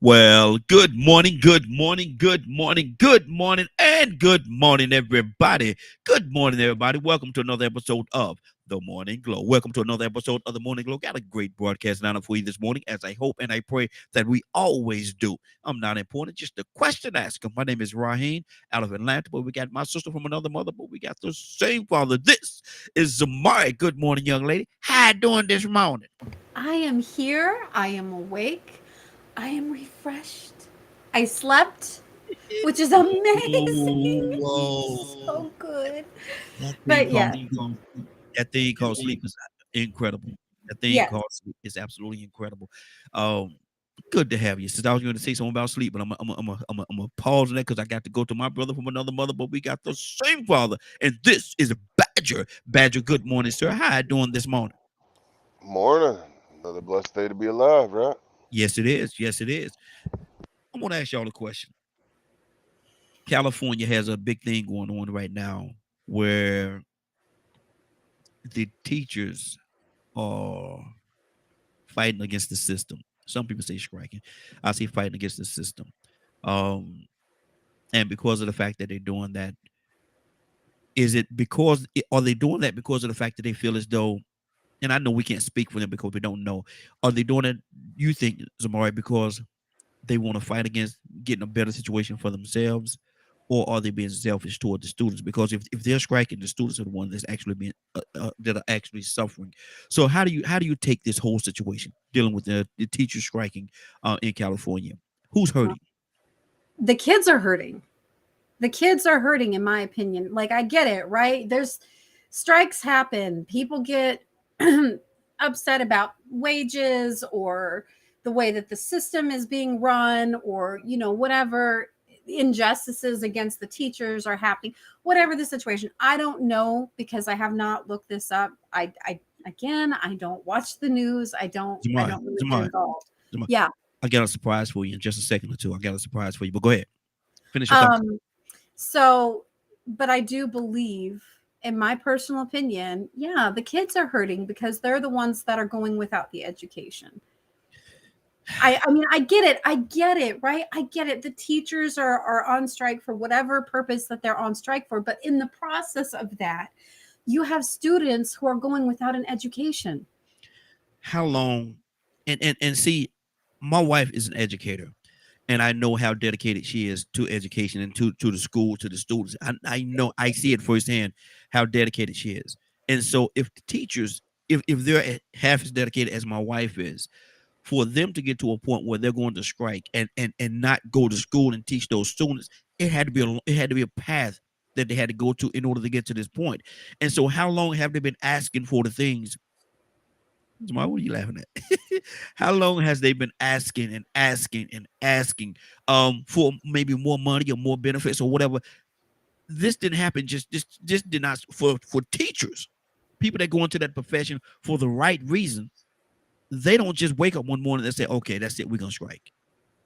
Well, good morning, good morning, good morning, good morning, and good morning, everybody. Good morning, everybody. Welcome to another episode of The Morning Glow. Welcome to another episode of The Morning Glow. Got a great broadcast lineup for you this morning, as I hope and I pray that we always do. I'm not important, just a question asker. My name is Raheem out of Atlanta, but we got my sister from another mother, but we got the same father. This is Zamari. Good morning, young lady. How you doing this morning? I am here. I am awake. I am refreshed. I slept, which is amazing. Whoa. So good. That thing But called yeah, sleep. That thing called sleep is incredible. That thing yes. called sleep is absolutely incredible. Um, Good to have you. Since I was going to say something about sleep, but I'm a pause on that because I got to go to my brother from another mother, but we got the same father, and this is Badger. Badger, good morning, sir. How you doing this morning? Morning. Another blessed day to be alive, right? Yes, it is. Yes, it is. I want to ask y'all a question. California has a big thing going on right now where the teachers are fighting against the system. Some people say striking. I say fighting against the system. Um, and because of the fact that they're doing that, is it because are they doing that because of the fact that they feel as though, and I know we can't speak for them because we don't know, are they doing it, you think, Zamari, because they want to fight against getting a better situation for themselves, or are they being selfish toward the students? Because if they're striking, the students are the ones that's actually being that are actually suffering. So how do you take this whole situation dealing with the teachers striking in California? Who's hurting? The kids are hurting. The kids are hurting, in my opinion. Like, I get it, right? There's strikes happen. People get upset about wages or the way that the system is being run, or, whatever injustices against the teachers are happening, whatever the situation. I don't know because I have not looked this up. I again, I don't watch the news. I Zamari, don't really get Zamari, involved. Zamari. Yeah. I got a surprise for you in just a second or two. I got a surprise for you, but go ahead, finish your thought. Um So, but I do believe, in my personal opinion, yeah, the kids are hurting because they're the ones that are going without the education. I mean, I get it. I get it, right? I get it. The teachers are on strike for whatever purpose that they're on strike for. But in the process of that, you have students who are going without an education. How long? And see, my wife is an educator, and I know how dedicated she is to education and to the school, to the students. I know, I see it firsthand how dedicated she is. And so if the teachers, if they're half as dedicated as my wife is, for them to get to a point where they're going to strike and not go to school and teach those students, it had to be a path that they had to go to in order to get to this point. And so how long have they been asking for the things? Jamal, what are you laughing at? How long has they been asking and asking and asking for maybe more money or more benefits or whatever? This didn't happen. Just did not for teachers, people that go into that profession for the right reason. They don't just wake up one morning and say, "Okay, that's it, we're gonna strike."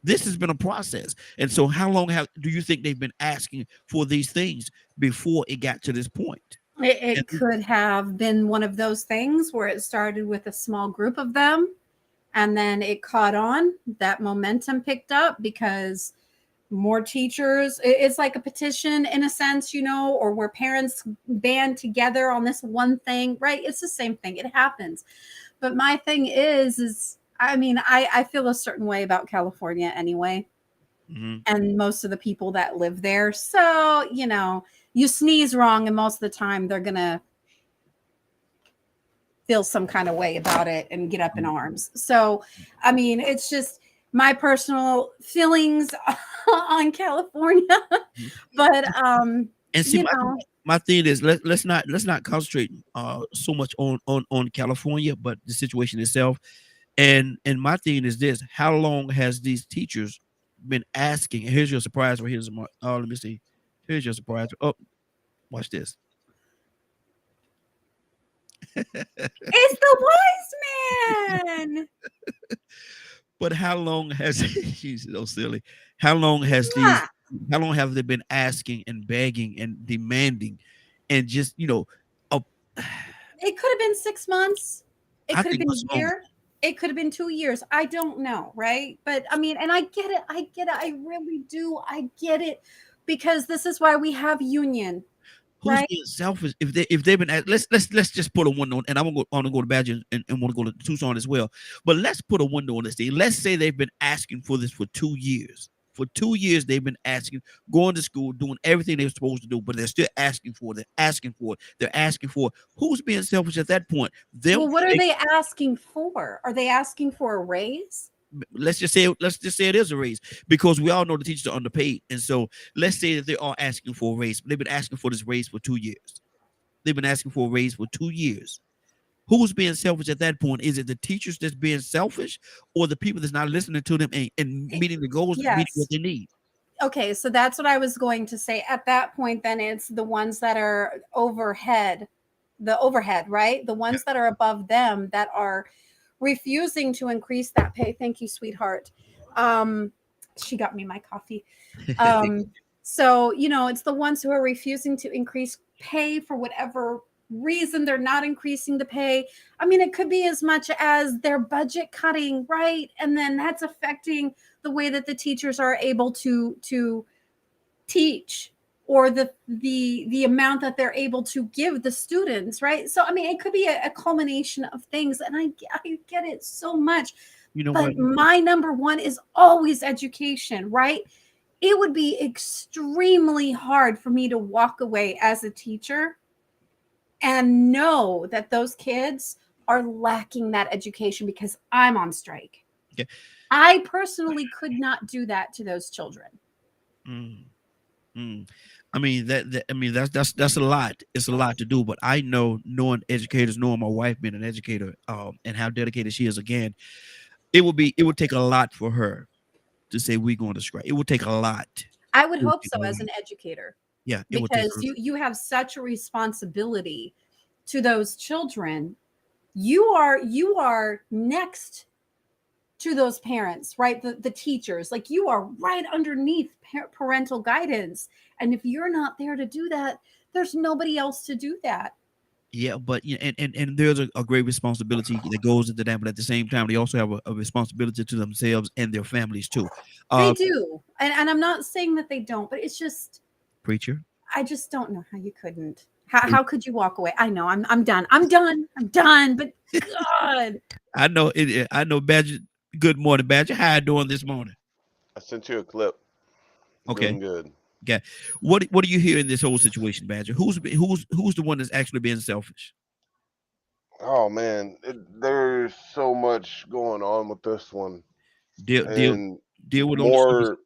This has been a process, and so how long do you think they've been asking for these things before it got to this point? It And could have been one of those things where it started with a small group of them and then it caught on. That momentum picked up because more teachers, it's like a petition in a sense, or where parents band together on this one thing, right? It's the same thing. It happens. But my thing is I mean, I feel a certain way about California anyway, mhm. and most of the people that live there. So, you sneeze wrong and most of the time they're going to feel some kind of way about it and get up in arms. So, I mean, it's just my personal feelings on California. But And see, you my know, my thing is let's not concentrate so much on California, but the situation itself. And my thing is this: how long has these teachers been asking? And here's your surprise. Right here's my. Oh, let me see. Here's your surprise. Oh, watch this. it's the wise man. But how long has she's so silly? How long has these? Yeah. How long have they been asking and begging and demanding, and just uh, It could have been 6 months. It I could have think been much a longer. year. It could have been 2 years. I don't know, right? But I mean, and I get it. I get it. I really do. I get it because this is why we have union, Who's right? being selfish if they've been let's just put a window on, and I'm gonna go to Badger and want to go to Tucson as well. But let's put a window on this thing. Let's say they've been asking for this for 2 years. For 2 years, they've been asking, going to school, doing everything they're supposed to do, but they're still asking for it. They're asking for it. They're asking for it. Who's being selfish at that point? Them. Well, what are they asking for? Are they asking for a raise? Let's just say it is a raise, because we all know the teachers are underpaid, and so let's say that they are asking for a raise. They've been asking for this raise for 2 years. They've been asking for a raise for 2 years. Who's being selfish at that point? Is it the teachers that's being selfish, or the people that's not listening to them and meeting the goals, meeting what Yes. they need? Okay, so that's what I was going to say. At that point, then it's the ones that are overhead, the overhead, right? The Yeah. ones that are above them that are refusing to increase that pay. Thank you, sweetheart. Um, she got me my coffee. So, it's the ones who are refusing to increase pay for whatever reason they're not increasing the pay. I mean, it could be as much as their budget cutting, right? And then that's affecting the way that the teachers are able to teach, or the amount that they're able to give the students, right? So I mean, it could be a culmination of things, and I get it so much. You know what? But my number one is always education, right? It would be extremely hard for me to walk away as a teacher and know that those kids are lacking that education because I'm on strike. Okay. I personally could not do that to those children. Mm, mm. I mean that's a lot. It's a lot to do, but I know, knowing educators, knowing my wife being an educator, and how dedicated she is. Again, it would take a lot for her to say we're going to strike. It would take a lot. I would It would hope take so a as lot. an educator, Yeah, it would take because you have such a responsibility to those children. You are next to those parents, right? The teachers, like, you are right underneath parental guidance, and if you're not there to do that, there's nobody else to do that. Yeah, but and there's a great responsibility that goes into that, but at the same time, they also have a responsibility to themselves and their families too. They Uh, do, and I'm not saying that they don't, but it's just, preacher, I just don't know how you couldn't. How could you walk away? I know I'm done. I'm done. I'm done. But God, I know it. I know Badger. Good morning, Badger. How you doing this morning? I sent you a clip. Okay, Doing good. okay. What do you hear in this whole situation, Badger? Who's the one that's actually being selfish? Oh man, there's so much going on with this one, Deal deal and deal with on the surface. more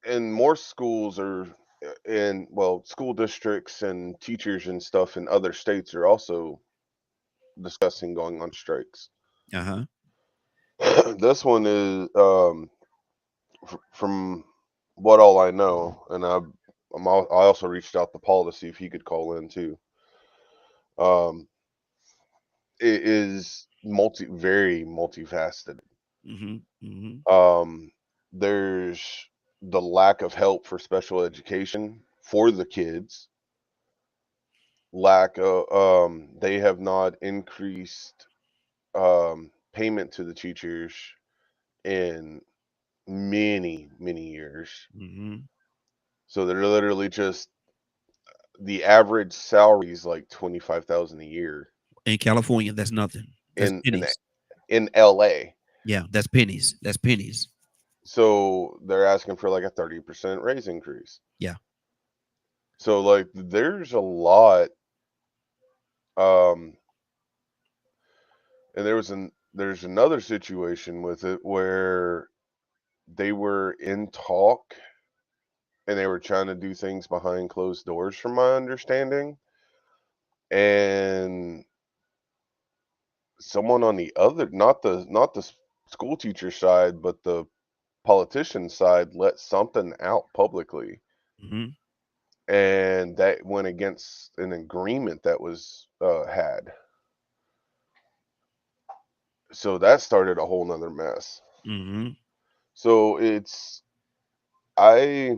and more schools are in well, school districts and teachers and stuff in other states are also discussing going on strikes. Uh huh. This one is from what all I know, and I also reached out to Paul to see if he could call in too. Um, it is very multifaceted. Mm-hmm. Mm-hmm. There's the lack of help for special education for the kids. Lack of they have not increased payment to the teachers in many years. Mm-hmm. So they're literally just the average salary is like 25,000 a year In California, that's nothing. That's in in pennies. in LA. Yeah, that's pennies. That's pennies. So they're asking for like a 30% raise increase. Yeah. So like there's a lot um and there's another situation with it where they were in talk and they were trying to do things behind closed doors from my understanding, and someone on the other, not the school teacher side but the politician side, let something out publicly, Mm-hmm. and that went against an agreement that was had. So that started a whole nother mess. Mm-hmm. So I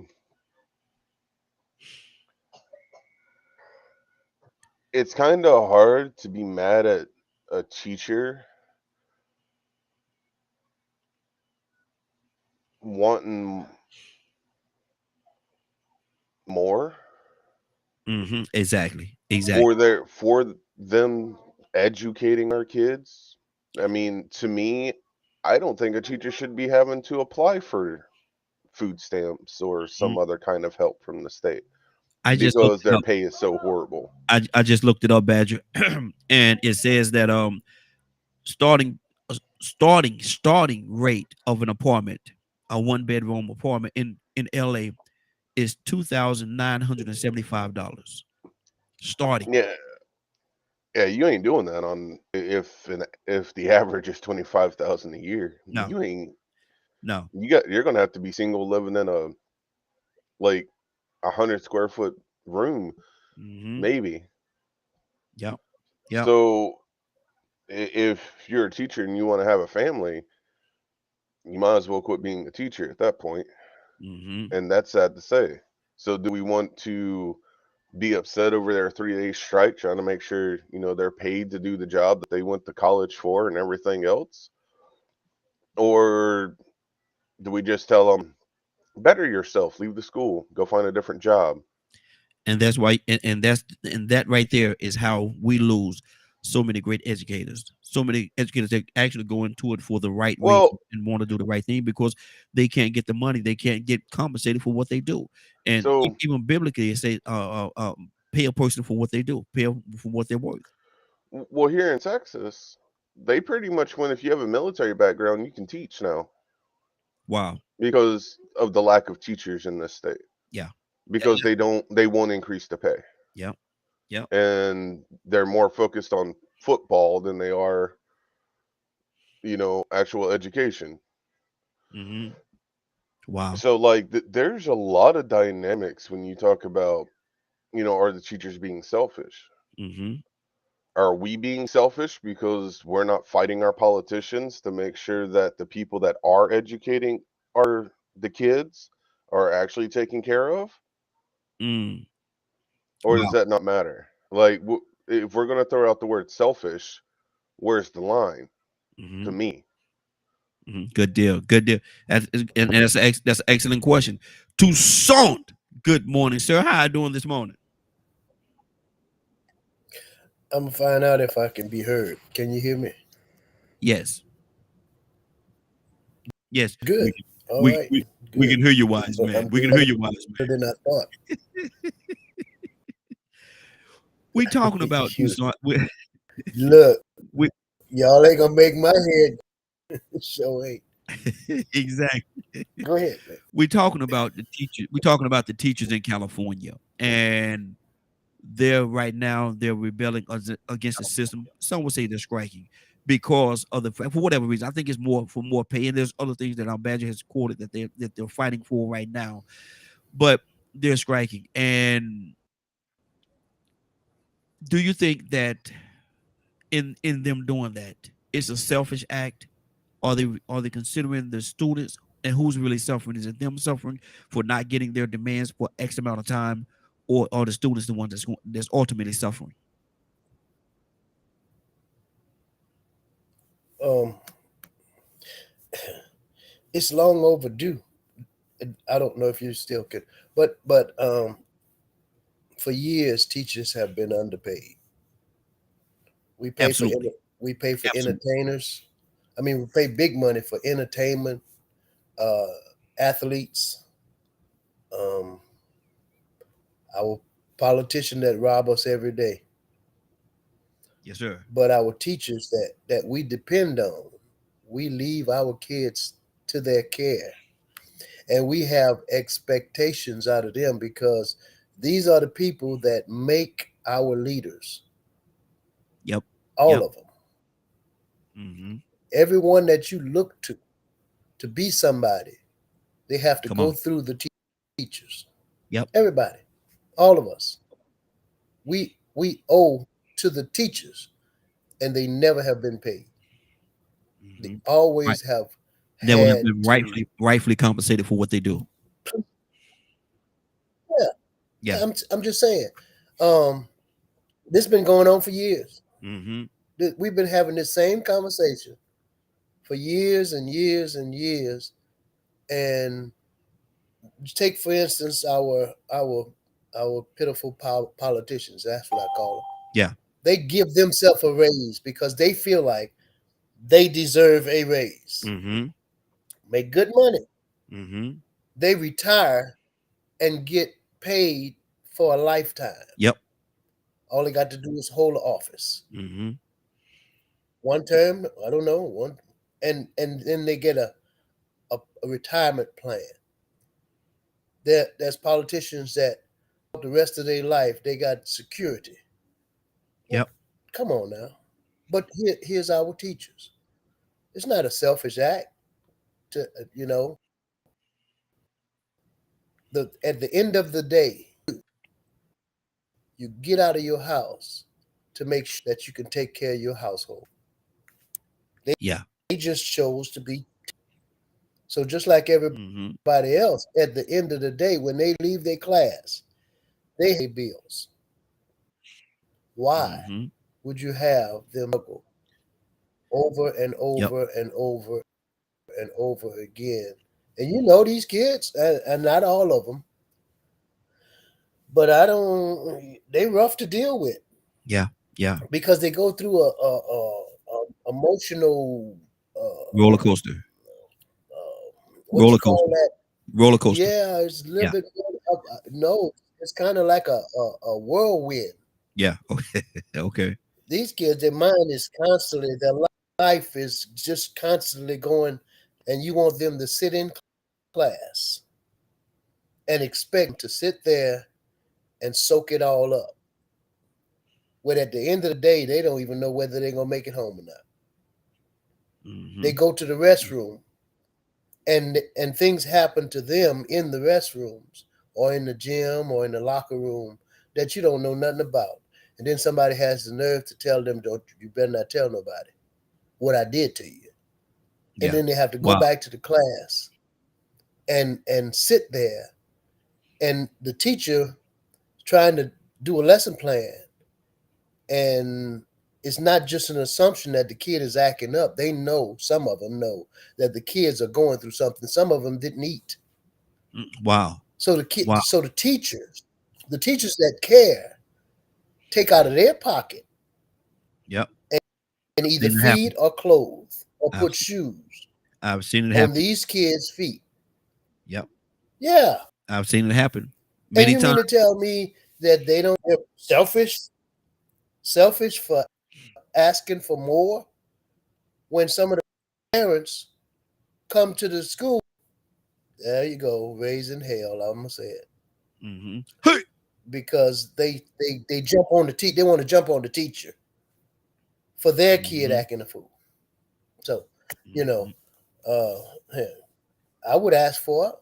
it's kind of hard to be mad at a teacher wanting more Exactly. for them educating our kids. I mean, to me, I don't think a teacher should be having to apply for food stamps or some Mhm. other kind of help from the state I just looked because it their up. pay is so horrible. I just looked it up, Badger, and it says that starting starting rate of an apartment, a 1 bedroom apartment in LA is $2,975 starting. Yeah, yeah, you ain't doing that on if the average is 25,000 a year. No, You ain't no. you're gonna have to be single living in a like 100 square foot room, Mm-hmm. maybe. Yep. Yep. So if you're a teacher and you want to have a family, you might as well quit being a teacher at that point. Mm-hmm. And that's sad to say. So do we want to be upset over their 3 day strike, trying to make sure, they're paid to do the job that they went to college for and everything else? Or do we just tell them, better yourself, leave the school, go find a different job? And that's why, and that right there is how we lose so many great educators. So many educators that actually go into it for the right reason Well, and want to do the right thing because they can't get the money, they can't get compensated for what they do. And so even biblically, it says, pay a person for what they do, pay 'em for what they're worth. well, here in Texas, they pretty much went, if you have a military background, you can teach now Wow. because of the lack of teachers in this state. Yeah. Yeah. Because they won't increase the pay. Yeah. Yeah. And they're more focused on football than they are, actual education. Mm-hmm. Wow. So like there's a lot of dynamics when you talk about, are the teachers being selfish? Mm-hmm. Are we being selfish because we're not fighting our politicians to make sure that the people that are educating the kids are actually taken care of? Mm. Or does Wow. that not matter? Like, if we're going to throw out the word selfish, where's the line Mm-hmm. to me? Mm-hmm. Good deal. Good deal. And that's an excellent question. Toussaint. Good morning, sir. How you doing this morning? I'm gonna find out if I can be heard. Can you hear me? Yes. Yes. Good. We can, All we, right. we, we Good. can hear you, wise I'm man. We can doing hear you, wise better man. than I thought. We talking about Shoot. Toussaint. Look, We y'all ain't gonna make my head show ain't. exactly. Go ahead, man. We're talking about the teachers. We're talking about the teachers in California, and they're right now they're rebelling against the system. Some would say they're striking because of the for whatever reason. I think it's more for more pay, and there's other things that our Badger has quoted that they're fighting for right now, but they're striking. And do you think that in them doing that, it's a selfish act? Are they considering the students and who's really suffering? Is it them suffering for not getting their demands for X amount of time, or are the students the ones that's ultimately suffering? Um, it's long overdue. I don't know if you still could, but for years teachers have been underpaid. We pay for Absolutely, we pay for absolutely. entertainers. I mean, we pay big money for entertainment, uh, athletes, um, our politician that rob us every day, Yes, sir. but our teachers that we depend on, we leave our kids to their care, and we have expectations out of them because these are the people that make our leaders, Yep, all yep. of them. Mm-hmm. Everyone that you look to be somebody, they have to Come go on. through the teachers. Yep. Everybody, all of us, we owe to the teachers, and they never have been paid. They Mm-hmm. Right. always have Never have had been to. rightfully compensated for what they do. Yeah, Yeah. I'm just saying. Um, this has been going on for years. Mm-hmm. We've been having this same conversation for years and years and years, And take for instance our pitiful politicians. That's what I call them. Yeah. They give themselves a raise because they feel like they deserve a raise. Mm-hmm. Make good money. Mm-hmm. They retire and get paid for a lifetime. Yep. All they got to do is hold the office. Mm-hmm. One term, I don't know, one, and then they get a retirement plan. There's politicians that the rest of their life they got security. Yep. Come on now. But here's our teachers. It's not a selfish act to at the end of the day, you get out of your house to make sure that you can take care of your household. Yeah. They just chose to be. So just like everybody Mm-hmm. else, at the end of the day, when they leave their class, they pay bills. Why Mm-hmm. would you have them go over and Yep. over and over and over again? And you know these kids, and not all of them, but they rough to deal with. Yeah. Yeah. Because they go through a emotional Roller coaster. what Roller you call coaster. that? Roller coaster. Yeah, it's a little Yeah. bit. No, it's kind of like a whirlwind. Yeah. Okay. These kids, their mind is constantly, their life is just constantly going, and you want them to sit in class and expect them to sit there and soak it all up. When at the end of the day, they don't even know whether they're gonna make it home or not. Mm-hmm. They go to the restroom, and things happen to them in the restrooms or in the gym or in the locker room that you don't know nothing about. And then somebody has the nerve to tell them, you better not tell nobody what I did to you. Yeah. And then they have to go Wow. back to the class and sit there, and the teacher trying to do a lesson plan, and it's not just an assumption that the kid is acting up. They know, some of them know, that the kids are going through something. Some of them didn't eat. Wow. So Wow. so the teachers that care, take out of their pocket Yep. and either Seen it feed happen. or clothe or I've put se- shoes I've seen it on happen. these kids' feet. Yep. Yeah. I've seen it happen And many you mean times. to tell me that they're selfish for asking for more when some of the parents come to the school? There you go, raising hell. I'm gonna say it. Mm-hmm. Hey. Because they jump on the teacher. They want to jump on the teacher for their kid Mm-hmm. acting a fool. So Mm-hmm. I would ask for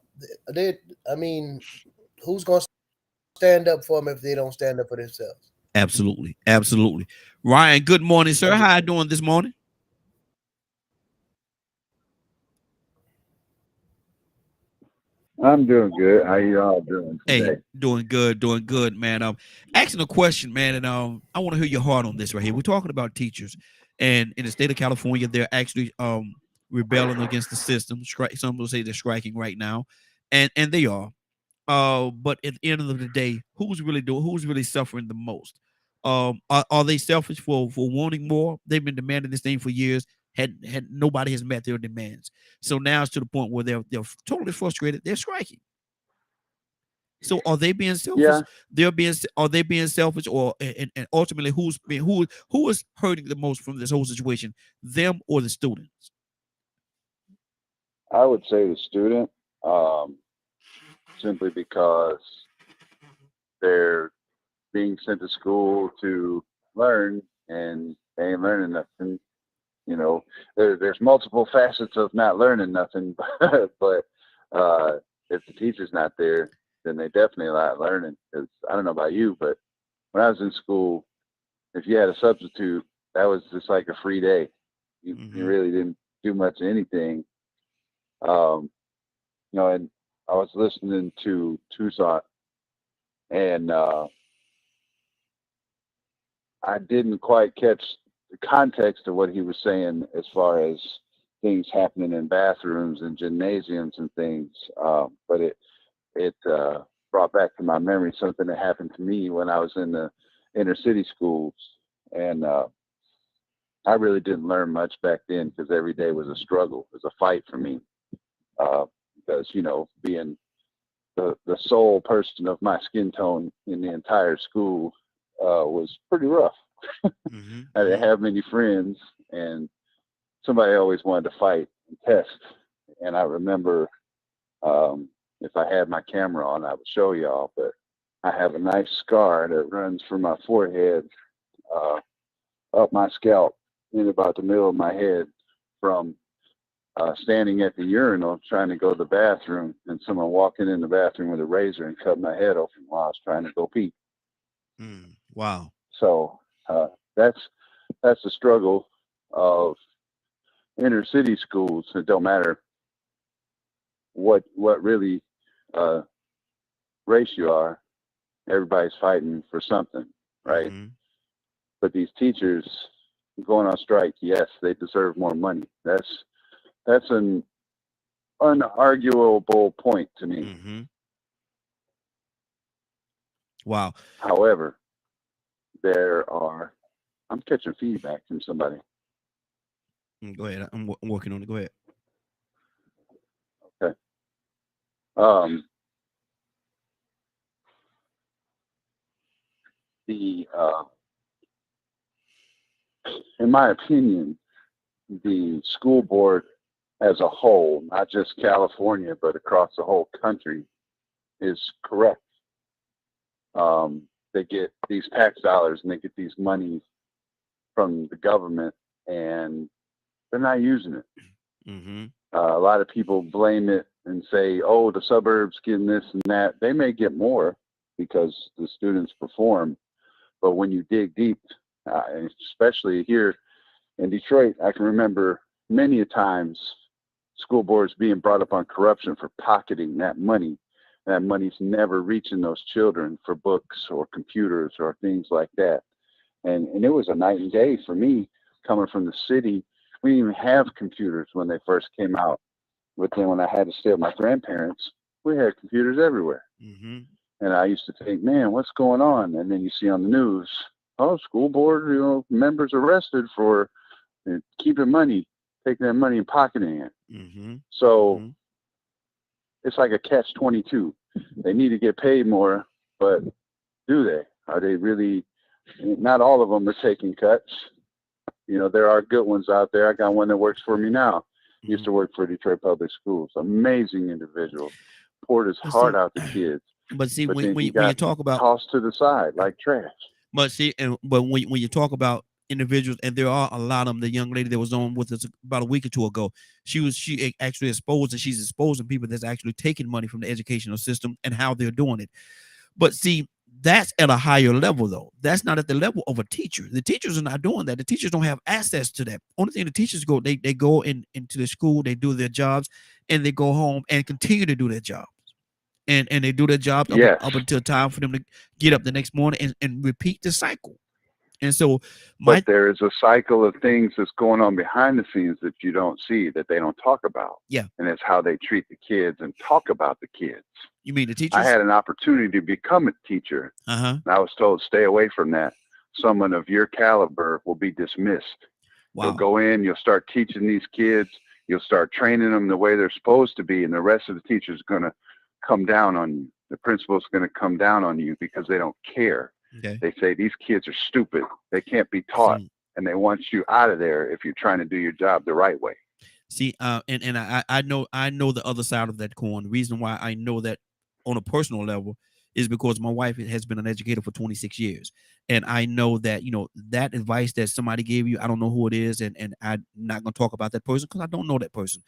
it. I mean, who's gonna stand up for them if they don't stand up for themselves? Absolutely. Absolutely. Ryan, good morning, sir. How you doing this morning? I'm doing good. How you all doing today? Hey, doing good, man. Asking a question, man, and I want to hear your heart on this right here. We're talking about teachers, and in the state of California, they're actually rebelling against the system. Some will say they're striking right now, and they are. But at the end of the day, who's really suffering the most? Are they selfish for wanting more? They've been demanding this thing for years. Had nobody has met their demands. So now it's to the point where they're totally frustrated. They're striking. So are they being selfish? Yeah, Are they being selfish, or and ultimately who is hurting the most from this whole situation? Them or the students? I would say the student, simply because they're being sent to school to learn and they ain't learning nothing. You know, there's multiple facets of not learning nothing, but if the teacher's not there, then they definitely not learning. Because I don't know about you, but when I was in school, if you had a substitute, that was just like a free day. You Mm-hmm. really didn't do much of anything. Um, and I was listening to Toussaint, and I didn't quite catch the context of what he was saying as far as things happening in bathrooms and gymnasiums and things. But it brought back to my memory something that happened to me when I was in the inner city schools. And I really didn't learn much back then because every day was a struggle. It was a fight for me. Because, you know, being the sole person of my skin tone in the entire school was pretty rough. Mm-hmm. I didn't have many friends, and somebody always wanted to fight and test. And I remember, if I had my camera on, I would show y'all, but I have a nice scar that runs from my forehead up my scalp in about the middle of my head from standing at the urinal trying to go to the bathroom, and someone walking in the bathroom with a razor and cut my head open while I was trying to go pee. Wow. So that's the struggle of inner city schools. It don't matter what really race you are, everybody's fighting for something, right? Mm-hmm. But these teachers going on strike, yes, they deserve more money. That's an unarguable point to me. Mm-hmm. Wow. However, I'm catching feedback from somebody. Go ahead. I'm working on it. Go ahead. Okay. In my opinion, the school board as a whole, not just California, but across the whole country, is correct. They get these tax dollars and they get these monies from the government, and they're not using it. Mm-hmm. A lot of people blame it and say, oh, the suburbs getting this and that. They may get more because the students perform. But when you dig deep, especially here in Detroit, I can remember many a times school boards being brought up on corruption for pocketing that money. That money's never reaching those children for books or computers or things like that. And it was a night and day for me coming from the city. We didn't even have computers when they first came out. But then when I had to stay with my grandparents, we had computers everywhere. Mm-hmm. And I used to think, man, what's going on? And then you see on the news, oh, school board, members arrested for keeping money, taking that money and pocketing it. Mm-hmm. So Mm-hmm. it's like a catch-22. They need to get paid more, but do they? Are they really? Not all of them are taking cuts. There are good ones out there. I got one that works for me now. Mm-hmm. Used to work for Detroit Public Schools. Amazing individual. Poured his heart out to kids. But see, when you talk about tossed to the side like trash. But see, but when you talk about individuals, and there are a lot of them. The young lady that was on with us about a week or two ago, she actually she's exposing people that's actually taking money from the educational system and how they're doing it. But see, that's at a higher level, though. That's not at the level of a teacher. The teachers are not doing that. The teachers don't have access to that. Only thing the teachers go, they go into the school, they do their jobs, and they go home and continue to do their jobs. And they do their job up until time for them to get up the next morning and repeat the cycle. And so, but there is a cycle of things that's going on behind the scenes that you don't see, that they don't talk about. Yeah. And it's how they treat the kids and talk about the kids. You mean the teachers? I had an opportunity to become a teacher. Uh-huh. And I was told, stay away from that. Someone of your caliber will be dismissed. Wow. You'll go in, you'll start teaching these kids, you'll start training them the way they're supposed to be, and the rest of the teachers are going to come down on you. The principal's going to come down on you because they don't care. Okay. They say these kids are stupid. They can't be taught, and they want you out of there if you're trying to do your job the right way. See, and I know the other side of that coin. The reason why I know that on a personal level is because my wife has been an educator for 26 years, and I know that that advice that somebody gave you, I don't know who it is, and I'm not going to talk about that person because I don't know that person,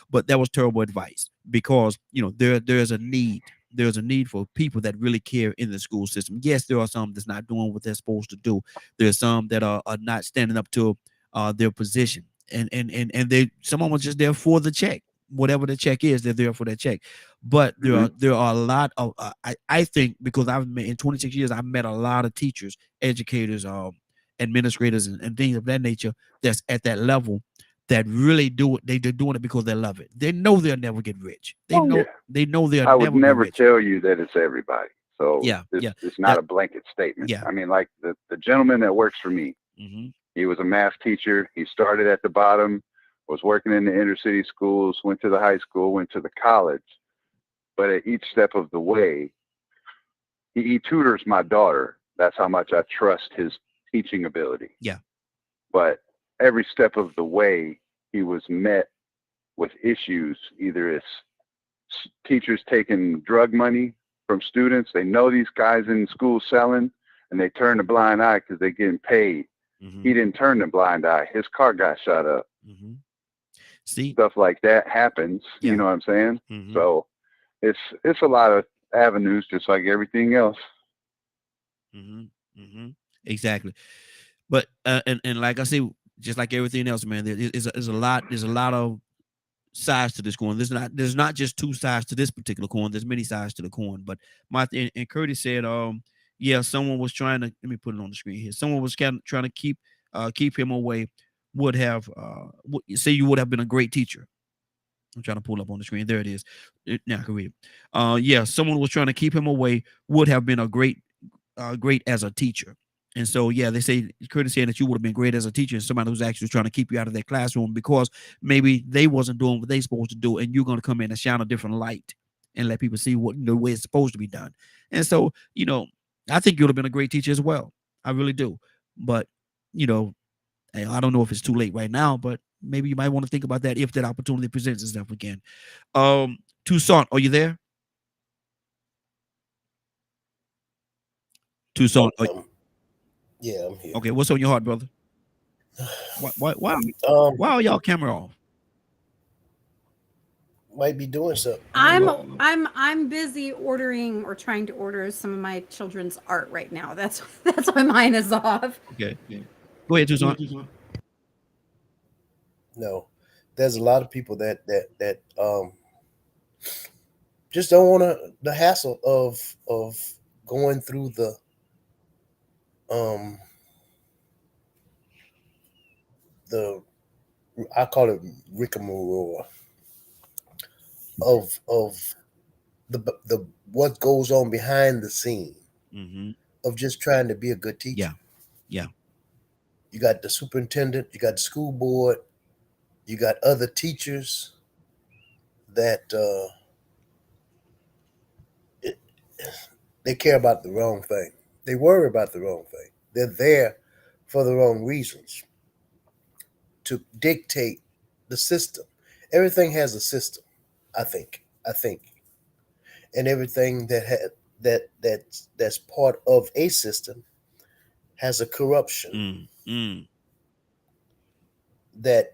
but that was terrible advice because there's a need. There's a need for people that really care in the school system. Yes, there are some that's not doing what they're supposed to do. There's some that are not standing up to their position, and they some of them are just there for the check. Whatever the check is, they're there for that check. But there are a lot of I think because I've met in 26 years, I've met a lot of teachers, educators, administrators, and things of that nature that's at that level. that really do it. They're doing it because they love it. They know they'll never get rich. They Oh, know yeah. they know they'll I would never be never rich. tell you that it's everybody. So Yeah, yeah. it's not That a blanket statement. yeah. I mean, like the gentleman that works for me, Mm-hmm. he was a math teacher. He started at the bottom, was working in the inner city schools, went to the high school, went to the college. But at each step of the way, he tutors my daughter. That's how much I trust his teaching ability. Yeah. But every step of the way, he was met with issues. Either it's teachers taking drug money from students. They know these guys in school selling, and they turn a blind eye because they're getting paid. Mm-hmm. He didn't turn the blind eye. His car got shot up. Mm-hmm. See, Stuff like that happens. Yeah. You know what I'm saying? Mm-hmm. So it's a lot of avenues, just like everything else. Mm-hmm. Mm-hmm. Exactly. But and like I say, just like everything else, man, there's a lot of sides to this coin. There's not just two sides to this particular coin. There's many sides to the coin. But and Curtis said, yeah, someone was trying to, let me put it on the screen here. Someone was kind of trying to keep him away. Would have say you would have been a great teacher. I'm trying to pull up on the screen. There it is. Now I can read it. Yeah, someone was trying to keep him away. Would have been a great as a teacher. And so, yeah, they say Curtis saying that you would have been great as a teacher and somebody who's actually trying to keep you out of their classroom because maybe they wasn't doing what they supposed to do, and you're going to come in and shine a different light and let people see what the way it's supposed to be done. And so, I think you would have been a great teacher as well. I really do. But, I don't know if it's too late right now, but maybe you might want to think about that if that opportunity presents itself again. Toussaint, are you there? Toussaint, Yeah, I'm here. okay, what's on your heart, brother? Why are y'all camera off? Might be doing something. I'm busy ordering or trying to order some of my children's art right now. That's why mine is off. Okay. Go ahead, Toussaint. No, there's a lot of people that just don't want the hassle of going through the I call it rigmarole of the what goes on behind the scene Mm-hmm. of just trying to be a good teacher. Yeah. You got the superintendent, you got the school board, you got other teachers that they care about the wrong thing. They worry about the wrong thing. They're there for the wrong reasons to dictate the system. Everything has a system, I think, and everything that's part of a system has a corruption that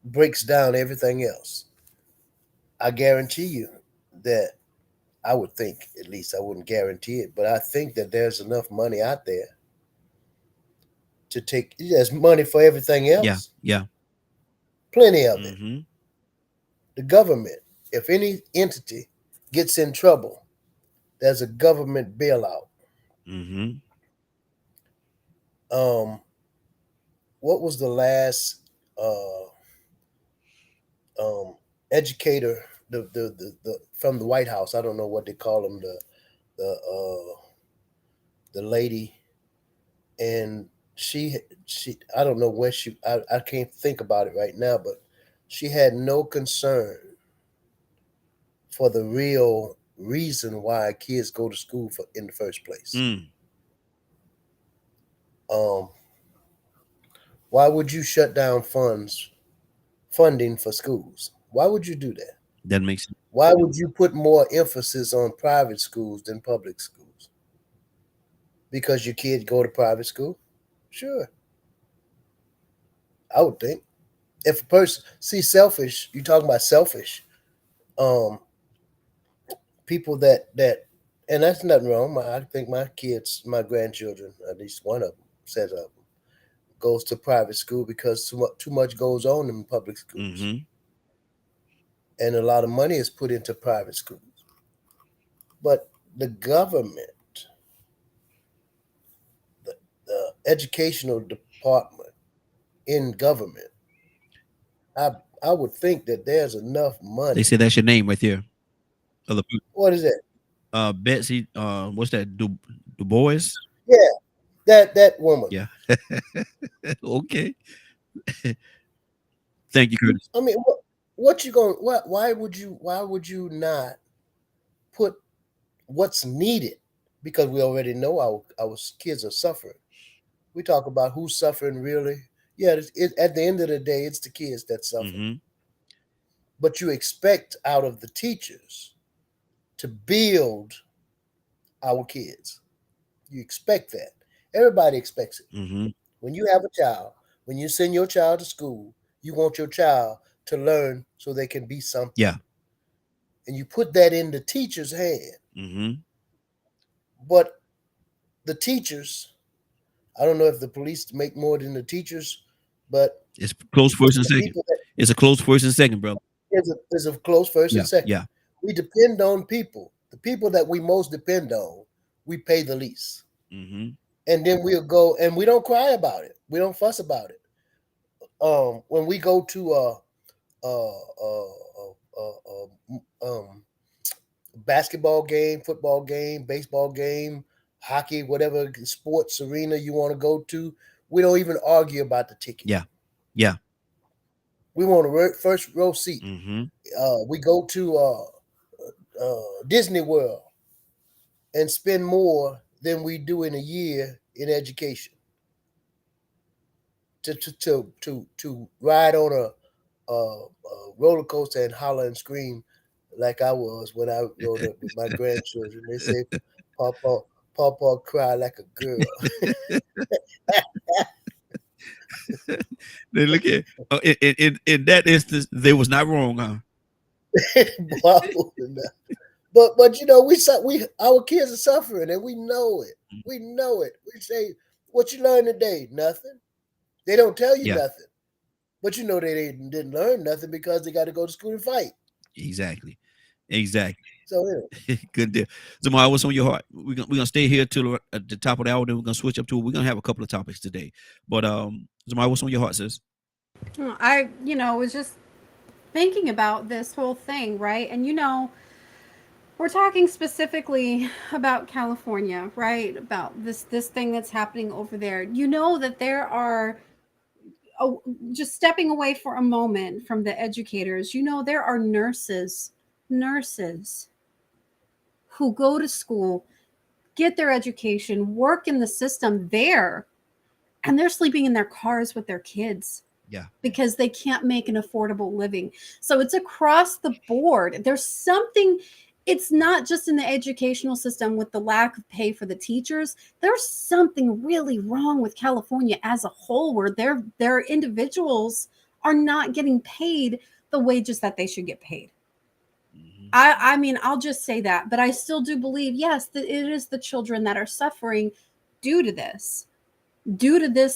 breaks down everything else. I guarantee you that I would think, at least I wouldn't guarantee it, but I think that there's enough money out there to take. There's money for everything else. Yeah. Plenty of it. Mm-hmm. The government, if any entity gets in trouble, there's a government bailout. Mm-hmm. What was the last educator, the from the White House? I don't know what they call them, the lady, and she I don't know where I can't think about it right now, but she had no concern for the real reason why kids go to school in the first place. Why would you shut down funding for schools? Why would you do that? That makes sense. Why would you put more emphasis on private schools than public schools? Because your kids go to private school? Sure. I would think. If a person, selfish, you're talking about selfish. People that and that's nothing wrong. I think my kids, my grandchildren, at least one of them, set up, goes to private school because too much goes on in public schools. Mm-hmm. And a lot of money is put into private schools. But the government, the educational department in government I would think that there's enough money. They say that's your name right there. What is that? Betsy, what's that? Du Bois? Yeah, that woman. Yeah. Okay. Thank you, Curtis. I mean, what you going? Why would you not put what's needed? Because we already know our kids are suffering. We talk about who's suffering really. Yeah, at the end of the day, it's the kids that suffer. Mm-hmm. But you expect out of the teachers to build our kids. You expect that. Everybody expects it. Mm-hmm. When you have a child, when you send your child to school, you want your child to learn so they can be something. Yeah. And you put that in the teacher's hand. Mm-hmm. But the teachers, I don't know if the police make more than the teachers, but it's close first and second. It's a close first and second, bro. It's a close first and second. Yeah. We depend on people. The people that we most depend on, we pay the least. Mm-hmm. And then we'll go, and we don't cry about it. We don't fuss about it. When we go to basketball game, football game, baseball game, hockey, whatever sports arena you want to go to, we don't even argue about the ticket. Yeah. Yeah. We want a first row seat. Mm-hmm. We go to Disney World and spend more than we do in a year in education. To ride on a roller coaster and holler and scream like I was when I rode up with my grandchildren. They say, Papa cry like a girl. They look at in that instance, they was not wrong, huh? But you know, our kids are suffering and we know it. We know it. We say, what you learn today? Nothing. They don't tell you nothing. But you know they didn't learn nothing because they got to go to school and fight. Exactly. So anyway. Good deal. Zamar, what's on your heart? We're gonna stay here till at the top of the hour, then we're gonna switch up to it. We're gonna have a couple of topics today. But Zamar, what's on your heart, sis? I was just thinking about this whole thing, right? And we're talking specifically about California, right? About this thing that's happening over there. You know that there are, just stepping away for a moment from the educators, there are nurses who go to school, get their education, work in the system there, and they're sleeping in their cars with their kids. Yeah. Because they can't make an affordable living. So it's across the board. There's something. It's not just in the educational system with the lack of pay for the teachers. There's something really wrong with California as a whole, where their individuals are not getting paid the wages that they should get paid. Mm-hmm. I mean, I'll just say that, but I still do believe, yes, that it is the children that are suffering due to this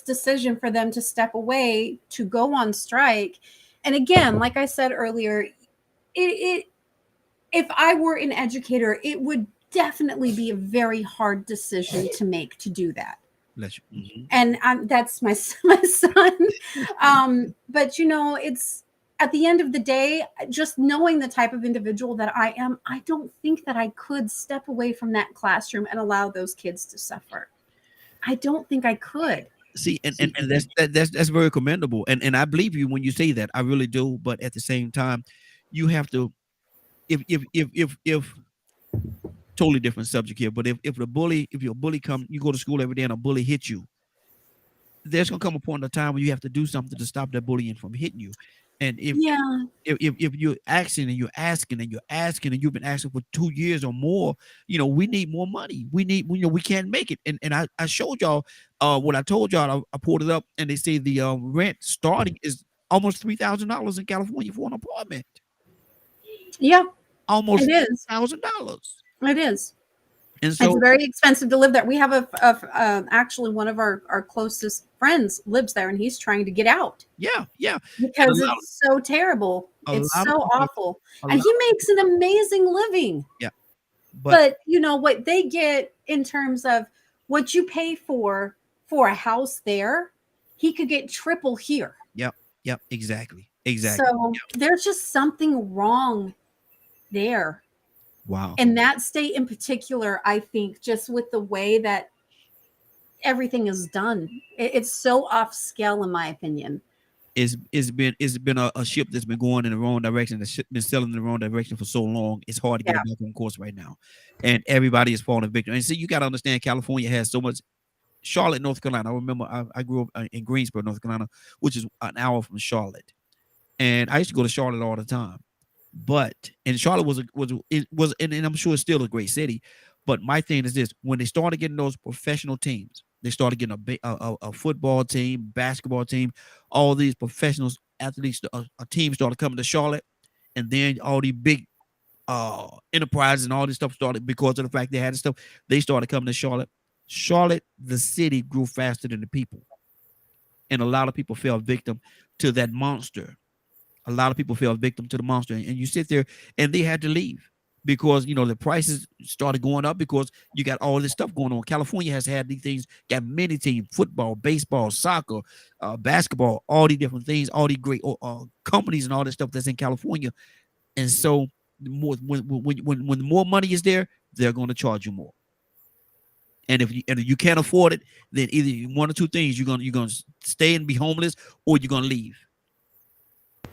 decision for them to step away, to go on strike. And again, like I said earlier, if I were an educator, it would definitely be a very hard decision to make, to do that. Mm-hmm. And that's my son. But it's at the end of the day, just knowing the type of individual that I am, I don't think that I could step away from that classroom and allow those kids to suffer. I don't think I could. See, and that's very commendable. And I believe you when you say that. I really do. But at the same time, you have to, if totally different subject here, but if your bully come, you go to school every day and a bully hits you, there's gonna come a point in time where you have to do something to stop that bullying from hitting you. And if you're asking and you're asking and you're asking and you've been asking for 2 years or more, we need more money. We need, we can't make it. And I showed y'all what I told y'all. I pulled it up and they say the rent starting is almost $3,000 in California for an apartment. Yeah, almost $1,000. It is. And so it's very expensive to live there. We have actually one of our closest friends lives there, and he's trying to get out. Yeah. Because it's so terrible. It's so awful. And he makes an amazing living. Yeah. But what they get in terms of what you pay for a house there, he could get triple here. Yep, exactly. Exactly. So there's just something wrong there. Wow. And that state in particular, I think, just with the way that everything is done, it's so off scale, in my opinion. It's been a ship that's been going in the wrong direction. The ship been sailing in the wrong direction for so long. It's hard to get Yeah. it back on course right now, and everybody is falling victim. And see, you got to understand, California has so much. Charlotte, North Carolina. I remember I grew up in Greensboro, North Carolina, which is an hour from Charlotte, and I used to go to Charlotte all the time. But and Charlotte was and I'm sure it's still a great city. But my thing is this: when they started getting those professional teams, they started getting a football team, basketball team, all these professionals athletes. A team started coming to Charlotte, and then all these big enterprises and all this stuff started because of the fact they had this stuff. They started coming to Charlotte. Charlotte, the city, grew faster than the people, and a lot of people fell victim to that monster. A lot of people fell victim to the monster, and you sit there, and they had to leave because the prices started going up because you got all this stuff going on. California has had these things, got many teams: football, baseball, soccer, basketball, all these different things, all these great companies and all this stuff that's in California. And so, when the more money is there, they're going to charge you more. And if you can't afford it, then either one or two things: you're gonna stay and be homeless, or you're gonna leave.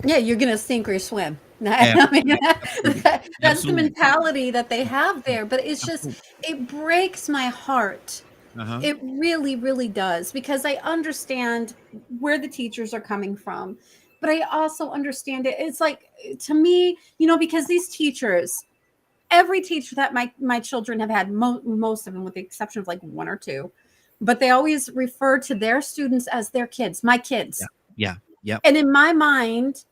Yeah, you're gonna sink or swim. Yeah, I mean, absolutely. that's the Absolutely. mentality that they have there. But it's just, Absolutely. it breaks my heart. Uh-huh. It really, really does, because I understand where the teachers are coming from, but I also understand it. It's like, to me, because these teachers, every teacher that my children have had, most of them, with the exception of like one or two, but they always refer to their students as their kids, my kids. Yeah. Yep. And in my mind,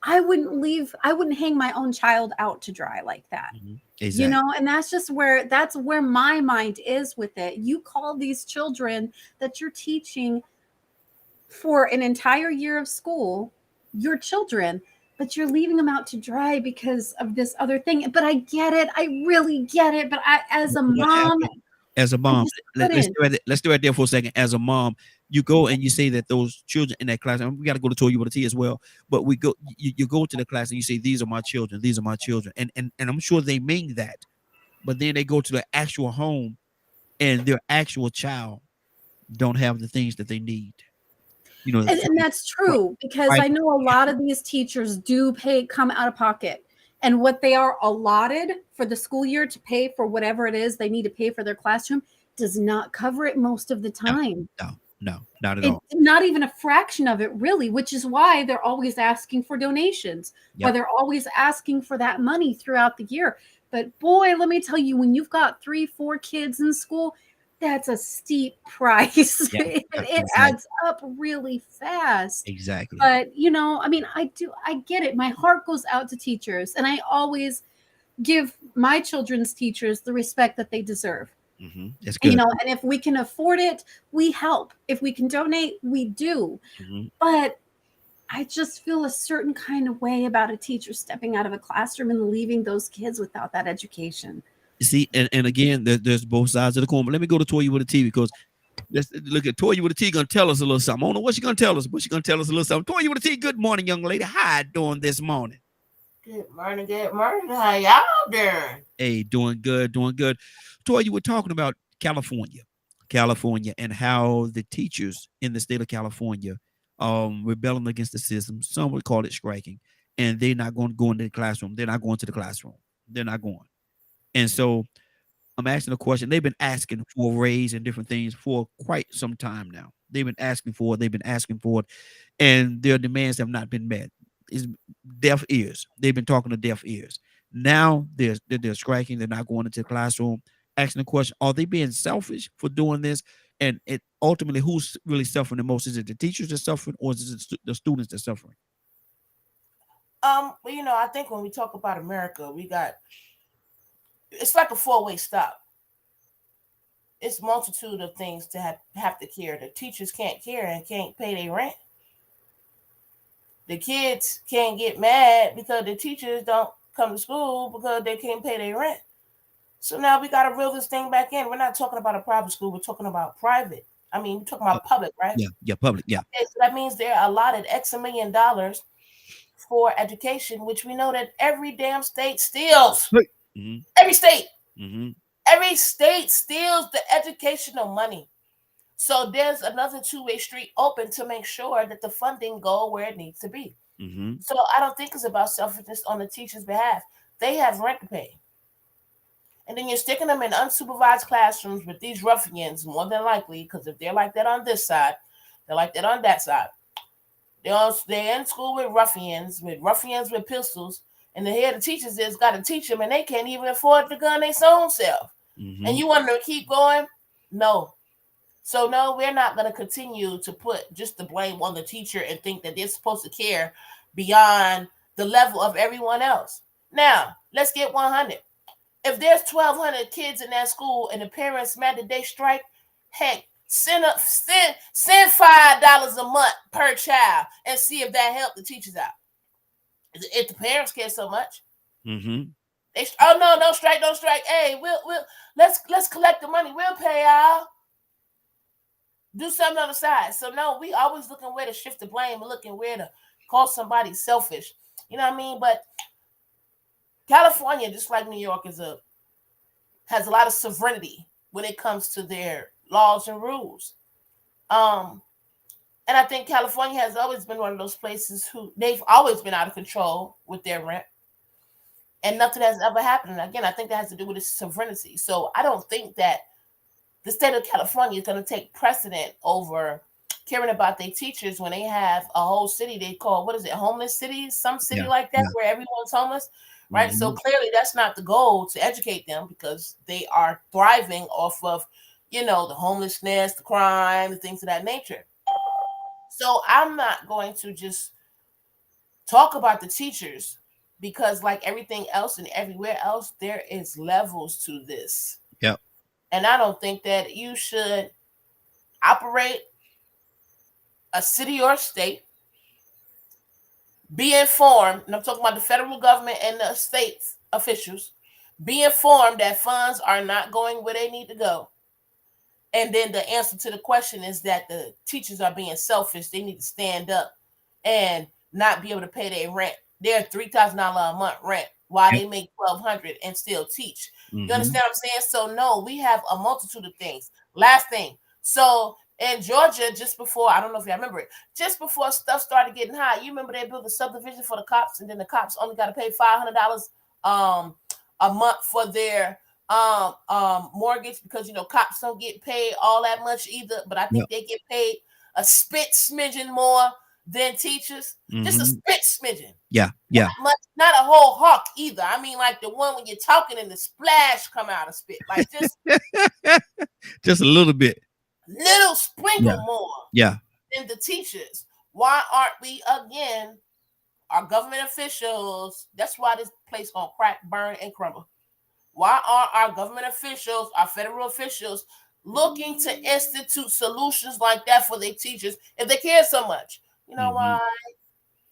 I wouldn't hang my own child out to dry like that. Exactly. And that's where my mind is with it. You call these children that you're teaching for an entire year of school your children, but you're leaving them out to dry because of this other thing. But I get it. I really get it. But as a mom, As a mom, just let's couldn't. let's do it there for a second. As a mom, you go and you say that those children in that class, and we got to go to Toy You with a T as well. But you go to the class and you say, "These are my children. These are my children," and I'm sure they mean that. But then they go to the actual home, and their actual child don't have the things that they need. And that's true, because I know a lot of these teachers do come out of pocket, and what they are allotted for the school year to pay for whatever it is they need to pay for their classroom does not cover it most of the time. No, not at all. Not even a fraction of it, really, which is why they're always asking for donations, why Yep. they're always asking for that money throughout the year. But boy, let me tell you, when you've got 3-4 kids in school, that's a steep price. Yeah, It exactly. adds up really fast. Exactly. But I mean, I get it. My heart goes out to teachers, and I always give my children's teachers the respect that they deserve. That's good. And if we can afford it, we help. If we can donate, we do. But I just feel a certain kind of way about a teacher stepping out of a classroom and leaving those kids without that education. See, and again, there's both sides of the coin. But let me go to Toy You with a T, because let's look at Toy You with a T. Gonna tell us a little something. I don't know what she's gonna tell us, but she's gonna tell us a little something. Toy You with a T. Good morning, young lady. How you doing this morning? Good morning. How y'all doing? Hey, doing good, doing good. Toy, you were talking about California, and how the teachers in the state of California rebelling against the system. Some would call it striking, and they're not going to go into the classroom. They're not going to the classroom. They're not going. And so I'm asking a question. They've been asking for a raise and different things for quite some time now. They've been asking for it, and their demands have not been met. It's deaf ears. They've been talking to deaf ears. Now they're striking. They're not going into the classroom. Asking the question: are they being selfish for doing this? And it ultimately, who's really suffering the most? Is it the teachers that are suffering, or is it the students that are suffering? Well, I think when we talk about America, it's like a four-way stop. It's a multitude of things to have to care. The teachers can't care and can't pay their rent. The kids can't get mad because the teachers don't come to school because they can't pay their rent. So now we got to reel this thing back in. We're not talking about a private school. We're talking about private. I mean, we're talking about public, right? Yeah, public. Yeah. Okay, so that means they're allotted X $1 million for education, which we know that every damn state steals. Mhm. Every state. Mhm. Every state steals the educational money. So there's another two-way street open to make sure that the funding go where it needs to be. Mhm. So I don't think it's about selfishness on the teacher's behalf. They have rent to pay. And then you're sticking them in unsupervised classrooms with these ruffians, more than likely, because if they're like that on this side, they're like that on that side. They're in school with ruffians with pistols, and the head of teachers is got to teach them, and they can't even afford the gun their own self. Mhm. And you want them to keep going? No. So no, we're not going to continue to put just the blame on the teacher and think that they're supposed to care beyond the level of everyone else. Now, let's get 100. If there's 1,200 kids in that school and the parents mad that they strike, heck, send $5 a month per child and see if that help the teachers out. If the parents care so much, Mhm. don't strike. Hey, let's collect the money. We'll pay y'all. Do something on the side. So no, we always looking where to shift the blame and looking where to call somebody selfish. You know what I mean? But California, just like New York, has a lot of sovereignty when it comes to their laws and rules. And I think California has always been one of those places who they've always been out of control with their rent. And nothing has ever happened. And again, I think that has to do with its sovereignty. So I don't think that the state of California is going to take precedent over caring about their teachers when they have a whole city they call, what is it, homeless cities? Some city Yeah, like that yeah. where everyone's homeless, right? So Mhm. clearly that's not the goal to educate them because they are thriving off of, the homelessness, the crime, and things of that nature. So I'm not going to just talk about the teachers because like everything else and everywhere else, there is levels to this. Yep. And I don't think that you should operate a city or state, be informed, and I'm talking about the federal government and the state officials, be informed that funds are not going where they need to go. And then the answer to the question is that the teachers are being selfish. They need to stand up and not be able to pay their rent. They're $3,000 a month rent while Yep. they make $1,200 and still teach. You Mhm. understand what I'm saying? So no, we have a multitude of things. Last thing. So in Georgia, just before, I don't know if you remember it, just before stuff started getting high, you remember they built a subdivision for the cops, and then the cops only got to pay $500 a month for their mortgage because cops don't get paid all that much either, but I think Yep. they get paid a spit smidgen more than teachers. Just a Mhm. spit smidgen. Yeah. Yeah. Not much, not a whole hawk either. I mean, like the one when you're talking and the splash come out of spit, like just Just a little bit. little sprinkle Yeah. more Yeah. than the teachers. Why aren't we again? Our government officials. That's why this place gonna crack, burn, and crumble. Why aren't our government officials, our federal officials, looking to institute solutions like that for their teachers if they care so much? You know Mhm. why?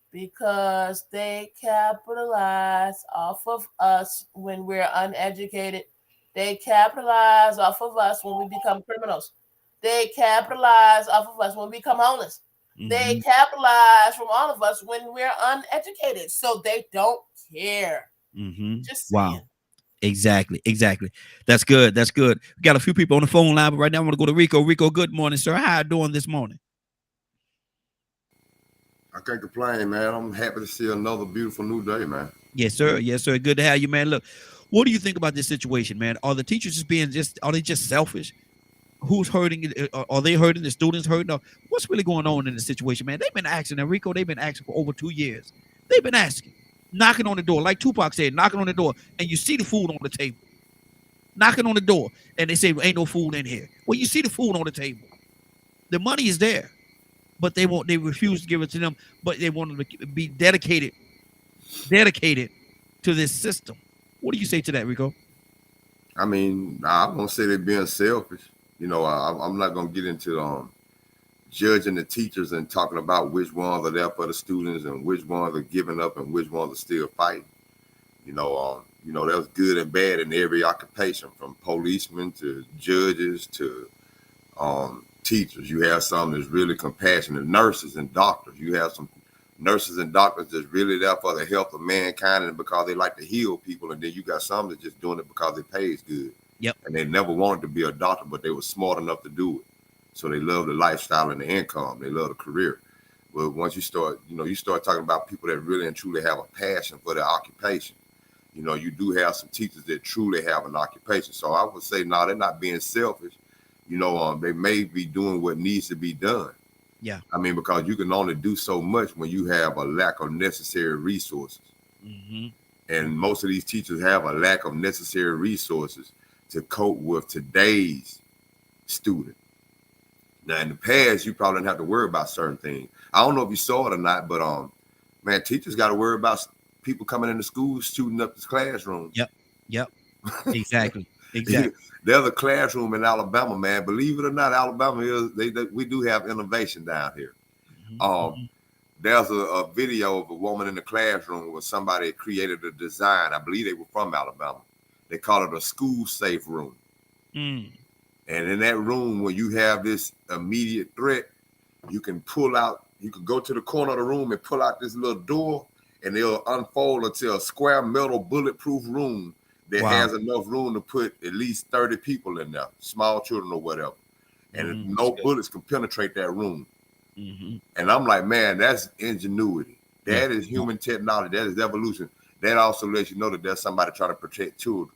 Because they capitalize off of us when we're uneducated. They capitalize off of us when we become criminals. They capitalize off of us when we become homeless. They Mhm. capitalize from all of us when we're uneducated. So they don't care. Mhm. Just Wow. saying. Exactly. Exactly. That's good. That's good. We got a few people on the phone line, but right now I want to go to Rico. Rico, good morning, sir. How you doing this morning? I can't complain, man. I'm happy to see another beautiful new day, man. Yes, sir. Yes, sir. Good to have you, man. Look, what do you think about this situation, man? Are the teachers are they just selfish? Who's hurting it? Are they hurting? The students hurting? Or what's really going on in the situation, man? They've been asking, Enrico, they've been asking for over 2 years. They've been asking, knocking on the door, like Tupac said, knocking on the door, and you see the food on the table. Knocking on the door, and they say, ain't no food in here. Well, you see the food on the table. The money is there, but they refuse to give it to them, but they want them to be dedicated to this system. What do you say to that, Rico? I mean, I won't say they're being selfish. I'm not gonna get into judging the teachers and talking about which ones are there for the students and which ones are giving up and which ones are still fighting. There's good and bad in every occupation, from policemen to judges to teachers. You have some that's really compassionate, nurses and doctors. You have some nurses and doctors that's really there for the health of mankind and because they like to heal people. And then you got some that just doing it because they pays good. Yep. And they never wanted to be a doctor, but they were smart enough to do it. So they love the lifestyle and the income. They love the career. But once you start, you start talking about people that really and truly have a passion for their occupation. You do have some teachers that truly have an occupation. So I would say, no, they're not being selfish. They may be doing what needs to be done. Yeah. I mean, because you can only do so much when you have a lack of necessary resources. Mm-hmm. And most of these teachers have a lack of necessary resources to cope with today's student. Now, in the past, you probably didn't have to worry about certain things. I don't know if you saw it or not, but man, teachers got to worry about people coming into school shooting up this classroom. Yep. Exactly. There's a classroom in Alabama, man. Believe it or not, Alabama we do have innovation down here. Mm-hmm. There's a video of a woman in the classroom where somebody created a design. I believe they were from Alabama. They call it a school safe room. Mm. And in that room, when you have this immediate threat, you can go to the corner of the room and pull out this little door, and it'll unfold into a square metal bulletproof room that has enough room to put at least 30 people in there, small children or whatever. And no bullets can penetrate that room. Mm-hmm. And I'm like, man, that's ingenuity. That is human technology. That is evolution. That also lets you know that there's somebody trying to protect children.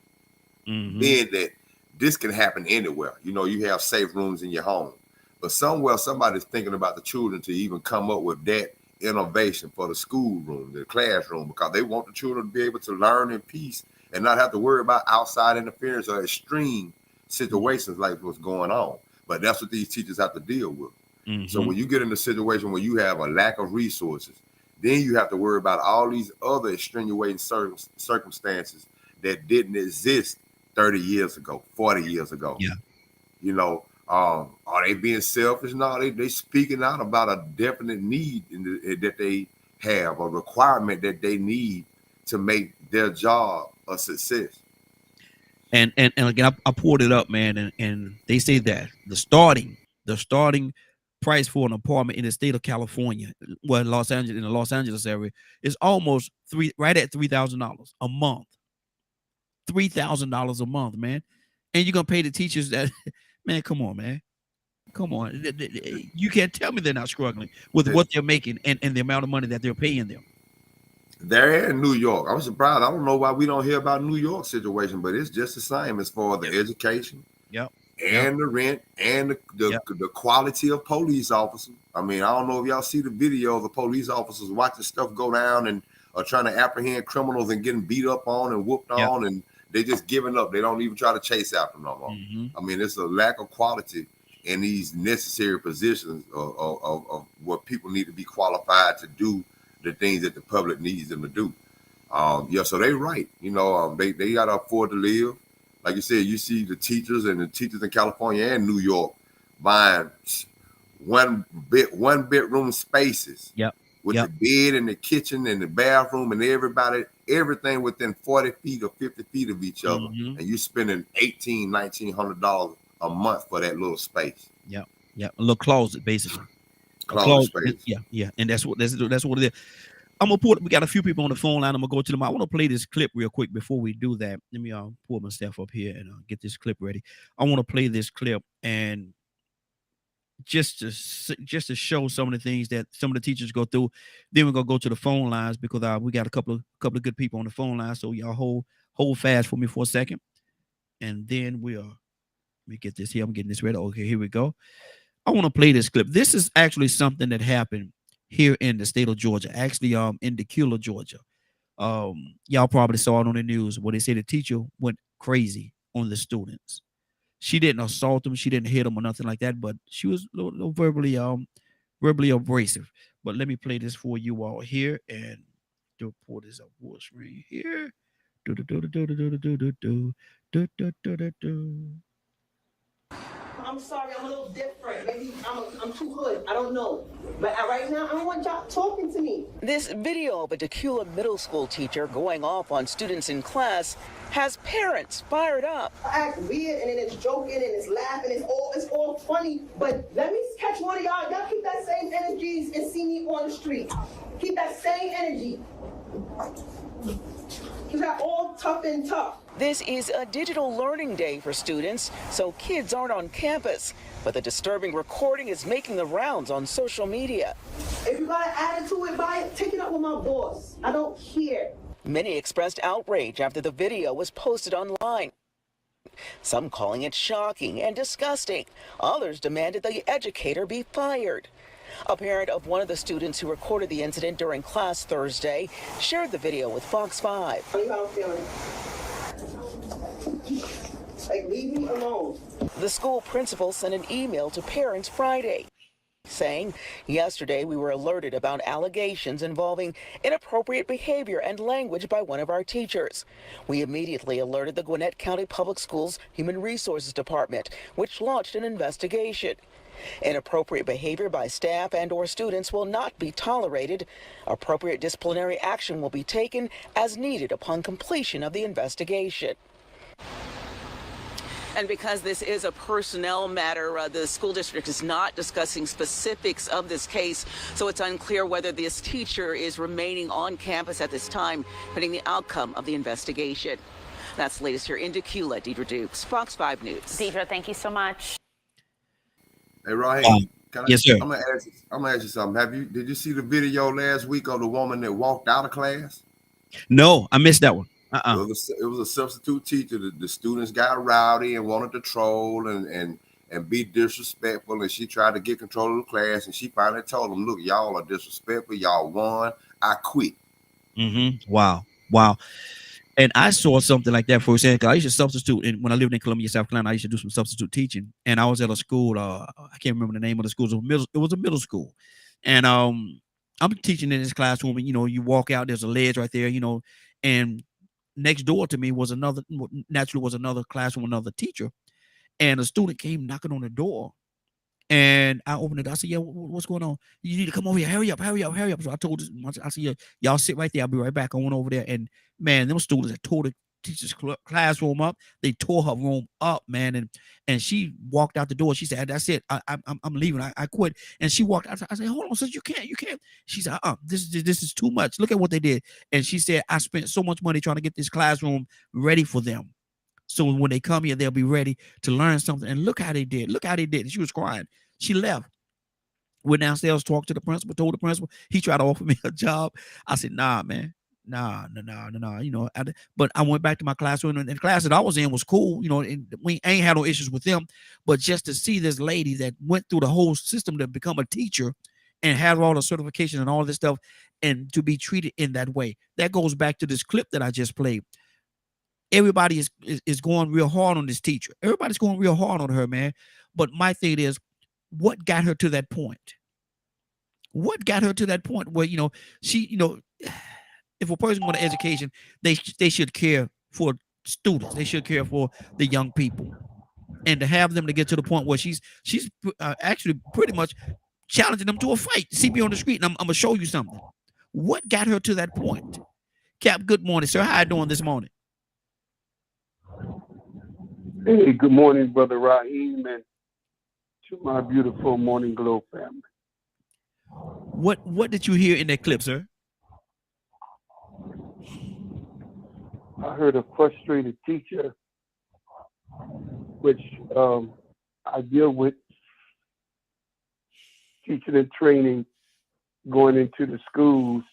Mm-hmm. Then that this can happen anywhere. You have safe rooms in your home. But somewhere somebody's thinking about the children to even come up with that innovation for the schoolroom, the classroom, because they want the children to be able to learn in peace and not have to worry about outside interference or extreme situations like what's going on. But that's what these teachers have to deal with. Mm-hmm. So when you get in a situation where you have a lack of resources, then you have to worry about all these other extenuating circumstances that didn't exist 30 years ago, 40 years ago. Yeah. Are they being selfish? No, they speaking out about a definite need that they have, a requirement that they need to make their job a success. And again, I pulled it up, man, and they say that the starting price for an apartment in the state of California, well, in the Los Angeles area, is almost right at $3,000 a month. $3,000 a month, man. And you're gonna pay the teachers that, man, come on, man. Come on. You can't tell me they're not struggling with what they're making and the amount of money that they're paying them. They're in New York. I'm surprised. I don't know why we don't hear about New York situation, but it's just the same as far as the education. And the rent and the quality of police officers. I mean, I don't know if y'all see the video of the police officers watching stuff go down and are trying to apprehend criminals and getting beat up on and whooped on, and they just giving up. They don't even try to chase after them no more. Mm-hmm. I mean, it's a lack of quality in these necessary positions of what people need to be qualified to do the things that the public needs them to do. So they right. They got to afford to live. Like you said, you see the teachers in California and New York buying one bedroom spaces. With the bed and the kitchen and the bathroom and everything within 40 feet or 50 feet of each other. Mm-hmm. And you're spending $1,900 a month for that little space. A little closet, basically. Closet space. Yeah. And that's what it is. I'm gonna we got a few people on the phone line. I'm gonna go to them. I want to play this clip real quick before we do that. Let me pull myself up here and get this clip ready. I want to play this clip and just to show some of the things that some of the teachers go through. Then we're gonna go to the phone lines because we got a couple of good people on the phone line. So y'all hold fast for me for a second, and then let me get this here. I'm getting this ready. Okay, here we go. I want to play this clip. This is actually something that happened here in the state of Georgia, actually in Decatur, Georgia. Y'all probably saw it on the news where they say the teacher went crazy on the students. She didn't assault them, she didn't hit them or nothing like that, but she was a little verbally abrasive. But let me play this for you all here and pull this up full screen here. I'm sorry, I'm a little different. Maybe I'm too hood. I don't know. But right now, I don't want y'all talking to me. This video of a Decula middle school teacher going off on students in class has parents fired up. I act weird, and then it's joking, and it's laughing, it's all funny. But let me catch one of y'all. Y'all keep that same energy and see me on the street. Keep that same energy. Keep that all tough and tough. This is a digital learning day for students, so kids aren't on campus. But the disturbing recording is making the rounds on social media. If you got an attitude about it, take it up with my boss. I don't care. Many expressed outrage after the video was posted online. Some calling it shocking and disgusting. Others demanded the educator be fired. A parent of one of the students who recorded the incident during class Thursday shared the video with Fox 5. Tell you how I'm feeling. Like, leave me alone. The school principal sent an email to parents Friday saying, yesterday we were alerted about allegations involving inappropriate behavior and language by one of our teachers. We immediately alerted the Gwinnett County Public Schools Human Resources Department, which launched an investigation. Inappropriate behavior by staff and or students will not be tolerated. Appropriate disciplinary action will be taken as needed upon completion of the investigation. And because this is a personnel matter, the school district is not discussing specifics of this case, so it's unclear whether this teacher is remaining on campus at this time, pending the outcome of the investigation. That's the latest here in Decula. Deidre Dukes, Fox 5 News. Deidre, thank you so much. Hey, Raheem, yes, sir. I'm gonna ask you something. Did you see the video last week of the woman that walked out of class? No, I missed that one. It was a substitute teacher. The students got rowdy and wanted to troll and be disrespectful, and she tried to get control of the class, and she finally told them, look, y'all are disrespectful. Y'all won. I quit. Wow. And I saw something like that firsthand, because I used to substitute. And when I lived in Columbia, South Carolina, I used to do some substitute teaching. And I was at a school. I can't remember the name of the school. It was a middle school. And I'm teaching in this classroom. And, you walk out, there's a ledge right there, and next door to me was another classroom, another teacher. And a student came knocking on the door. And I opened it. I said, yeah, what's going on? You need to come over here. Hurry up. So I told this, I said, y'all sit right there. I'll be right back. I went over there. And man, them students that tore the teacher's classroom up. They tore her room up, man. And she walked out the door. She said, that's it. I'm leaving. I quit. And she walked out. I said, hold on, sis, you can't. She said, this is too much. Look at what they did. And she said, I spent so much money trying to get this classroom ready for them. So when they come here, they'll be ready to learn something. And look how they did. And she was crying. She left. Went downstairs, talked to the principal, told the principal. He tried to offer me a job. I said, nah, man. Nah. But I went back to my classroom, and the class that I was in was cool. And we ain't had no issues with them. But just to see this lady that went through the whole system to become a teacher and had all the certifications and all this stuff, and to be treated in that way, that goes back to this clip that I just played. Everybody is going real hard on this teacher. Everybody's going real hard on her, man. But my thing is, what got her to that point? What got her to that point where, she, if a person wants education, they should care for students. They should care for the young people. And to have them to get to the point where she's actually pretty much challenging them to a fight. See me on the street, and I'm going to show you something. What got her to that point? Cap, good morning, sir. How you doing this morning? Hey, good morning, Brother Raheem, and to my beautiful Morning Glow family. What did you hear in that clip, sir? I heard a frustrated teacher, which I deal with teaching and training, going into the schools.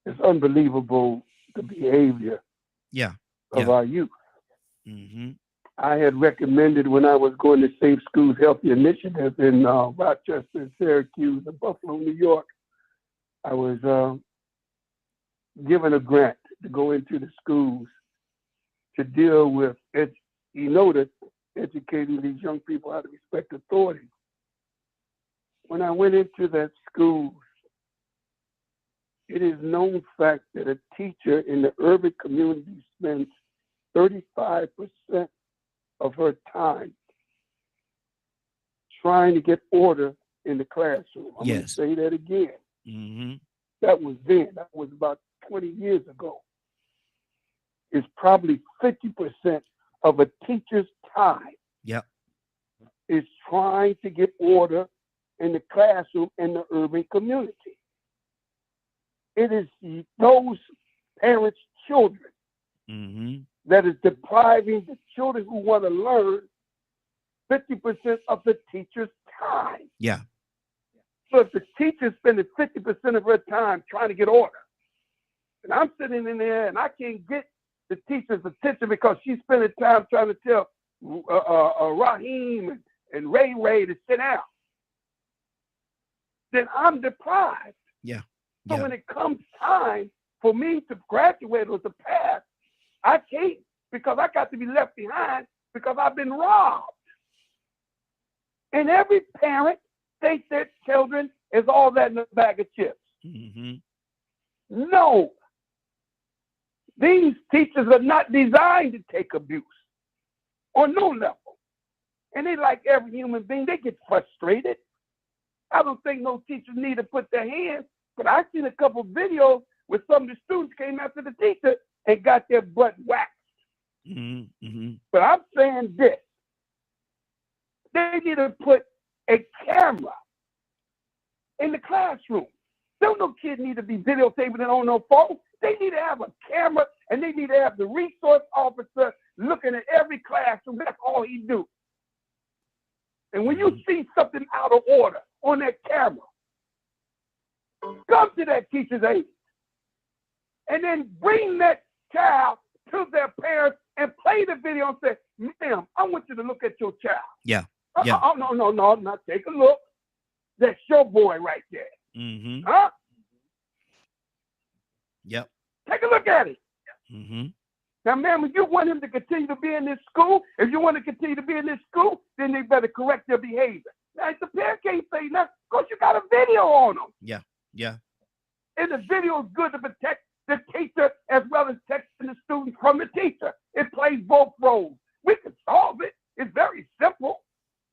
It's unbelievable, the behavior of our youth. I had recommended, when I was going to Safe Schools Healthy Initiative in Rochester, Syracuse, and Buffalo, New York, I was given a grant to go into the schools to deal with, educating these young people how to respect authority. When I went into that school, it is known fact that a teacher in the urban community spends 35% of her time trying to get order in the classroom. I'm going to say that again. That was then. That was about 20 years ago. It's probably 50% of a teacher's time is trying to get order in the classroom in the urban community. it is those parents' children that is depriving the children who want to learn 50% of the teacher's time. Yeah. So if the teacher's spending 50% of her time trying to get order, and I'm sitting in there and I can't get the teacher's attention because she's spending time trying to tell Raheem and Ray to sit down, then I'm deprived. Yeah. So when it comes time for me to graduate or to pass, I can't, because I got to be left behind because I've been robbed. And every parent thinks their children is all that in a bag of chips. No. These teachers are not designed to take abuse on no level. And they, like every human being, they get frustrated. I don't think no teachers need to put their hands, but I've seen a couple of videos where some of the students came after the teacher and got their butt waxed. But I'm saying this. They need to put a camera in the classroom. Don't no kid need to be videotaping it on no phone. They need to have a camera, and they need to have the resource officer looking at every classroom. That's all he do. And when you see something out of order on that camera, come to that teacher's aid and then bring that child to their parents and play the video and say, ma'am, I want you to look at your child. Yeah. Oh, no, not take a look. That's your boy right there. Huh? Yep. Take a look at it. Now, ma'am, if you want him to continue to be in this school, then they better correct their behavior. Now, if the parent can't say nothing, because you got a video on them. Yeah. And the video is good to protect the teacher as well as protecting the students from the teacher. It plays both roles. We can solve it. It's very simple.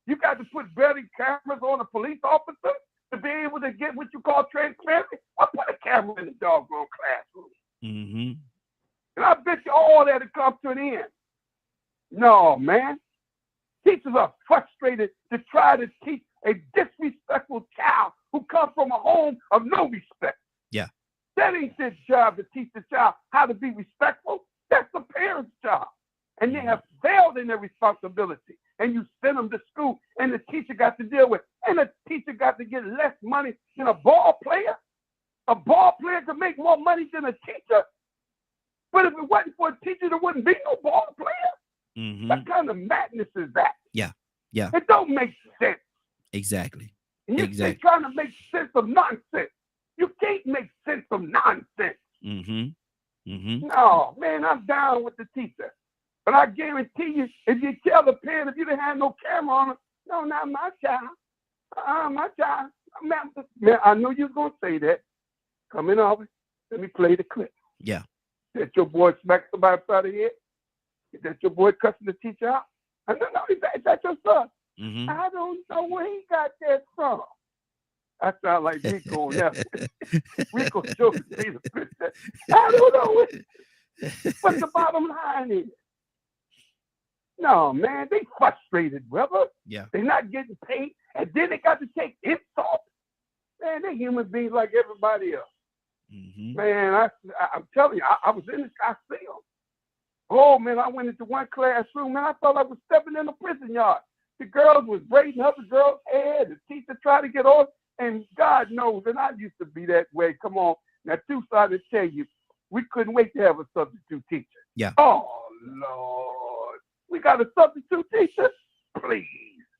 You got to put better cameras on a police officer to be able to get what you call transparency. I'll put a camera in the doggone classroom. And I bet you all that will come to an end. No, man. Teachers are frustrated to try to teach a disrespectful child who comes from a home of no respect. Yeah. That ain't their job to teach the child how to be respectful. That's the parent's job. And they have failed in their responsibility. And you send them to school, and the teacher got to deal with it. And the teacher got to get less money than a ball player. A ball player could make more money than a teacher. But if it wasn't for a teacher, there wouldn't be no ball player. What kind of madness is that? Yeah. It don't make sense. Exactly. And you're trying to make sense of nonsense. You can't make sense of nonsense. No, man, I'm down with the teacher. But I guarantee you, if you tell the parent, if you didn't have no camera on them, no, not my child. My child. Man, I know you're going to say that. Come in, Aubrey. Let me play the clip. Yeah. That your boy smacked somebody upside the head? Is that your boy cussing the teacher out? I don't know. Is that your son? I don't know where he got that from. I sound like Rico now. Rico showed me the picture. I don't know what the bottom line is. No, man, they frustrated, brother. Yeah. They're not getting paid, and then they got to take insult. Man, they're human beings like everybody else. Man, I'm telling you, I was in the Coliseum. Oh, man, I went into one classroom, and I thought I was stepping in a prison yard. The girls was braiding up the girl's hair. The teacher tried to get on, and God knows, and I used to be that way. Come on. Now, two-sided to tell you, we couldn't wait to have a substitute teacher. Yeah. Oh, Lord. We got a substitute teacher? Please.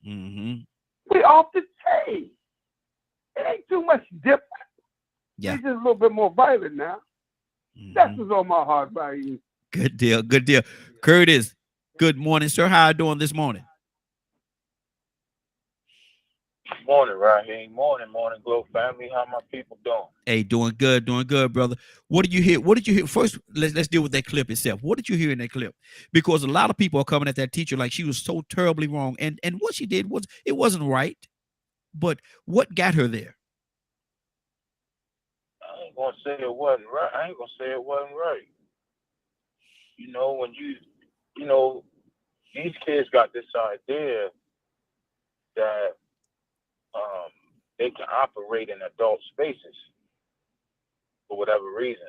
We off the chain. It ain't too much different. Yeah. It's just a little bit more violent now. That's what's on my heart by you. Good deal. Good deal. Curtis, good morning, sir. How are you doing this morning? Morning, Raheem. Morning, Glow family. How my people doing? Hey, doing good, brother. What did you hear? What did you hear? First, let's deal with that clip itself. What did you hear in that clip? Because a lot of people are coming at that teacher like she was so terribly wrong, and what she did wasn't right. But what got her there? I ain't gonna say it wasn't right. You know, when these kids got this idea that they can operate in adult spaces. But whatever reason.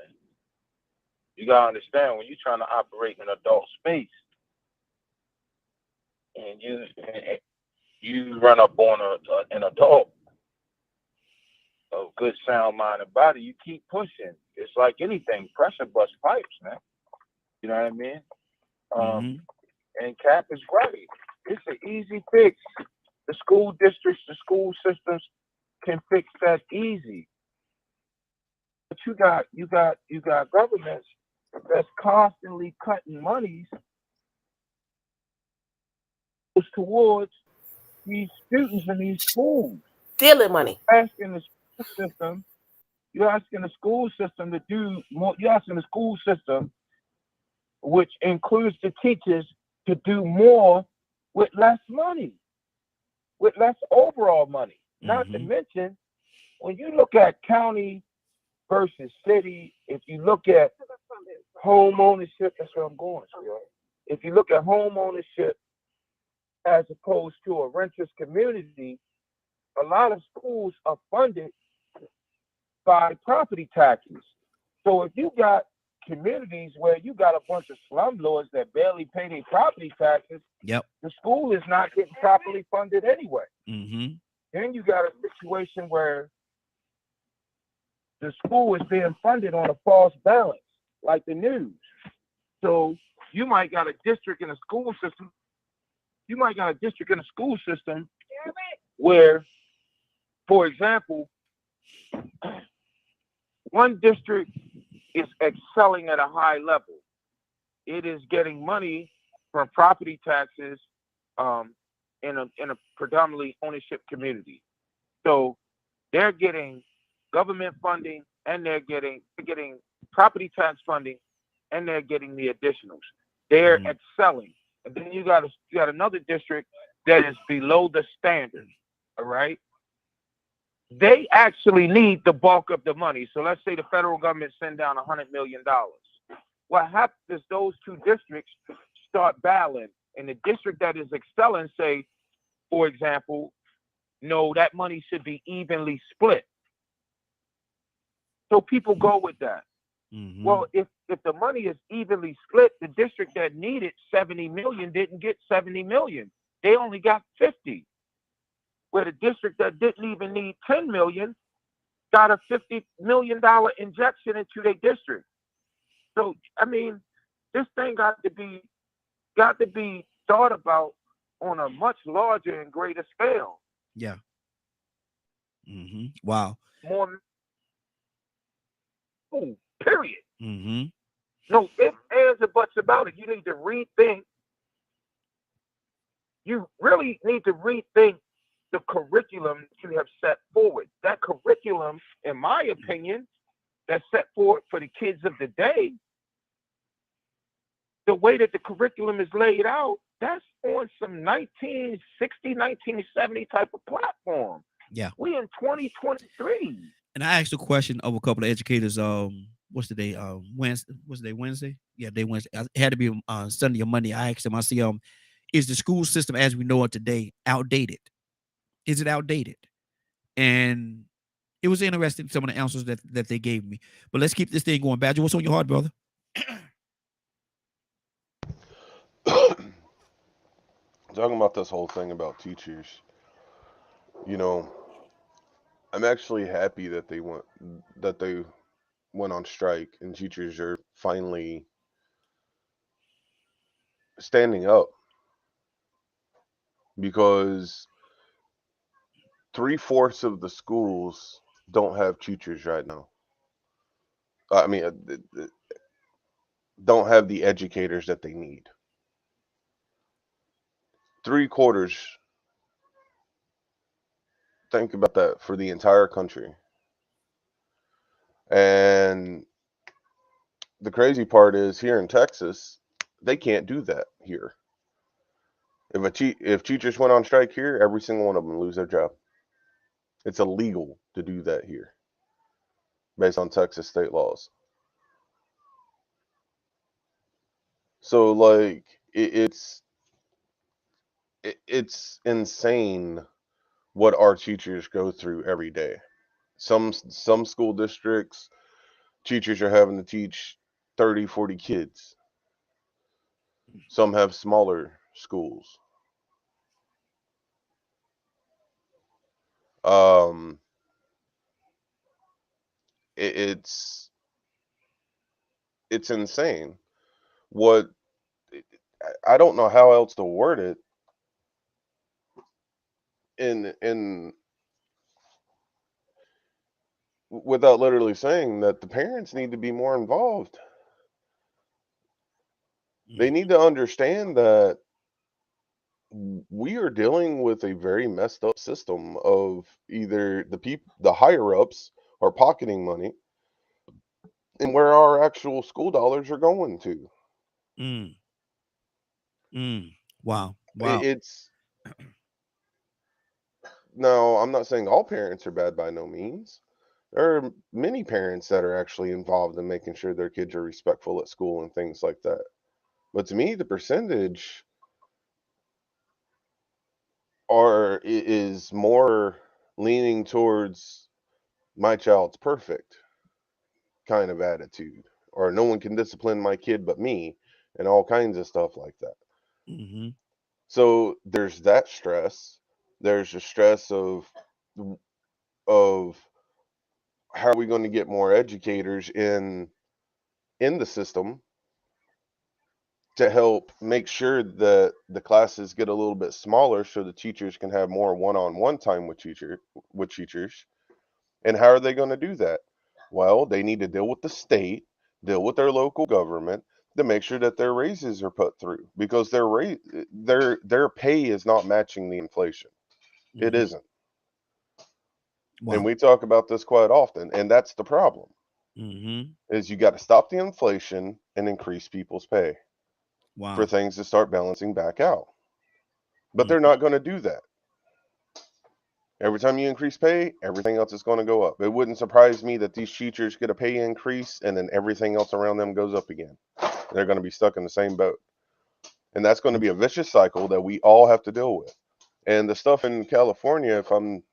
You gotta understand when you're trying to operate in an adult space, and you run up on an adult of good sound mind and body, you keep pushing. It's like anything, pressure busts pipes, man. You know what I mean? And Cap is right. It's an easy fix. The school districts, the school systems can fix that easy. But you got governments that's constantly cutting monies towards these students in these schools. Stealing money. You're asking the school system to do more. You're asking the school system, which includes the teachers, to do more with less money, with less overall money. Not to mention, when you look at county versus city, if you look at home ownership, that's where I'm going, sweetheart. If you look at home ownership as opposed to a renters community, a lot of schools are funded by property taxes. So if you got communities where you got a bunch of slumlords that barely pay their property taxes, the school is not getting properly funded anyway. Then you got a situation where the school is being funded on a false balance, like the news. So you might got a district in a school system. You might got a district in a school system where, for example, one district is excelling at a high level. It is getting money from property taxes in a predominantly ownership community. So they're getting government funding, and they're getting property tax funding, and they're getting the additionals. They're excelling. And then you got another district that is below the standard. All right. They actually need the bulk of the money. So let's say the federal government send down $100 million. What happens is those two districts start battling, and the district that is excelling say, for example, no, that money should be evenly split. So people go with that. Well, if the money is evenly split, the district that needed 70 million didn't get 70 million. They only got 50. Where the district that didn't even need 10 million got a $50 million injection into their district. So I mean, this thing got to be thought about on a much larger and greater scale. Yeah. Wow. More. Period. No ifs, ands, or buts about it. You need to rethink. You really need to rethink the curriculum you have set forward. That curriculum, in my opinion, that's set forward for the kids of the day, the way that the curriculum is laid out, that's on some 1960, 1970 type of platform. Yeah. We in 2023. And I asked a question of a couple of educators. What's the day? Wednesday. What's the day? Wednesday? Yeah, day Wednesday. It had to be Sunday or Monday. I asked them. I see. Is the school system as we know it today outdated? Is it outdated? And it was interesting, some of the answers that they gave me. But let's keep this thing going. Badger, what's on your heart, brother? Talking about this whole thing about teachers, you know, I'm actually happy that they went on strike, and teachers are finally standing up, because 3/4 of the schools don't have teachers right now. I mean, don't have the educators that they need. 3/4. Think about that, for the entire country. And the crazy part is, here in Texas, they can't do that here. If teachers went on strike here, every single one of them lose their job. It's illegal to do that here, based on Texas state laws. So, like, it's insane what our teachers go through every day. Some school districts, teachers are having to teach 30, 40 kids. Some have smaller schools. It's insane. What I don't know how else to word it in without literally saying that the parents need to be more involved. They need to understand that we are dealing with a very messed up system of either the higher ups are pocketing money and where our actual school dollars are going to. Wow. It's no, I'm not saying all parents are bad by no means. There are many parents that are actually involved in making sure their kids are respectful at school and things like that. But to me, the percentage is more leaning towards my child's perfect kind of attitude, or no one can discipline my kid but me, and all kinds of stuff like that. So there's that stress. There's the stress of how are we going to get more educators in the system to help make sure that the classes get a little bit smaller so the teachers can have more one-on-one time with teachers. And how are they going to do that? Well, they need to deal with the state, deal with their local government to make sure that their raises are put through, because their pay is not matching the inflation. It isn't. Wow. And we talk about this quite often, and that's the problem. Is you got to stop the inflation and increase people's pay for things to start balancing back out. But they're not going to do that. Every time you increase pay, everything else is going to go up. It wouldn't surprise me that these teachers get a pay increase and then everything else around them goes up again. They're going to be stuck in the same boat. And that's going to be a vicious cycle that we all have to deal with. And the stuff in California, if I'm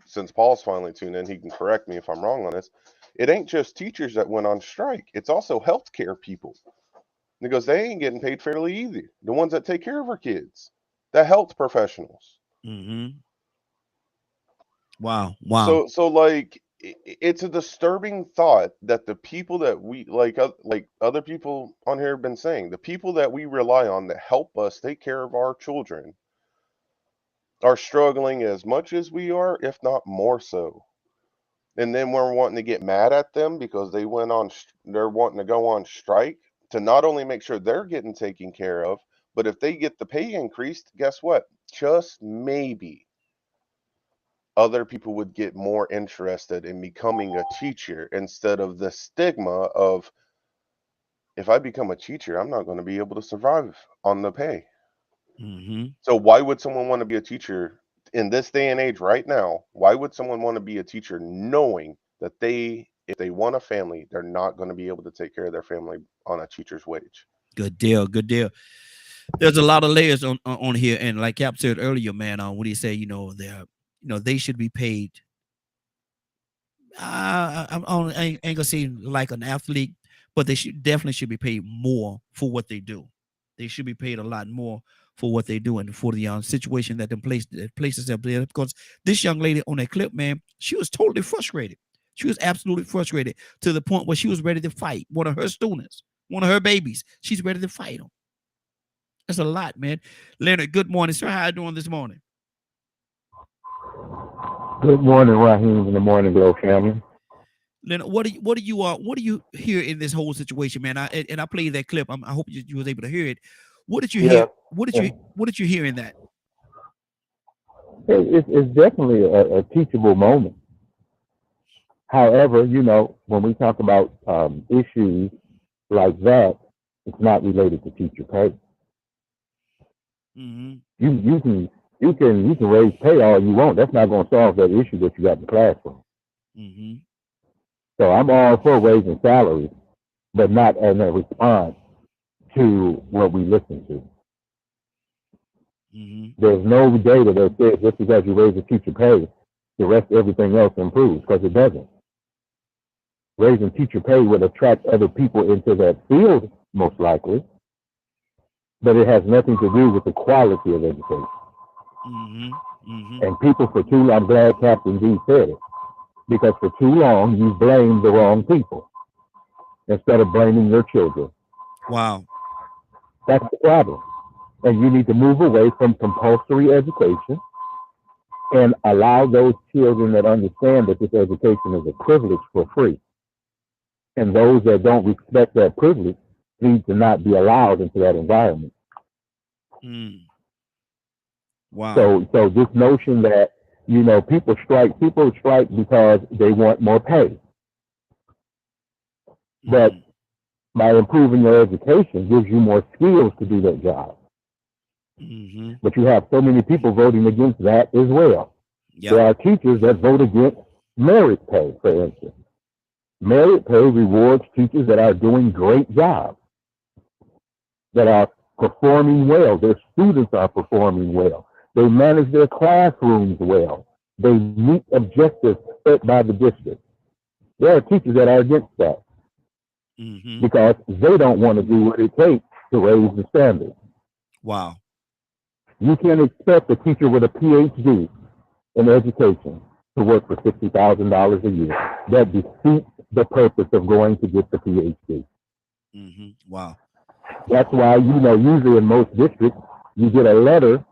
since Paul's finally tuned in, he can correct me if I'm wrong on this. It ain't just teachers that went on strike. It's also healthcare people. Because they ain't getting paid fairly either. The ones that take care of our kids. The health professionals. Wow. So like, it's a disturbing thought that the people that we like other people on here have been saying, the people that we rely on that help us take care of our children are struggling as much as we are, if not more so. And then we're wanting to get mad at them because they're wanting to go on strike to not only make sure they're getting taken care of, but if they get the pay increased, guess what? Just maybe other people would get more interested in becoming a teacher instead of the stigma of, if I become a teacher, I'm not going to be able to survive on the pay. So why would someone want to be a teacher in this day and age right now? Why would someone want to be a teacher knowing that if they want a family, they're not going to be able to take care of their family on a teacher's wage? Good deal. There's a lot of layers on here, and like Cap said earlier, man, when he said, they should be paid. I ain't gonna say like an athlete, but they definitely should be paid more for what they do. They should be paid a lot more for what they do and for the situation that places them there. Because this young lady on that clip, man, she was totally frustrated. She was absolutely frustrated to the point where she was ready to fight one of her students, one of her babies. She's ready to fight him. That's a lot, man. Leonard, good morning, sir. How are you doing this morning? Good morning, Raheem, in the Morning Glow family. Leonard, what do you hear in this whole situation, man? I played that clip. I hope you was able to hear it. What did you hear? What did you hear in that? It's definitely a teachable moment. However, when we talk about issues like that, it's not related to teacher pay. You can raise pay all you want. That's not going to solve that issue that you got in the classroom. So I'm all for raising salaries, but not as a response to what we listen to. There's no data that says just because you raise the teacher pay, the rest everything else improves, because it doesn't. raising teacher pay would attract other people into that field, most likely, but it has nothing to do with the quality of education. And people for too long, I'm glad Captain D said it, because for too long you blame the wrong people instead of blaming your children. Wow. That's the problem. And you need to move away from compulsory education and allow those children that understand that this education is a privilege for free. And those that don't respect that privilege need to not be allowed into that environment. Wow. So this notion that, you know, people strike because they want more pay. But by improving your education gives you more skills to do that job. But you have so many people voting against that as well. Yep. There are teachers that vote against merit pay, for instance. Merit pay rewards teachers that are doing great jobs, that are performing well. Their students are performing well. They manage their classrooms well. They meet objectives set by the district. There are teachers that are against that because they don't want to do what it takes to raise the standards. Wow. You can't expect a teacher with a PhD in education to work for $60,000 a year. That defeats the purpose of going to get the PhD. Wow. That's why, you know, usually in most districts, you get a letter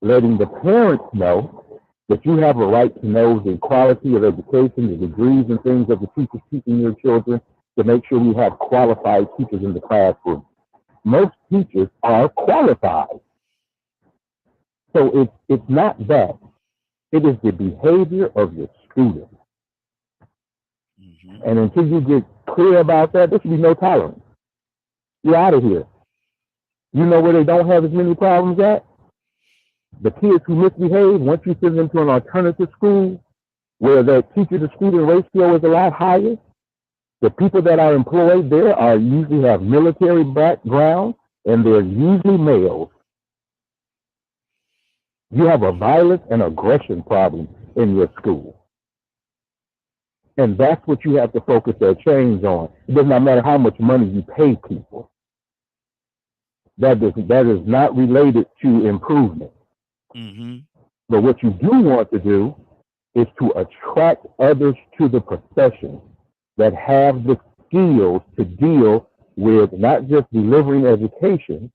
letting the parents know that you have a right to know the quality of education, the degrees and things of the teachers teaching your children, to make sure we have qualified teachers in the classroom. Most teachers are qualified. So it's not that. It is the behavior of the student. And until you get clear about that, there should be no tolerance. You're out of here. You know where they don't have as many problems at? The kids who misbehave, once you send them to an alternative school where the teacher-to-student ratio is a lot higher, the people that are employed there are usually have military background, and they're usually males. You have a violence and aggression problem in your school. And that's what you have to focus their change on. It does not matter how much money you pay people. That is not related to improvement. But what you do want to do is to attract others to the profession that have the skills to deal with not just delivering education,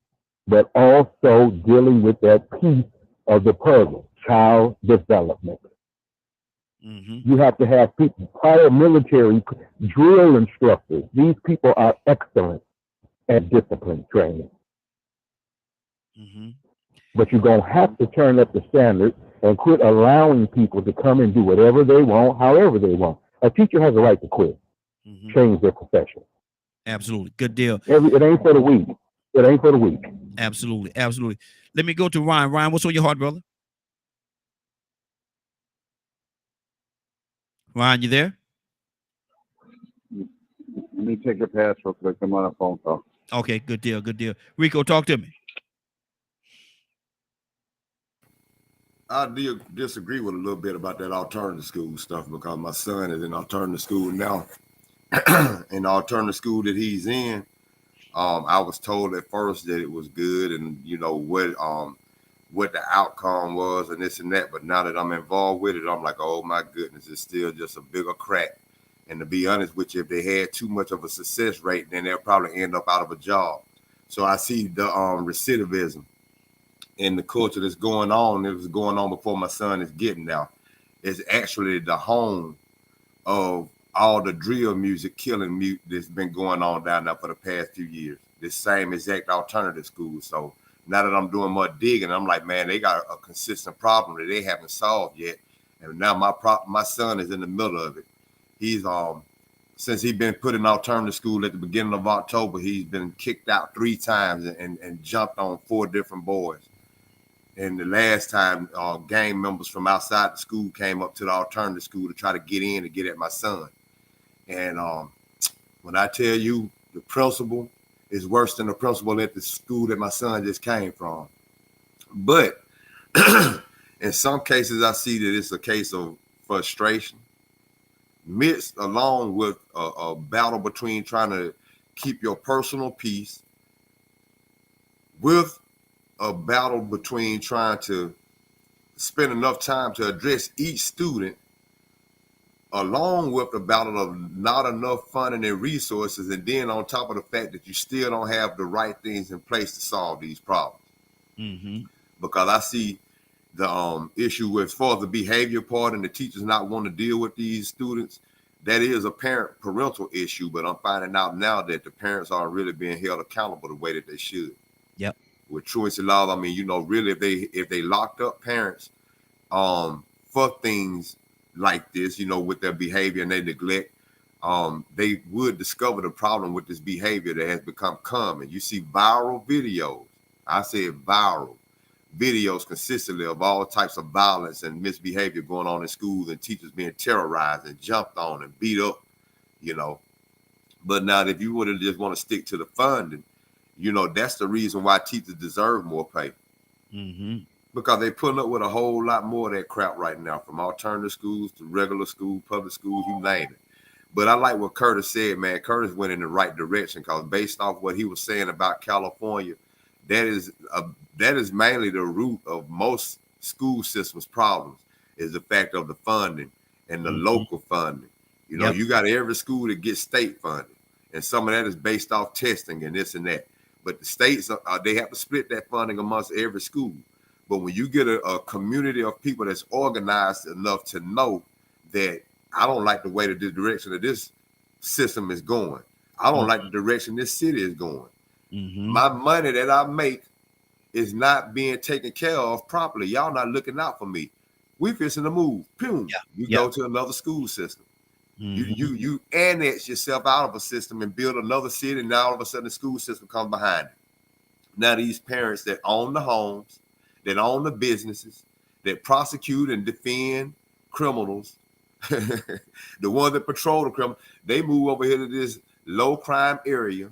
but also dealing with that piece of the puzzle, child development. You have to have people, prior military drill instructors. These people are excellent at discipline training. But you're going to have to turn up the standard and quit allowing people to come and do whatever they want, however they want. A teacher has a right to quit, change their profession. Absolutely. Good deal. It ain't for the weak. It ain't for the weak. Absolutely. Absolutely. Let me go to Ryan. Ryan, what's on your heart, brother? Ryan, you there? Let me take a pass real quick. I'm on a phone call. Okay, good deal. Good deal. Rico, talk to me. I disagree with a little bit about that alternative school stuff because my son is in alternative school now. In the alternative school that he's in, I was told at first that it was good and you know what the outcome was and this and that. But now that I'm involved with it, I'm like, oh my goodness, it's still just a bigger crack. And to be honest with you, if they had too much of a success rate, then they'll probably end up out of a job. So I see the recidivism in the culture that's going on. It was going on before my son is getting now. It's actually the home of all the drill music, killing mute that's been going on down there for the past few years. This same exact alternative school. So now that I'm doing more digging, I'm like, man, they got a consistent problem that they haven't solved yet. And now my son is in the middle of it. He's since he's been put in alternative school at the beginning of October, he's been kicked out 3 times and jumped on 4 different boys. And the last time, gang members from outside the school came up to the alternative school to try to get in and get at my son. And when I tell you the principal is worse than the principal at the school that my son just came from. But in some cases, I see that it's a case of frustration. mixed along with a battle between trying to keep your personal peace with a battle between trying to spend enough time to address each student, along with the battle of not enough funding and resources, and then on top of the fact that you still don't have the right things in place to solve these problems. Because I see the issue with, as far as the behavior part and the teachers not want to deal with these students, that is a parental issue, but I'm finding out now that the parents aren't really being held accountable the way that they should. Yep. With truancy laws, I mean, really, if they locked up parents for things like this, with their behavior and their neglect, they would discover the problem with this behavior that has become common. You see viral videos. I said viral videos consistently of all types of violence and misbehavior going on in schools, and teachers being terrorized and jumped on and beat up, But now, if you would have just want to stick to the funding, that's the reason why teachers deserve more pay. Because they're putting up with a whole lot more of that crap right now, from alternative schools to regular school, public schools, you name it. But I like what Curtis said, man. Curtis went in the right direction, because based off what he was saying about California, that is mainly the root of most school systems problems, is the fact of the funding and the local funding. You got every school that gets state funding, and some of that is based off testing and this and that. But the states, they have to split that funding amongst every school. But when you get a community of people that's organized enough to know that I don't like the way that the direction of this system is going, I don't like the direction this city is going. My money that I make is not being taken care of properly. Y'all not looking out for me. We fixing to move. Boom. You go to another school system. You annex yourself out of a system and build another city, and now all of a sudden the school system comes behind it. Now these parents that own the homes, that own the businesses, that prosecute and defend criminals, the ones that patrol the criminal, they move over here to this low crime area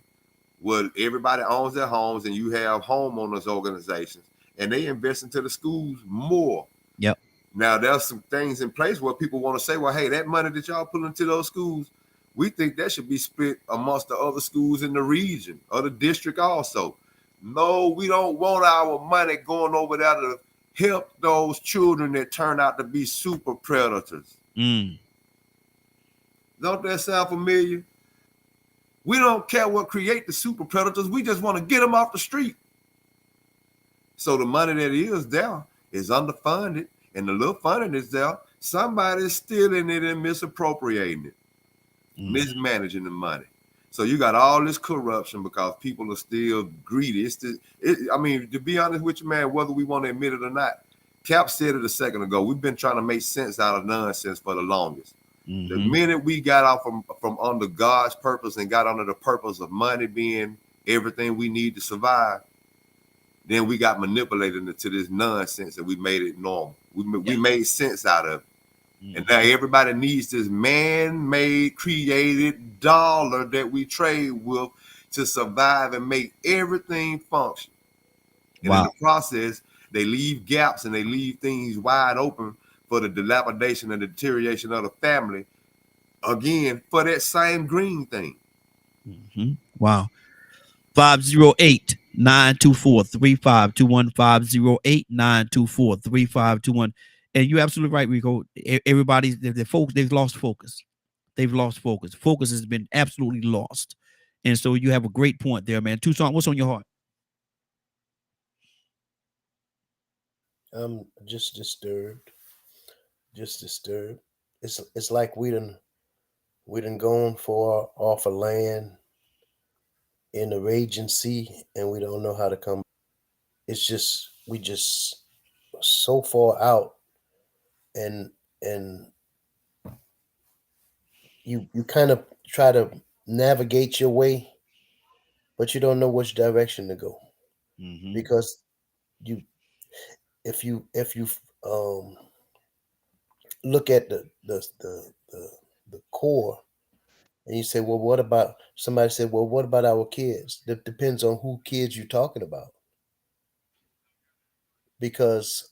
where everybody owns their homes, and you have homeowners organizations, and they invest into the schools more. Yep. Now there's some things in place where people want to say, well, hey, that money that y'all put into those schools, we think that should be split amongst the other schools in the region or the district also. No, we don't want our money going over there to help those children that turn out to be super predators. Don't that sound familiar? We don't care what create the super predators. We just want to get them off the street. So the money that is there is underfunded, and the little funding is there. Somebody's stealing it and misappropriating it, mismanaging the money. So you got all this corruption because people are still greedy. To be honest with you, man, whether we want to admit it or not, Cap said it a second ago. We've been trying to make sense out of nonsense for the longest. The minute we got out from under God's purpose and got under the purpose of money being everything we need to survive, then we got manipulated into this nonsense and we made it normal. We made sense out of it. And now everybody needs this man-made, created dollar that we trade with to survive and make everything function. And in the process, they leave gaps and they leave things wide open for the dilapidation and the deterioration of the family, again, for that same green thing. Wow. 508-924-3521, 508-924-3521. And you're absolutely right, Rico. Everybody, the folks, they've lost focus. Focus has been absolutely lost. And so you have a great point there, man. Tucson, what's on your heart? I'm just disturbed. It's like we done gone far off of land in the raging sea, and we don't know how to come. It's just we just so far out, and you kind of try to navigate your way, but you don't know which direction to go, because if you look at the core, and you say, well, what about, somebody said, well, what about our kids? That depends on who kids you're talking about, because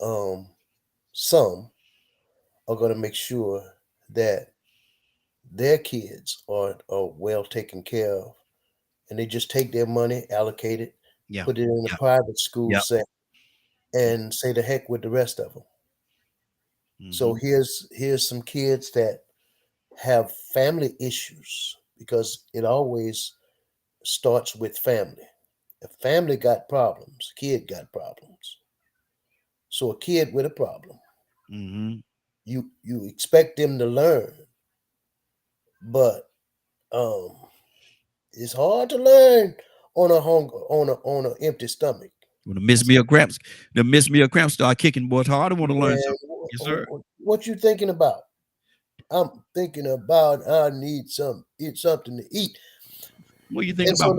some are going to make sure that their kids are well taken care of, and they just take their money, allocate it, Yeah. put it in a private school set, and say the heck with the rest of them. So here's some kids that have family issues, because it always starts with family. If family got problems, kid got problems. So a kid with a problem, you expect them to learn, but it's hard to learn on an empty stomach. When the miss meal cramps start kicking, boy, it's hard to want to learn something. Yes, sir. What you thinking about? I'm thinking about I need something to eat. What you think about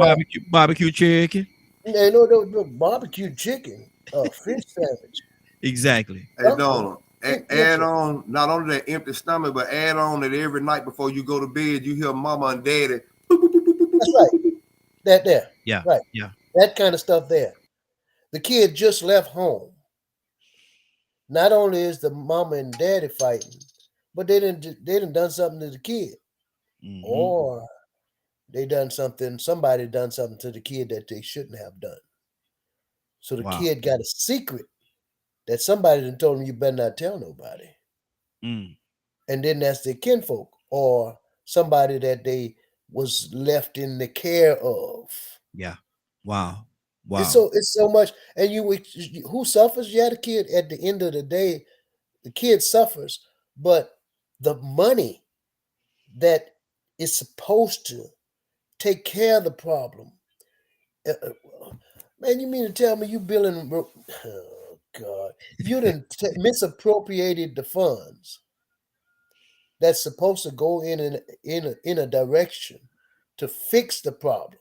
barbecue chicken? No, barbecue chicken, fish sandwich. Exactly. Hey, Donald, add on not only that empty stomach, but add on that every night before you go to bed, you hear mama and daddy. That's right. That there. Yeah. Right. Yeah. That kind of stuff there. The kid just left home. Not only is the mama and daddy fighting, but they done done something to the kid. Or somebody done something to the kid that they shouldn't have done. So the kid got a secret that somebody done told him, you better not tell nobody. And then that's their kinfolk or somebody that they was left in the care of. Yeah. Wow. It's so much. And who suffers? Yeah, the kid. At the end of the day, the kid suffers, but the money that is supposed to take care of the problem. Man, you mean to tell me you billing? Oh God, you done misappropriated the funds that's supposed to go in a direction to fix the problem,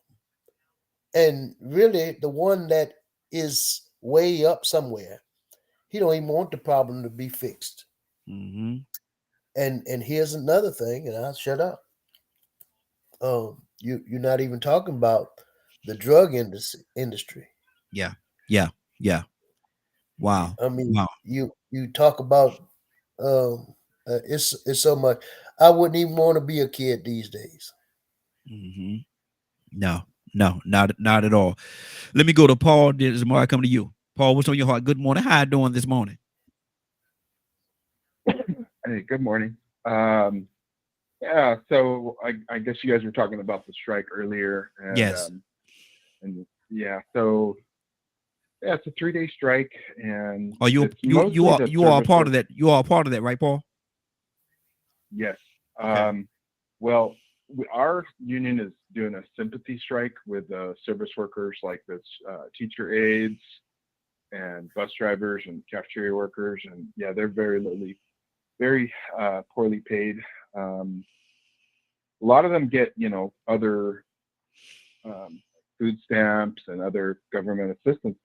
and really the one that is way up somewhere, he don't even want the problem to be fixed. And here's another thing, and I'll shut up. You're not even talking about the drug industry. Yeah. Wow. I mean, you talk about it's so much. I wouldn't even want to be a kid these days. No, not at all. Let me go to Paul. Zamar, I come to you. Paul, what's on your heart? Good morning. How you doing this morning? Hey, good morning. Yeah, so I guess you guys were talking about the strike earlier. And, yes. And yeah, so yeah, it's a 3-day strike, and you are a part of that. You are a part of that, right, Paul? Yes. Okay. Well, our union is doing a sympathy strike with service workers like this, teacher aides and bus drivers and cafeteria workers, and yeah, they're very poorly paid. A lot of them get, other food stamps and other government assistance.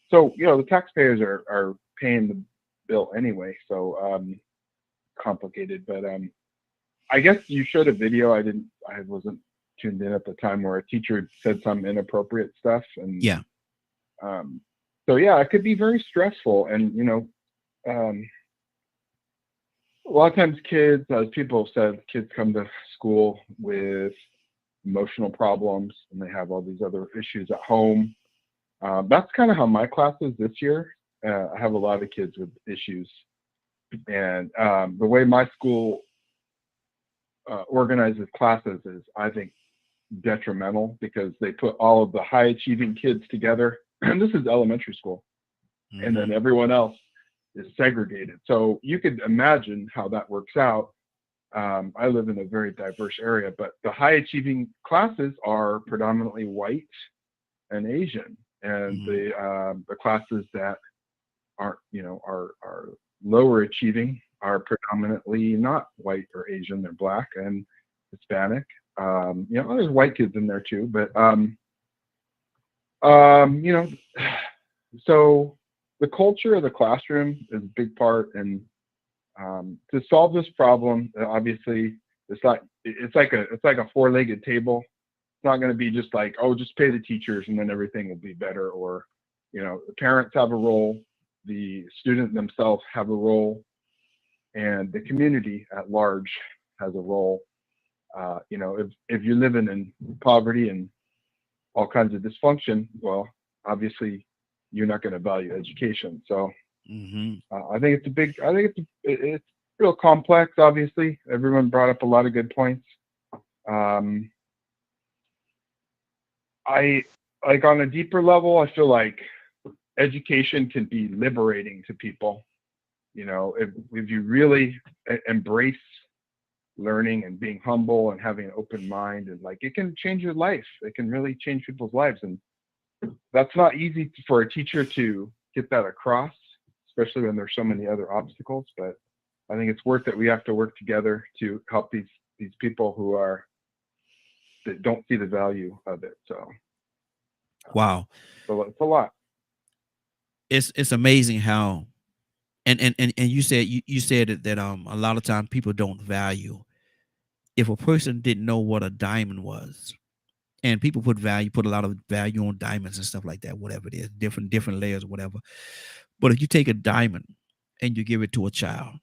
So, the taxpayers are paying the bill anyway. So complicated, but I guess you showed a video. I wasn't tuned in at the time, where a teacher said some inappropriate stuff, and so yeah, it could be very stressful, and a lot of times kids, as people have said, kids come to school with emotional problems, and they have all these other issues at home. That's kind of how my class is this year. I have a lot of kids with issues, and the way my school organizes classes is, I think, detrimental, because they put all of the high achieving kids together, and this is elementary school, and then everyone else is segregated. So you could imagine how that works out. I live in a very diverse area, but the high achieving classes are predominantly white and Asian, and the classes that aren't, are lower achieving are predominantly not white or Asian. They're Black and Hispanic. There's white kids in there too, but so the culture of the classroom is a big part, and to solve this problem, obviously, it's like a four-legged table. It's not going to be just like, oh, just pay the teachers and then everything will be better. Or, the parents have a role, the student themselves have a role, and the community at large has a role. You know, if you're living in poverty and all kinds of dysfunction, well, obviously you're not going to value education. So I think it's real complex. Obviously, everyone brought up a lot of good points. I like on a deeper level, I feel like education can be liberating to people. You know, if you really embrace learning and being humble and having an open mind, and like it can change your life. It can really change people's lives, and that's not easy for a teacher to get that across, especially when there's so many other obstacles. But I think it's worth it. We have to work together to help these people that don't see the value of it. So wow, it's a lot. It's amazing how, and you said that a lot of times people don't value. If a person didn't know what a diamond was, and people put a lot of value on diamonds and stuff like that, whatever it is, different layers or whatever. But if you take a diamond and you give it to a child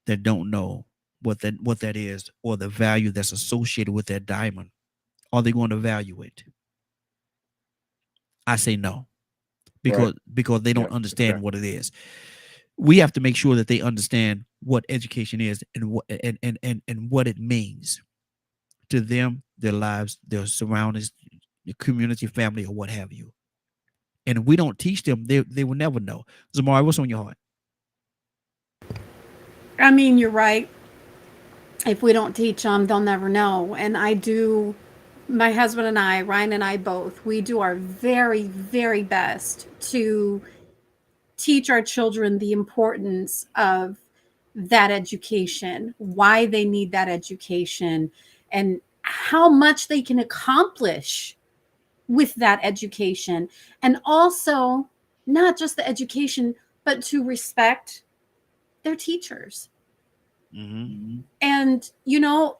that don't know what that is, or the value that's associated with that diamond, are they going to value it? I say no, because they don't understand what it is. We have to make sure that they understand what education is and what it means to them, their lives, their surroundings, the community, family, or what have you. And if we don't teach them, they will never know. Zamari, what's on your heart? I mean, you're right. If we don't teach them, they'll never know. And my husband and I, Ryan and I both, we do our very, very best to teach our children the importance of that education, why they need that education, and how much they can accomplish with that education. And also, not just the education, but to respect their teachers. And, you know,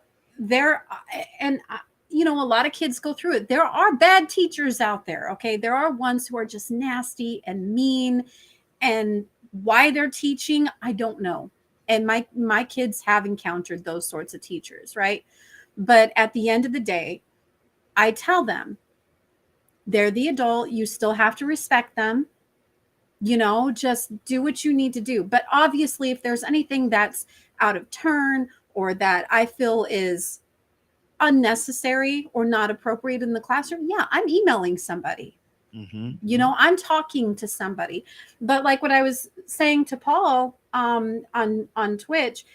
a lot of kids go through it. There are bad teachers out there. Okay. There are ones who are just nasty and mean, and why they're teaching, I don't know. And my kids have encountered those sorts of teachers, right? But at the end of the day, I tell them, they're the adult. You still have to respect them. You know, just do what you need to do. But obviously, if there's anything that's out of turn or that I feel is unnecessary or not appropriate in the classroom, yeah, I'm emailing somebody. You know, I'm talking to somebody. But like what I was saying to Paul on Twitch,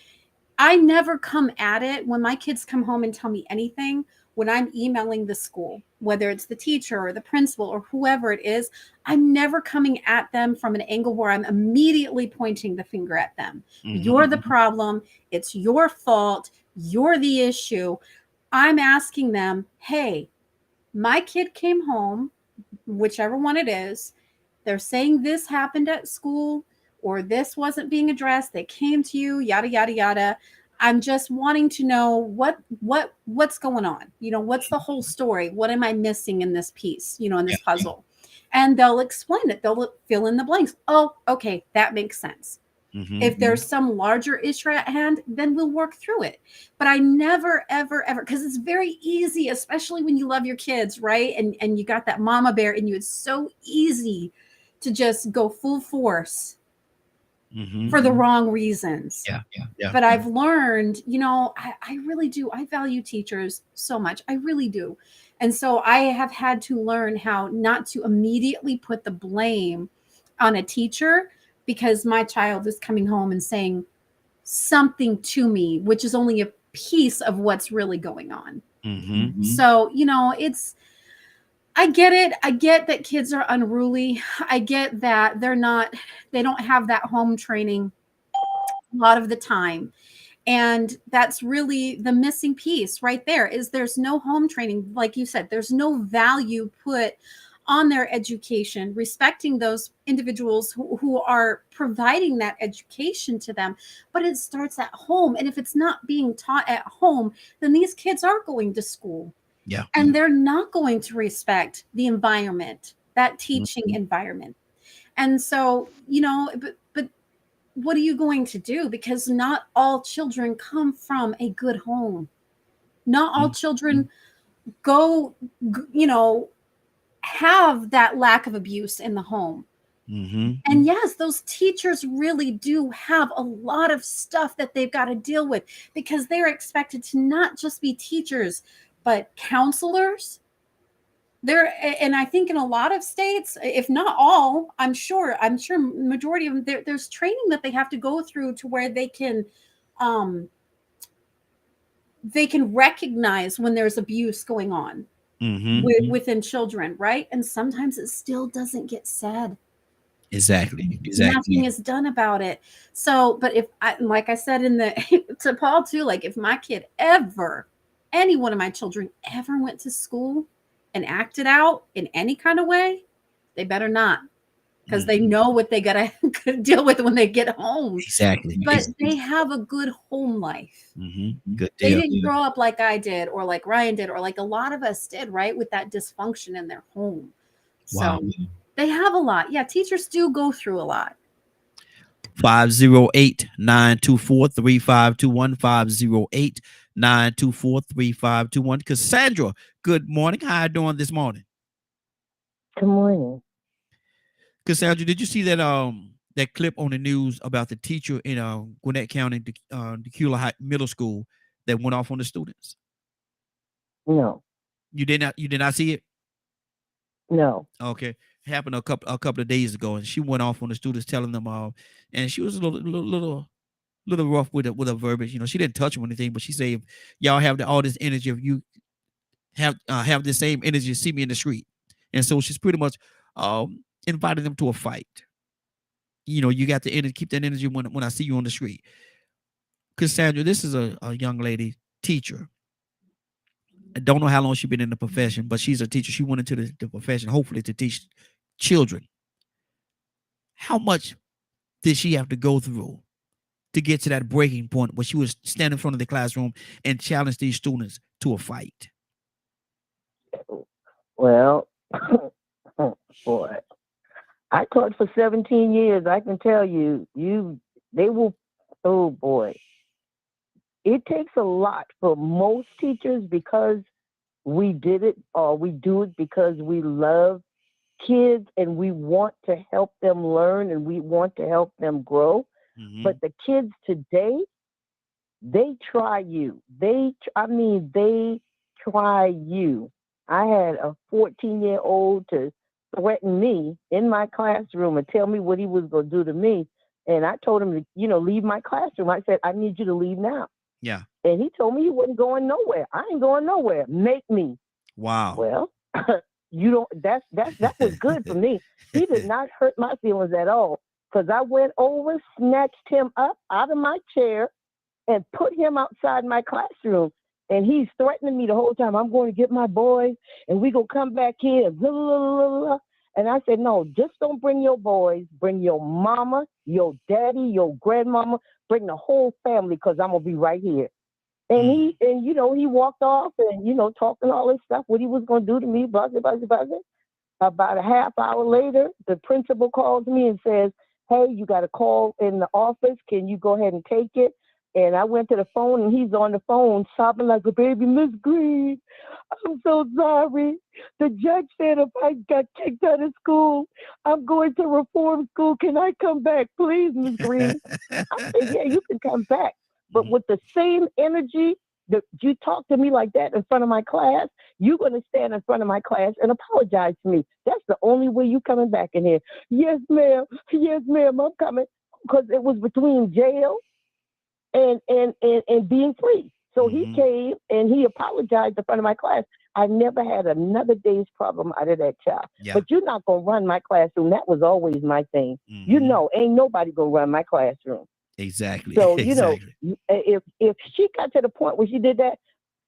I never come at it when my kids come home and tell me anything. When I'm emailing the school, whether it's the teacher or the principal or whoever it is, I'm never coming at them from an angle where I'm immediately pointing the finger at them. You're the problem. It's your fault. You're the issue. I'm asking them, hey, my kid came home, whichever one it is, they're saying this happened at school or this wasn't being addressed. They came to you, yada, yada, yada. I'm just wanting to know what's going on. You know, what's the whole story? What am I missing in this piece, you know, in this puzzle? And they'll explain it. They'll fill in the blanks. Oh, okay, that makes sense. If there's some larger issue at hand, then we'll work through it. But I never, ever, ever, because it's very easy, especially when you love your kids, right? And you got that mama bear in you. It's so easy to just go full force for the wrong reasons. But I've learned, you know, I really do. I value teachers so much. I really do. And so I have had to learn how not to immediately put the blame on a teacher because my child is coming home and saying something to me, which is only a piece of what's really going on. So, you know, I get it. I get that kids are unruly. I get that they don't have that home training a lot of the time. And that's really the missing piece right there is there's no home training. Like you said, there's no value put on their education, respecting those individuals who are providing that education to them. But it starts at home. And if it's not being taught at home, then these kids are going to school. And they're not going to respect the environment, that teaching environment. And so, you know, but what are you going to do? Because not all children come from a good home. Not all children go, have that lack of abuse in the home. And yes, those teachers really do have a lot of stuff that they've got to deal with, because they're expected to not just be teachers, but counselors. And I think in a lot of states, if not all, I'm sure majority of them, there's training that they have to go through to where they can recognize when there's abuse going on within children, right? And sometimes it still doesn't get said. Exactly. Nothing is done about it. So, but like I said to Paul too, like if my kid any one of my children ever went to school and acted out in any kind of way, they better not, because they know what they gotta deal with when they get home. Exactly. But they have a good home life. Good They deal. didn't grow up like I did, or like Ryan did, or like a lot of us did, right? With that dysfunction in their home. Wow. So they have a lot. Yeah, teachers do go through a lot. 508-924-3521. 508-924-3521. Cassandra, good morning. How you doing this morning? Good morning. Cassandra, did you see that clip on the news about the teacher in Gwinnett County, Decula Middle School, that went off on the students? No. You did not see it? No. Okay. Happened a couple of days ago, and she went off on the students, telling them and she was a little rough with her verbiage. She didn't touch them or anything, but she said, y'all have all this energy, if you have the same energy, see me in the street. And so she's pretty much invited them to a fight. You got the energy, keep that energy when I see you on the street. Cassandra, this is a young lady teacher. I don't know how long she's been in the profession, but she's a teacher. She went into the profession, hopefully, to teach children. How much did she have to go through to get to that breaking point where she was standing in front of the classroom and challenge these students to a fight? Well, boy, I taught for 17 years. I can tell you, oh boy. It takes a lot for most teachers, because we did it, or we do it because we love kids and we want to help them learn and we want to help them grow. But the kids today, they try you. They try you. I had a 14-year-old to threaten me in my classroom and tell me what he was going to do to me. And I told him to, leave my classroom. I said, I need you to leave now. Yeah. And he told me he wasn't going nowhere. I ain't going nowhere. Make me. Wow. Well, that was good for me. He did not hurt my feelings at all, because I went over, snatched him up out of my chair and put him outside my classroom. And he's threatening me the whole time. I'm going to get my boys and we going to come back here and blah, blah, blah, blah. And I said, no, just don't bring your boys. Bring your mama, your daddy, your grandmama. Bring the whole family, because I'm going to be right here. And he walked off and, talking all this stuff, what he was going to do to me, blah, blah, blah, blah. About a half hour later, the principal calls me and says, hey, you got a call in the office. Can you go ahead and take it? And I went to the phone, and he's on the phone sobbing like a baby. Miss Green, I'm so sorry. The judge said if I got kicked out of school, I'm going to reform school. Can I come back, please, Miss Green? I said, yeah, you can come back. But with the same energy that you talk to me like that in front of my class, you're going to stand in front of my class and apologize to me. That's the only way you coming back in here. Yes, ma'am. Yes, ma'am, I'm coming. Because it was between jail and being free. So he came and he apologized in front of my class. I never had another day's problem out of that child. Yeah. But you're not going to run my classroom. That was always my thing. Ain't nobody going to run my classroom. Exactly. So, if she got to the point where she did that,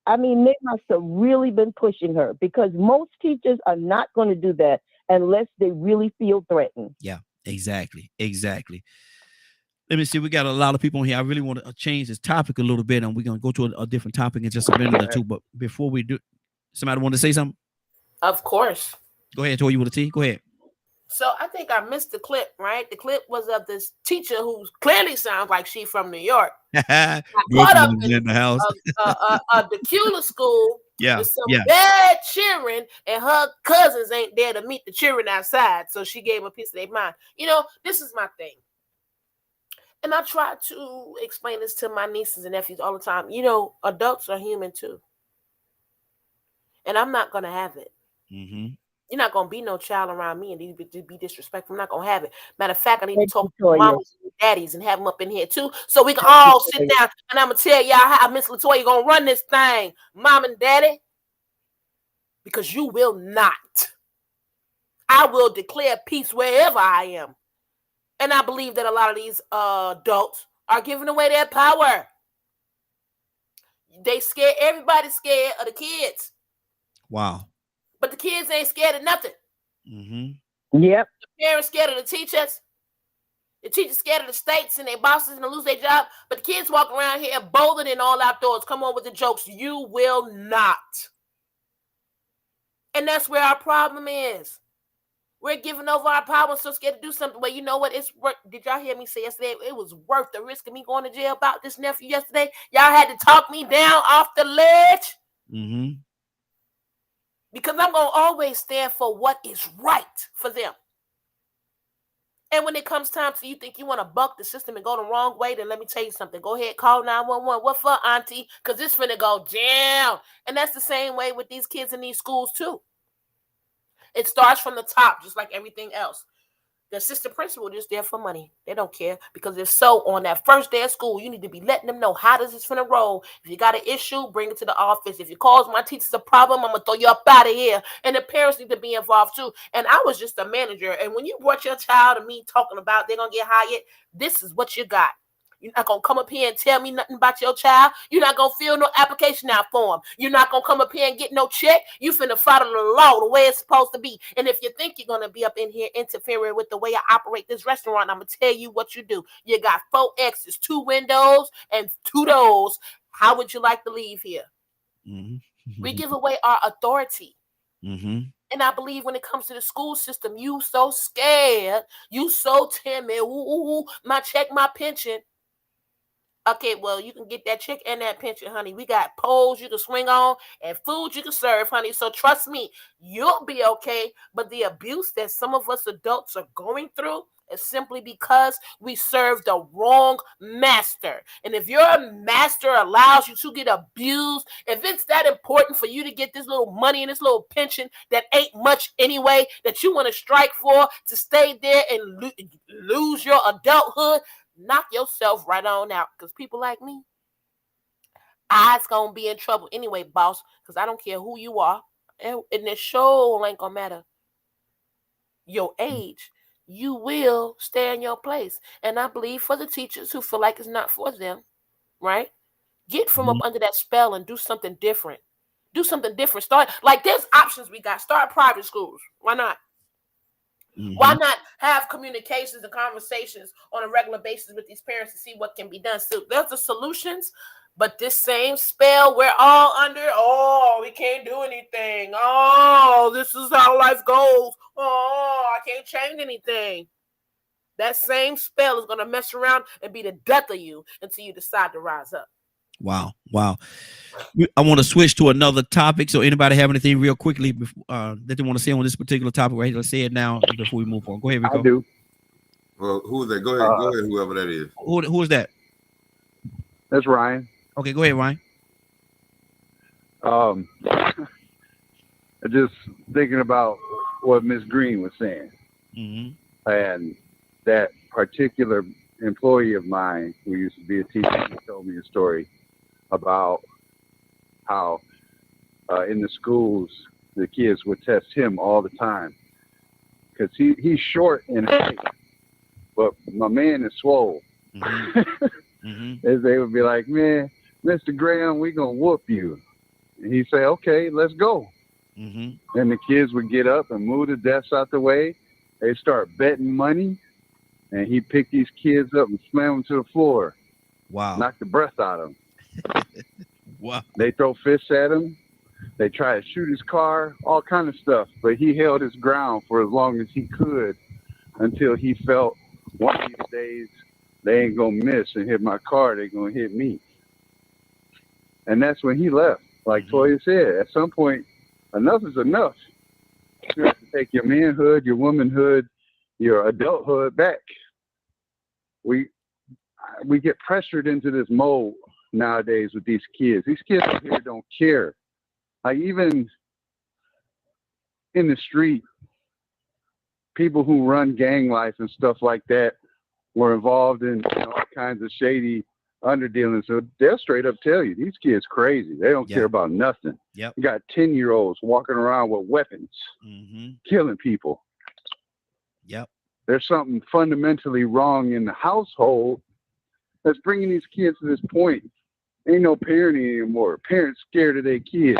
I mean, they must have really been pushing her, because most teachers are not going to do that unless they really feel threatened. Yeah, exactly. Let me see. We got a lot of people on here. I really want to change this topic a little bit, and we're going to go to a different topic in just a minute or two. But before we do, somebody want to say something? Of course. Go ahead, Toy. You want to T? Go ahead. So I think I missed the clip, right? The clip was of this teacher who clearly sounds like she from New York. Got caught up in the house. a Decula school Yeah, with some yeah. bad cheering, and her cousins ain't there to meet the cheering outside. So she gave them a piece of their mind. You know, this is my thing. And I try to explain this to my nieces and nephews all the time. You know, adults are human too. And I'm not going to have it. Mm-hmm. You're not going to be no child around me and be disrespectful. I'm not going to have it. Matter of fact, I need to Thank talk you, to Toya. mamas and daddies and have them up in here too, so we can all sit down and I'm going to tell y'all how Miss Latoya going to run this thing, mom and daddy, because you will not. I will declare peace wherever I am. And I believe that a lot of these adults are giving away their power. They scared. Everybody's scared of the kids. Wow. But the kids ain't scared of nothing. Mm-hmm. Yep. The parents scared of the teachers. The teachers scared of the states and their bosses and to lose their job. But the kids walk around here bolder than all outdoors. Come on with the jokes. You will not. And that's where our problem is. We're giving over our power and so scared to do something. Well, you know what? It's worth. Did y'all hear me say yesterday? It was worth the risk of me going to jail about this nephew yesterday. Y'all had to talk me down off the ledge. Mm-hmm. Because I'm going to always stand for what is right for them. And when it comes time to you think you want to buck the system and go the wrong way, then let me tell you something. Go ahead, call 911. What for, auntie? Because it's finna go down. And that's the same way with these kids in these schools, too. It starts from the top, just like everything else. The assistant principal is just there for money. They don't care, because if so, on that first day of school, you need to be letting them know how does this finna roll. If you got an issue, bring it to the office. If you cause my teachers a problem, I'm gonna throw you up out of here. And the parents need to be involved too. And I was just a manager. And when you brought your child to me talking about they're gonna get hired, this is what you got. You're not going to come up here and tell me nothing about your child. You're not going to fill no application out for him. You're not going to come up here and get no check. You finna follow the law the way it's supposed to be. And if you think you're going to be up in here interfering with the way I operate this restaurant, I'm going to tell you what you do. You got 4 X's, 2 windows, and 2 doors. How would you like to leave here? Mm-hmm. We give away our authority. Mm-hmm. And I believe when it comes to the school system, you so scared, you so timid. Ooh, my check, my pension. Okay, well, you can get that check and that pension, honey. We got poles you can swing on and food you can serve, honey. So trust me, you'll be okay. But the abuse that some of us adults are going through is simply because we serve the wrong master. And if your master allows you to get abused, if it's that important for you to get this little money and this little pension that ain't much anyway, that you want to strike for to stay there and lose your adulthood, knock yourself right on out, because people like me, I's gonna be in trouble anyway, boss, because I don't care who you are, and this show ain't gonna matter your age. You will stay in your place. And I believe for the teachers who feel like it's not for them, right? Get from up under that spell and do something different. Do something different. Start, like, there's options we got. Start private schools. Why not? Mm-hmm. Why not have communications and conversations on a regular basis with these parents to see what can be done? So there's the solutions, but this same spell we're all under. Oh, we can't do anything. Oh, this is how life goes. Oh, I can't change anything. That same spell is going to mess around and be the death of you until you decide to rise up. Wow. I want to switch to another topic. So anybody have anything real quickly that they want to say on this particular topic, right? Let's say it now before we move on. Go ahead, Rico. I do. Well, who is that? Go ahead, whoever that is. Who is that? That's Ryan. Okay, go ahead, Ryan. Just thinking about what Miss Green was saying. Mm-hmm. And that particular employee of mine who used to be a teacher, he told me a story about how in the schools the kids would test him all the time because he's short in height, but my man is swole. Mm-hmm. Mm-hmm. As they would be like, man, Mr. Graham, we gonna whoop you. And he'd say, okay, let's go. Mm-hmm. And the kids would get up and move the desks out the way. They start betting money, and he'd pick these kids up and slam them to the floor. Wow. Knock the breath out of them. Wow. They throw fists at him. They tried to shoot his car, all kind of stuff. But he held his ground for as long as he could until he felt one of these days they ain't going to miss and hit my car. They're going to hit me. And that's when he left. Like Toya said, at some point, enough is enough. You have to take your manhood, your womanhood, your adulthood back. We get pressured into this mold nowadays with these kids. These kids out here don't care. Like even in the street, people who run gang life and stuff like that were involved in all kinds of shady underdealing. So they'll straight up tell you these kids crazy. They don't care about nothing. Yep. You got 10-year-olds walking around with weapons, killing people. Yep. There's something fundamentally wrong in the household that's bringing these kids to this point. Ain't no parenting anymore. Parents scared of their kids.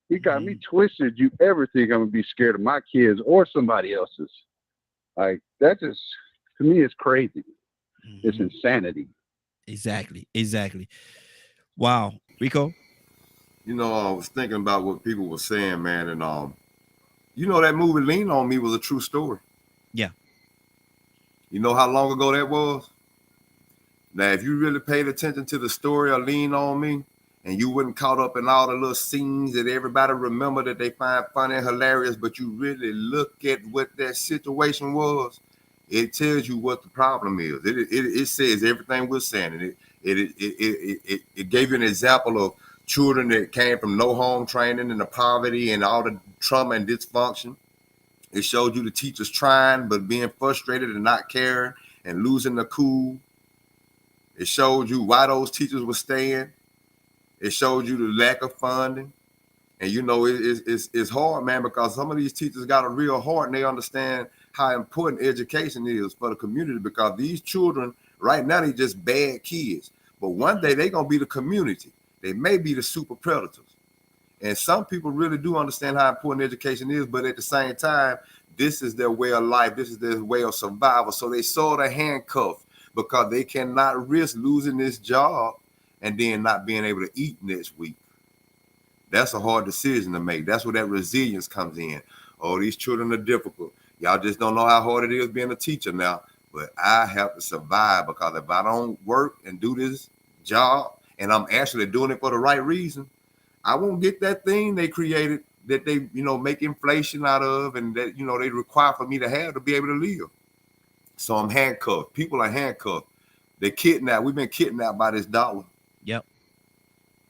You got me twisted. You ever think I'm gonna be scared of my kids or somebody else's? Like that just, to me, is crazy. It's insanity. Exactly. Wow. Rico? You know, I was thinking about what people were saying, man, and you know that movie Lean on Me was a true story. Yeah. You know how long ago that was? Now, if you really paid attention to the story of Lean on Me, and you wasn't caught up in all the little scenes that everybody remember that they find funny and hilarious, but you really look at what that situation was, it tells you what the problem is. It says everything we're saying, and it gave you an example of children that came from no home training and the poverty and all the trauma and dysfunction. It showed you the teachers trying but being frustrated and not caring and losing the cool. It showed you why those teachers were staying. It showed you the lack of funding. And you know, it's hard, man, because some of these teachers got a real heart and they understand how important education is for the community, because these children right now, they just bad kids. But one day they're going to be the community. They may be the super predators. And some people really do understand how important education is, but at the same time, this is their way of life. This is their way of survival. So they sort of handcuffed because they cannot risk losing this job and then not being able to eat next week. That's a hard decision to make. That's where that resilience comes in. Oh, these children are difficult. Y'all just don't know how hard it is being a teacher now. But I have to survive, because if I don't work and do this job and I'm actually doing it for the right reason, I won't get that thing they created that they, make inflation out of and that, they require for me to have to be able to live. So I'm handcuffed. People are handcuffed. They're kidnapped. We've been kidnapped by this dollar. Yep.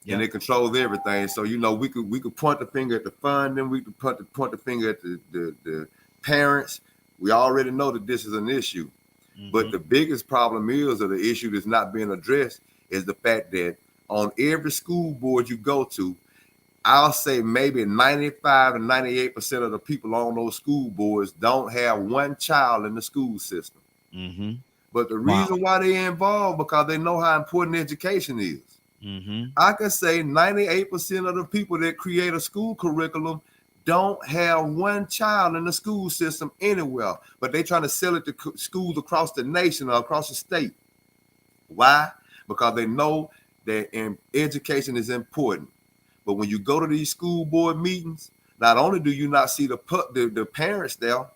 And they control everything. So, we could point the finger at the funding. We could point the finger at the parents. We already know that this is an issue. But the biggest problem is, or the issue that's not being addressed, is the fact that on every school board you go to, I'll say maybe 95 and 98% of the people on those school boards don't have one child in the school system. But the reason why they're involved, because they know how important education is. I can say 98% of the people that create a school curriculum don't have one child in the school system anywhere, but they're trying to sell it to schools across the nation or across the state. Why? Because they know that education is important. But when you go to these school board meetings, not only do you not see the parents there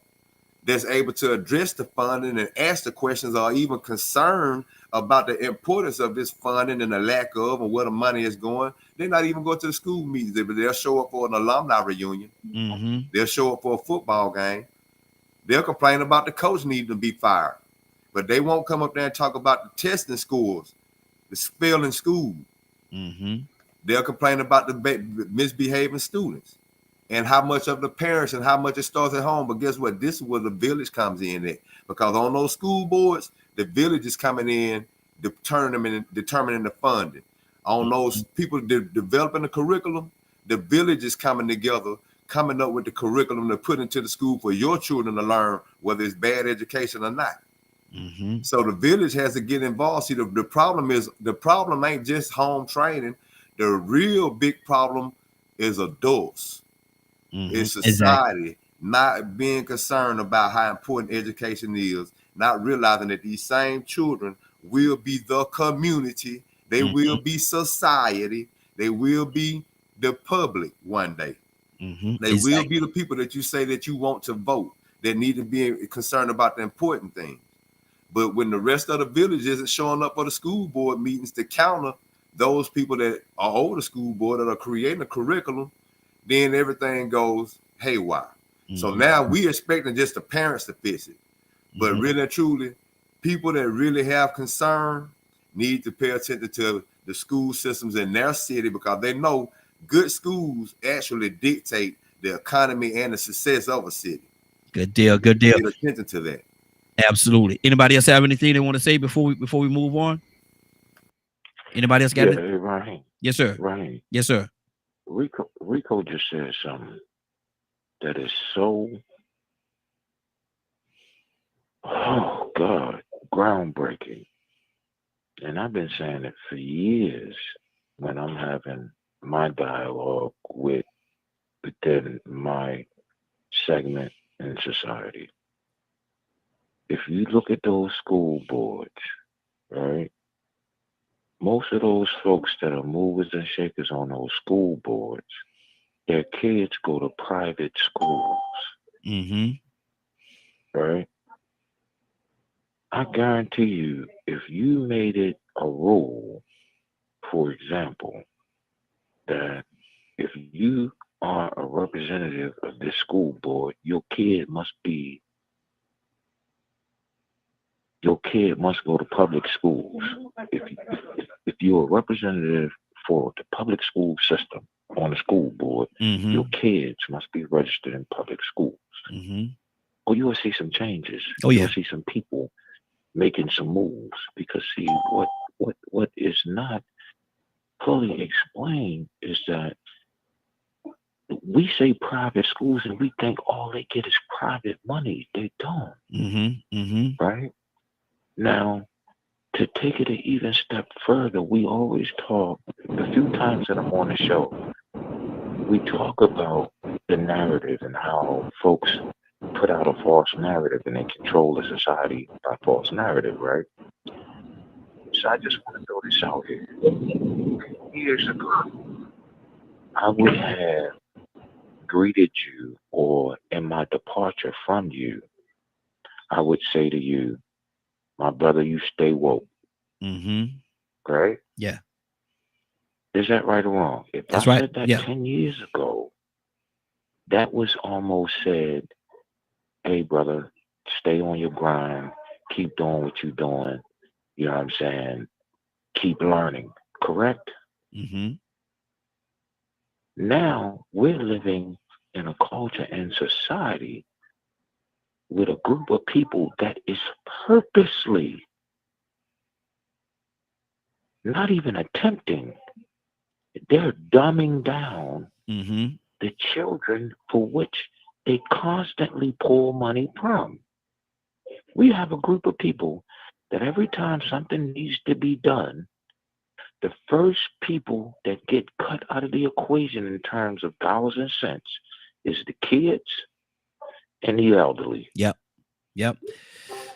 that's able to address the funding and ask the questions or even concerned about the importance of this funding and the lack of and where the money is going, they're not even going to the school meetings. They'll show up for an alumni reunion. They'll show up for a football game. They'll complain about the coach needing to be fired. But they won't come up there and talk about the testing scores, the failing school. They'll complain about the misbehaving students and how much of the parents and how much it starts at home. But guess what? This is where the village comes in at. Because on those school boards, the village is coming in, determining the funding. On those people developing the curriculum, the village is coming together, coming up with the curriculum to put into the school for your children to learn, whether it's bad education or not. So the village has to get involved. See, the problem ain't just home training. The real big problem is adults. It's society not being concerned about how important education is, not realizing that these same children will be the community. They will be society. They will be the public one day. Mm-hmm. They will be the people that you say that you want to vote, that need to be concerned about the important things. But when the rest of the village isn't showing up for the school board meetings to counter those people that are over the school board that are creating a curriculum, then everything goes haywire. Mm-hmm. So now we expecting just the parents to fix it. But really and truly, people that really have concern need to pay attention to the school systems in their city, because they know good schools actually dictate the economy and the success of a city. Good deal. Good deal. Pay attention to that. Absolutely. Anybody else have anything they want to say before we move on? Anybody else got it? Hey, Ryan. Yes, sir. Ryan. Yes, sir. Rico just said something that is so, oh God, groundbreaking. And I've been saying it for years when I'm having my dialogue within my segment in society. If you look at those school boards, right, most of those folks that are movers and shakers on those school boards, their kids go to private schools. Mm-hmm. Right? I guarantee you, if you made it a rule, for example, that if you are a representative of this school board, your kid must go to public schools. If you're a representative for the public school system on the school board, your kids must be registered in public schools. Or you will see some changes. You'll see some people making some moves, because see, what is not fully explained is that we say private schools and we think all they get is private money. They don't. Right? Now, to take it an even step further, we always talk, the few times that I'm on the show, we talk about the narrative and how folks put out a false narrative and they control the society by false narrative, right? So I just want to throw this out here. Years ago, I would have greeted you, or in my departure from you, I would say to you, my brother, you stay woke. Right? Yeah. Is that right or wrong? If That's I right. said that 10 years ago, that was almost said, hey, brother, stay on your grind. Keep doing what you're doing. You know what I'm saying? Keep learning. Correct? Now we're living in a culture and society with a group of people that is purposely not even attempting, they're dumbing down the children for which they constantly pull money from. We have a group of people that every time something needs to be done, the first people that get cut out of the equation in terms of dollars and cents is the kids and the elderly. Yep.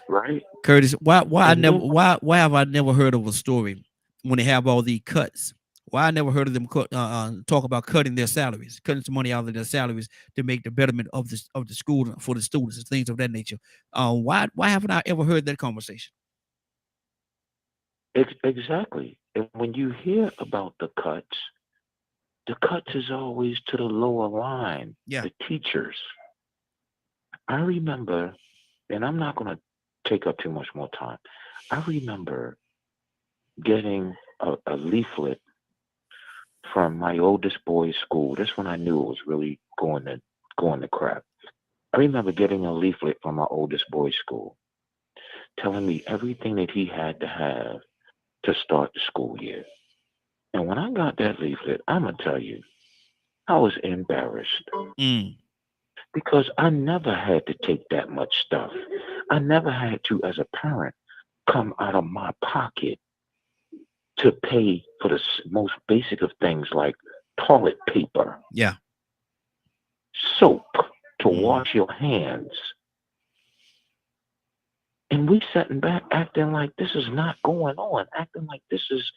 Right? Curtis, why have I never heard of a story when they have all the cuts? Why I never heard of them talk about cutting their salaries, cutting some money out of their salaries to make the betterment of the school for the students and things of that nature. Why haven't I ever heard that conversation? Exactly. And when you hear about the cuts is always to the lower line, the teachers. I remember, and I'm not going to take up too much more time. I remember getting a leaflet from my oldest boy's school. That's when I knew it was really going to crap. I remember getting a leaflet from my oldest boy's school telling me everything that he had to have to start the school year. And when I got that leaflet, I'm going to tell you, I was embarrassed. Because I never had to take that much stuff. I never had to, as a parent, come out of my pocket to pay for the most basic of things like toilet paper, soap to wash your hands. And we sitting back acting like this is not going on, acting like this is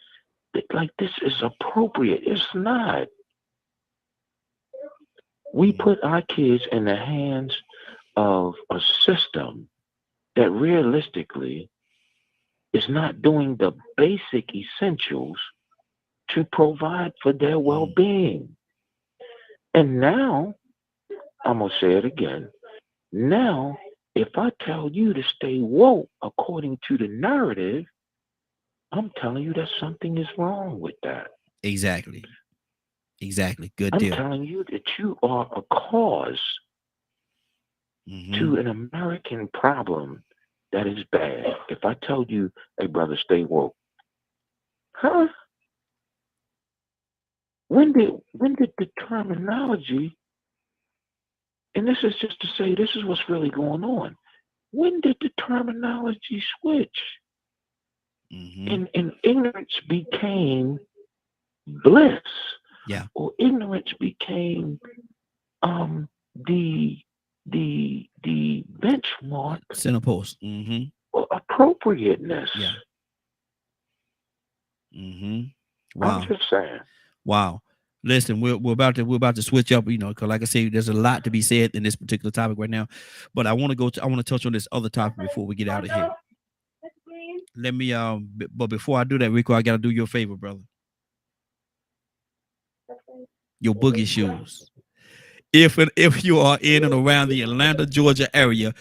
appropriate. It's not. We put our kids in the hands of a system that realistically is not doing the basic essentials to provide for their well-being. And now, I'm going to say it again. Now, if I tell you to stay woke according to the narrative, I'm telling you that something is wrong with that. Exactly. Good I'm deal. telling you that you are a cause to an American problem that is bad. If I tell you, hey, brother, stay woke. Huh? When did the terminology, and this is just to say this is what's really going on, when did the terminology switch? And ignorance became bliss. Yeah. Or ignorance became the benchmark center post. or appropriateness. Yeah. Wow. I'm just saying. Wow. Listen, we're about to switch up, because like I say, there's a lot to be said in this particular topic right now. But I want to touch on this other topic before we get out of here. Let me but before I do that, Rico, I gotta do your favor, brother. Your boogie shoes. If you are in and around the Atlanta, Georgia area,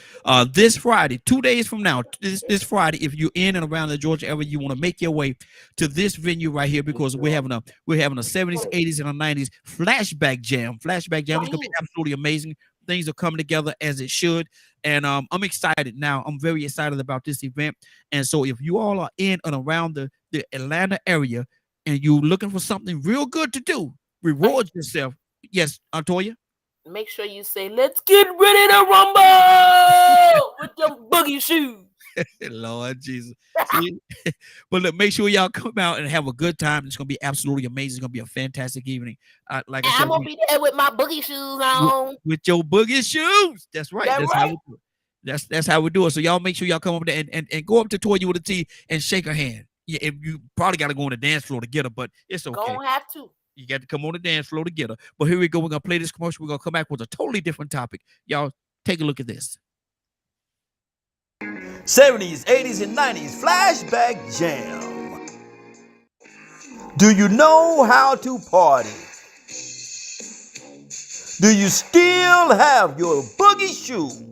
this Friday, 2 days from now, this Friday, if you're in and around the Georgia area, you want to make your way to this venue right here, because we're having a 70s, 80s, and a 90s flashback jam. Flashback jam is gonna be absolutely amazing. Things are coming together as it should, and I'm excited now. I'm very excited about this event. And so, if you all are in and around the Atlanta area, and you're looking for something real good to do, reward yourself. Yes, Antoya. Make sure you say, "Let's get ready to rumble" with them boogie shoes. Lord Jesus. See? But look, make sure y'all come out and have a good time. It's gonna be absolutely amazing. It's gonna be a fantastic evening. Like I said, I'm gonna be there with my boogie shoes on. With your boogie shoes. That's right. That's how we do it. That's how we do it. So y'all make sure y'all come up there and go up to Toya with a T and shake her hand. Yeah, if you probably got to go on the dance floor to get her, but it's okay. Gonna have to. You got to come on the dance floor to get her. But here we go. We're gonna play this commercial. We're gonna come back with a totally different topic. Y'all take a look at this. 70s, 80s, and 90s flashback jam. Do you know how to party? Do you still have your boogie shoes?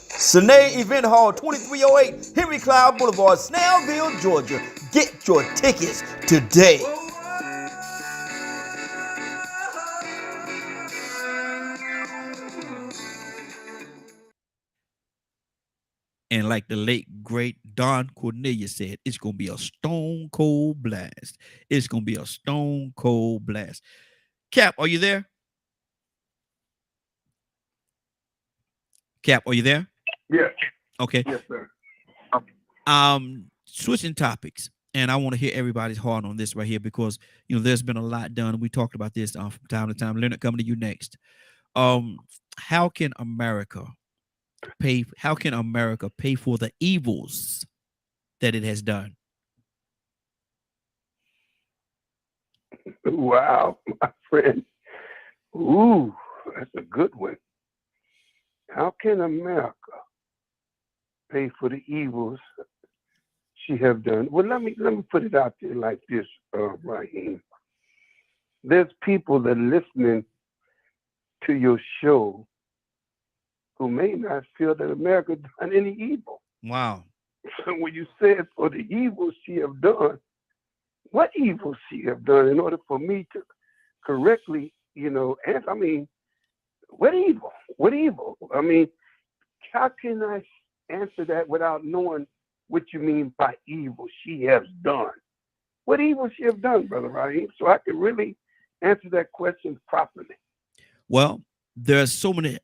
Sine Event Hall, 2308 Henry Cloud Boulevard, Snellville, Georgia. Get your tickets today. And like the late, great Don Cornelius said, it's going to be a stone cold blast. It's going to be a stone cold blast. Cap, are you there? Cap, are you there? Yeah. Okay. Yes, sir. Switching topics. And I want to hear everybody's heart on this right here, because, there's been a lot done. We talked about this from time to time. Leonard, coming to you next. How can America pay for the evils that it has done? Wow, my friend. Ooh, that's a good one. How can America pay for the evils she have done? Well, let me put it out there like this, Raheem. There's people that are listening to your show who may not feel that America done any evil. Wow. So when you said for the evil she have done, what evil she have done, in order for me to correctly, answer? I mean, what evil? What evil? I mean, how can I answer that without knowing what you mean by evil she has done? What evil she have done, Brother Raheem? So I can really answer that question properly. Well, there's so many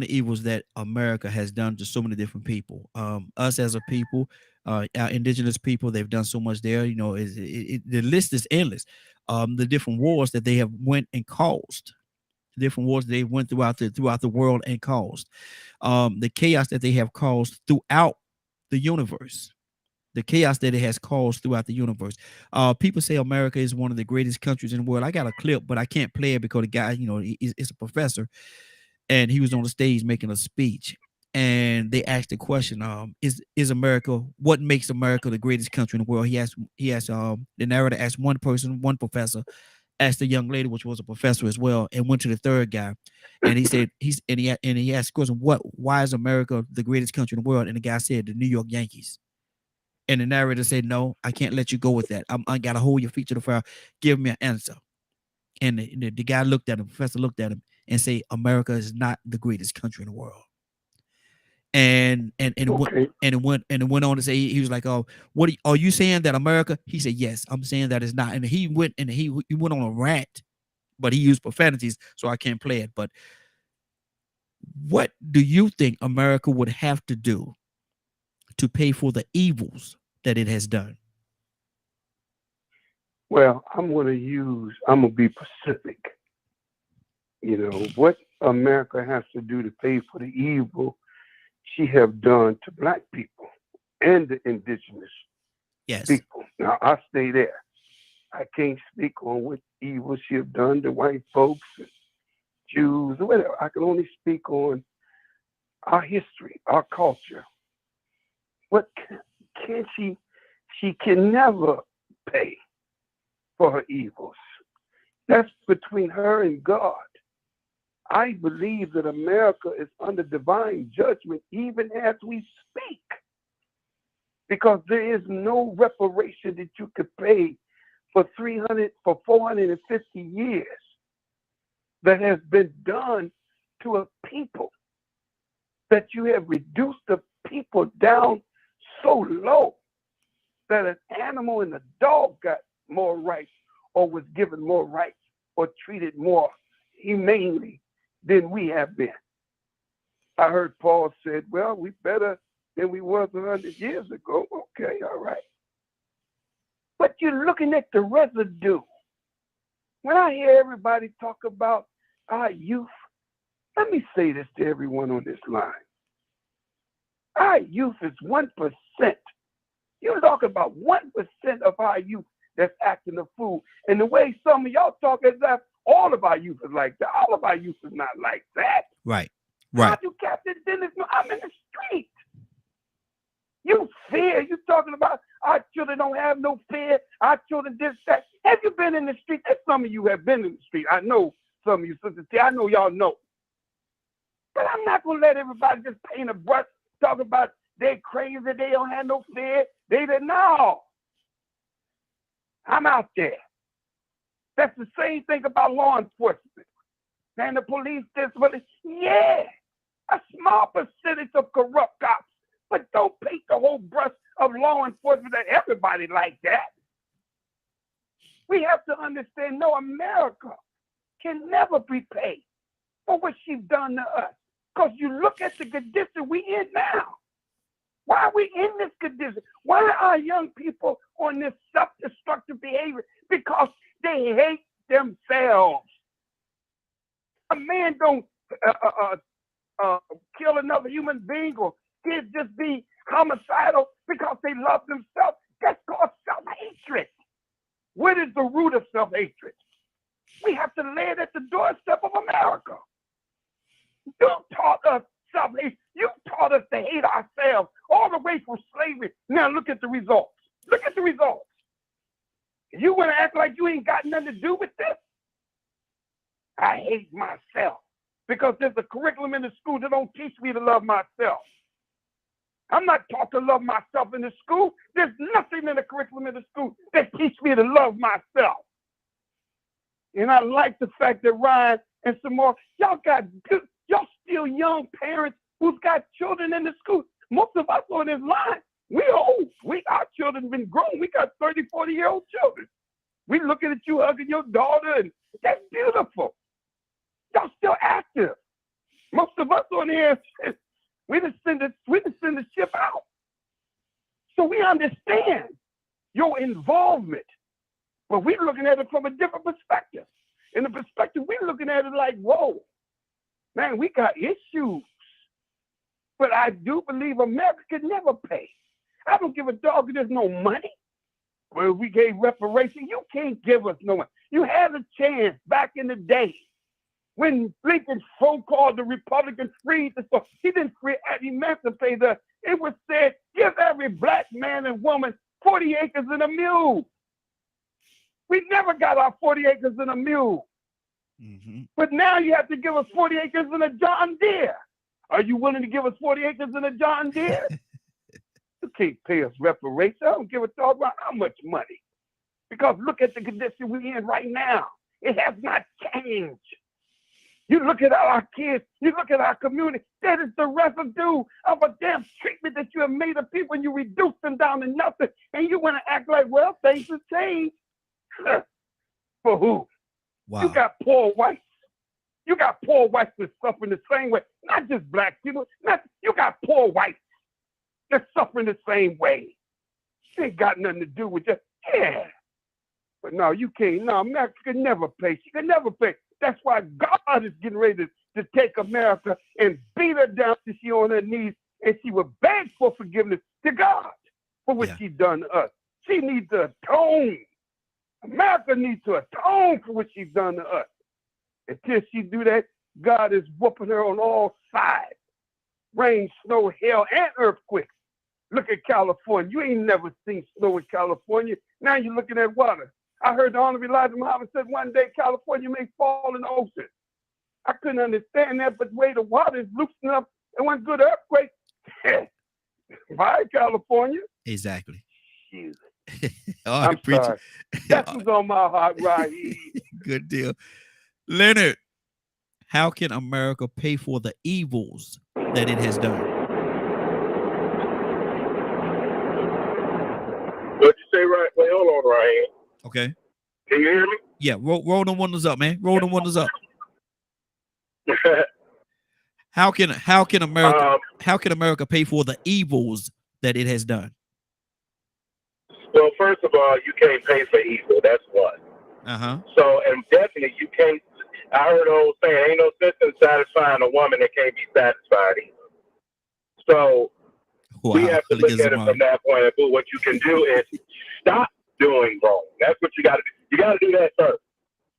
evils that America has done to so many different people. Us as a people, our indigenous people, they've done so much there. The list is endless. The different wars that they have went and caused, different wars they went throughout the world and caused, the chaos that they have caused throughout the universe, the chaos that it has caused throughout the universe. People say America is one of the greatest countries in the world. I got a clip, but I can't play it because the guy, is a professor, and he was on the stage making a speech. And they asked the question, is America, what makes America the greatest country in the world? He asked the narrator asked one person, one professor, asked the young lady, which was a professor as well, and went to the third guy. And he said, he asked the question, why is America the greatest country in the world? And the guy said, the New York Yankees. And the narrator said, no, I can't let you go with that. I got to hold your feet to the fire. Give me an answer. And the guy looked at him, professor looked at him and said, America is not the greatest country in the world. And it went on to say, he was like, oh, are you saying that America? He said, yes, I'm saying that it's not. And he went on a rant, but he used profanities, so I can't play it. But what do you think America would have to do to pay for the evils that it has done? Well, I'm going to be specific. What America has to do to pay for the evil she have done to Black people and the indigenous people. Now, I stay there. I can't speak on what evil she have done to white folks, and Jews, or whatever. I can only speak on our history, our culture. What can she can never pay for her evils. That's between her and God. I believe that America is under divine judgment even as we speak, because there is no reparation that you could pay for 450 years that has been done to a people, that you have reduced the people down so low that an animal and a dog got more rights, or was given more rights, or treated more humanely than we have been. I heard Paul said, well, we better than we was 100 years ago. Okay, all right. But you're looking at the residue. When I hear everybody talk about our youth, let me say this to everyone on this line. Our youth is 1%. You're talking about 1% of our youth that's acting a fool. And the way some of y'all talk is that all of our youth is like that. All of our youth is not like that. Right. How do Captain Dennis know I'm in the street? You fear. You're talking about our children don't have no fear. Our children this, that. Have you been in the street? And some of you have been in the street. I know some of you sisters. I know y'all know. But I'm not going to let everybody just paint a brush, talk about they're crazy, they don't have no fear. No. I'm out there. That's the same thing about law enforcement. And the police, yeah, a small percentage of corrupt cops, but don't paint the whole brush of law enforcement that everybody like that. We have to understand, no, America can never repay for what she's done to us. Because you look at the condition we in now. Why are we in this condition? Why are young people on this self-destructive behavior? Because they hate themselves. A man don't kill another human being, or kids just be homicidal because they love themselves. That's called self-hatred. What is the root of self-hatred? We have to lay it at the doorstep of America. You taught us self-hatred. You taught us to hate ourselves all the way from slavery. Now look at the results. Look at the results. You want to act like you ain't got nothing to do with this? I hate myself because there's a curriculum in the school that don't teach me to love myself. I'm not taught to love myself in the school. There's nothing in the curriculum in the school that teach me to love myself. And I like the fact that Ryan and some more, y'all still young parents who's got children in the school. Most of us on this line, we old. Our children been grown. We got 30, 40-year-old children. We looking at you hugging your daughter, and that's beautiful. Y'all still active. Most of us on here, we just send the ship out. So we understand your involvement, but we're looking at it from a different perspective. In the perspective, we're looking at it like, whoa, man, we got issues. But I do believe America can never pay. I don't give a dog if there's no money. Well, we gave reparation. You can't give us no money. You had a chance back in the day when Lincoln so-called the Republicans freed the soul. He didn't emancipate us. It was said, give every black man and woman 40 acres and a mule. We never got our 40 acres and a mule. But now you have to give us 40 acres and a John Deere. Are you willing to give us 40 acres and a John Deere? You can't pay us reparations. I don't give a dog about how much money. Because look at the condition we're in right now. It has not changed. You look at our kids, you look at our community, that is the residue of a damn treatment that you have made of people and you reduce them down to nothing. And you want to act like, well, things have changed. For who? Wow. You got poor whites. You got poor whites that suffering the same way. Not just black people. You got poor whites that's suffering the same way. It ain't got nothing to do with just, yeah. But no, you can't. No, America can never pay. She can never pay. That's why God is getting ready to take America and beat her down till she on her knees and she will beg for forgiveness to God for what she done to us. She needs to atone. America needs to atone for what she's done to us. Until she do that, God is whooping her on all sides. Rain, snow, hail, and earthquakes. Look at California. You ain't never seen snow in California. Now you're looking at water. I heard the Honorable Elijah Muhammad said one day California may fall in the ocean. I couldn't understand that, but the way the water is loosening up and one good earthquake. Bye, California. Exactly. All right, I'm sorry. That's what's on my heart right here. Good deal. Leonard, how can America pay for the evils that it has done? What'd you say, right? Wait, hold on, Ryan. Okay. Can you hear me? Yeah, roll them windows up, man. Roll them windows up. How can America pay for the evils that it has done? Well, first of all, you can't pay for evil. That's one. So, and definitely you can't. I heard an old saying, ain't no sense in satisfying a woman that can't be satisfied either. So we have to look at it from that point of view. What you can do is stop doing wrong. That's what you got to do. You got to do that first.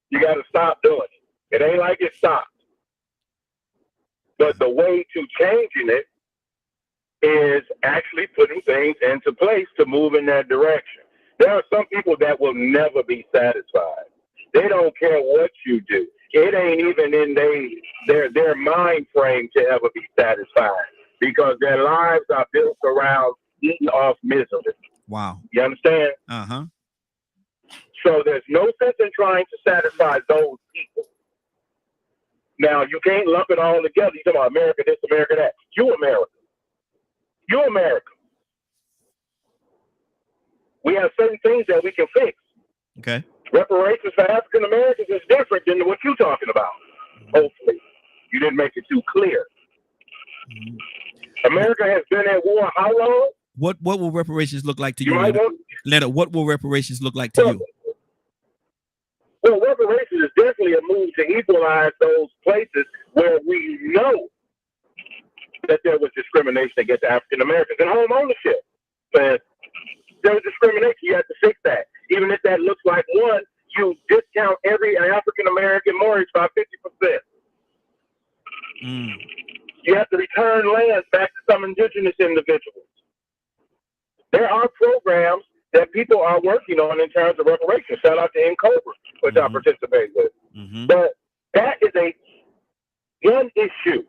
You got to stop doing it. It ain't like it stopped. But the way to changing it is actually putting things into place to move in that direction. There are some people that will never be satisfied. They don't care what you do. It ain't even in their mind frame to ever be satisfied because their lives are built around eating off misery. Wow. You understand? So there's no sense in trying to satisfy those people. Now, you can't lump it all together. You talk about America this, America that. You America. You America. We have certain things that we can fix. Okay. Reparations for African Americans is different than what you're talking about. Hopefully. You didn't make it too clear. America has been at war how long? What will reparations look like to you, Leonard? What will reparations look like to you? Well, reparations is definitely a move to equalize those places where we know that there was discrimination against African Americans and home ownership. But there was discrimination. You have to fix that. Even if that looks like one, you discount every African American mortgage by 50%. You have to return lands back to some indigenous individuals. There are programs that people are working on in terms of reparations. Shout out to NCOBRA, which I participate with. But that is one issue.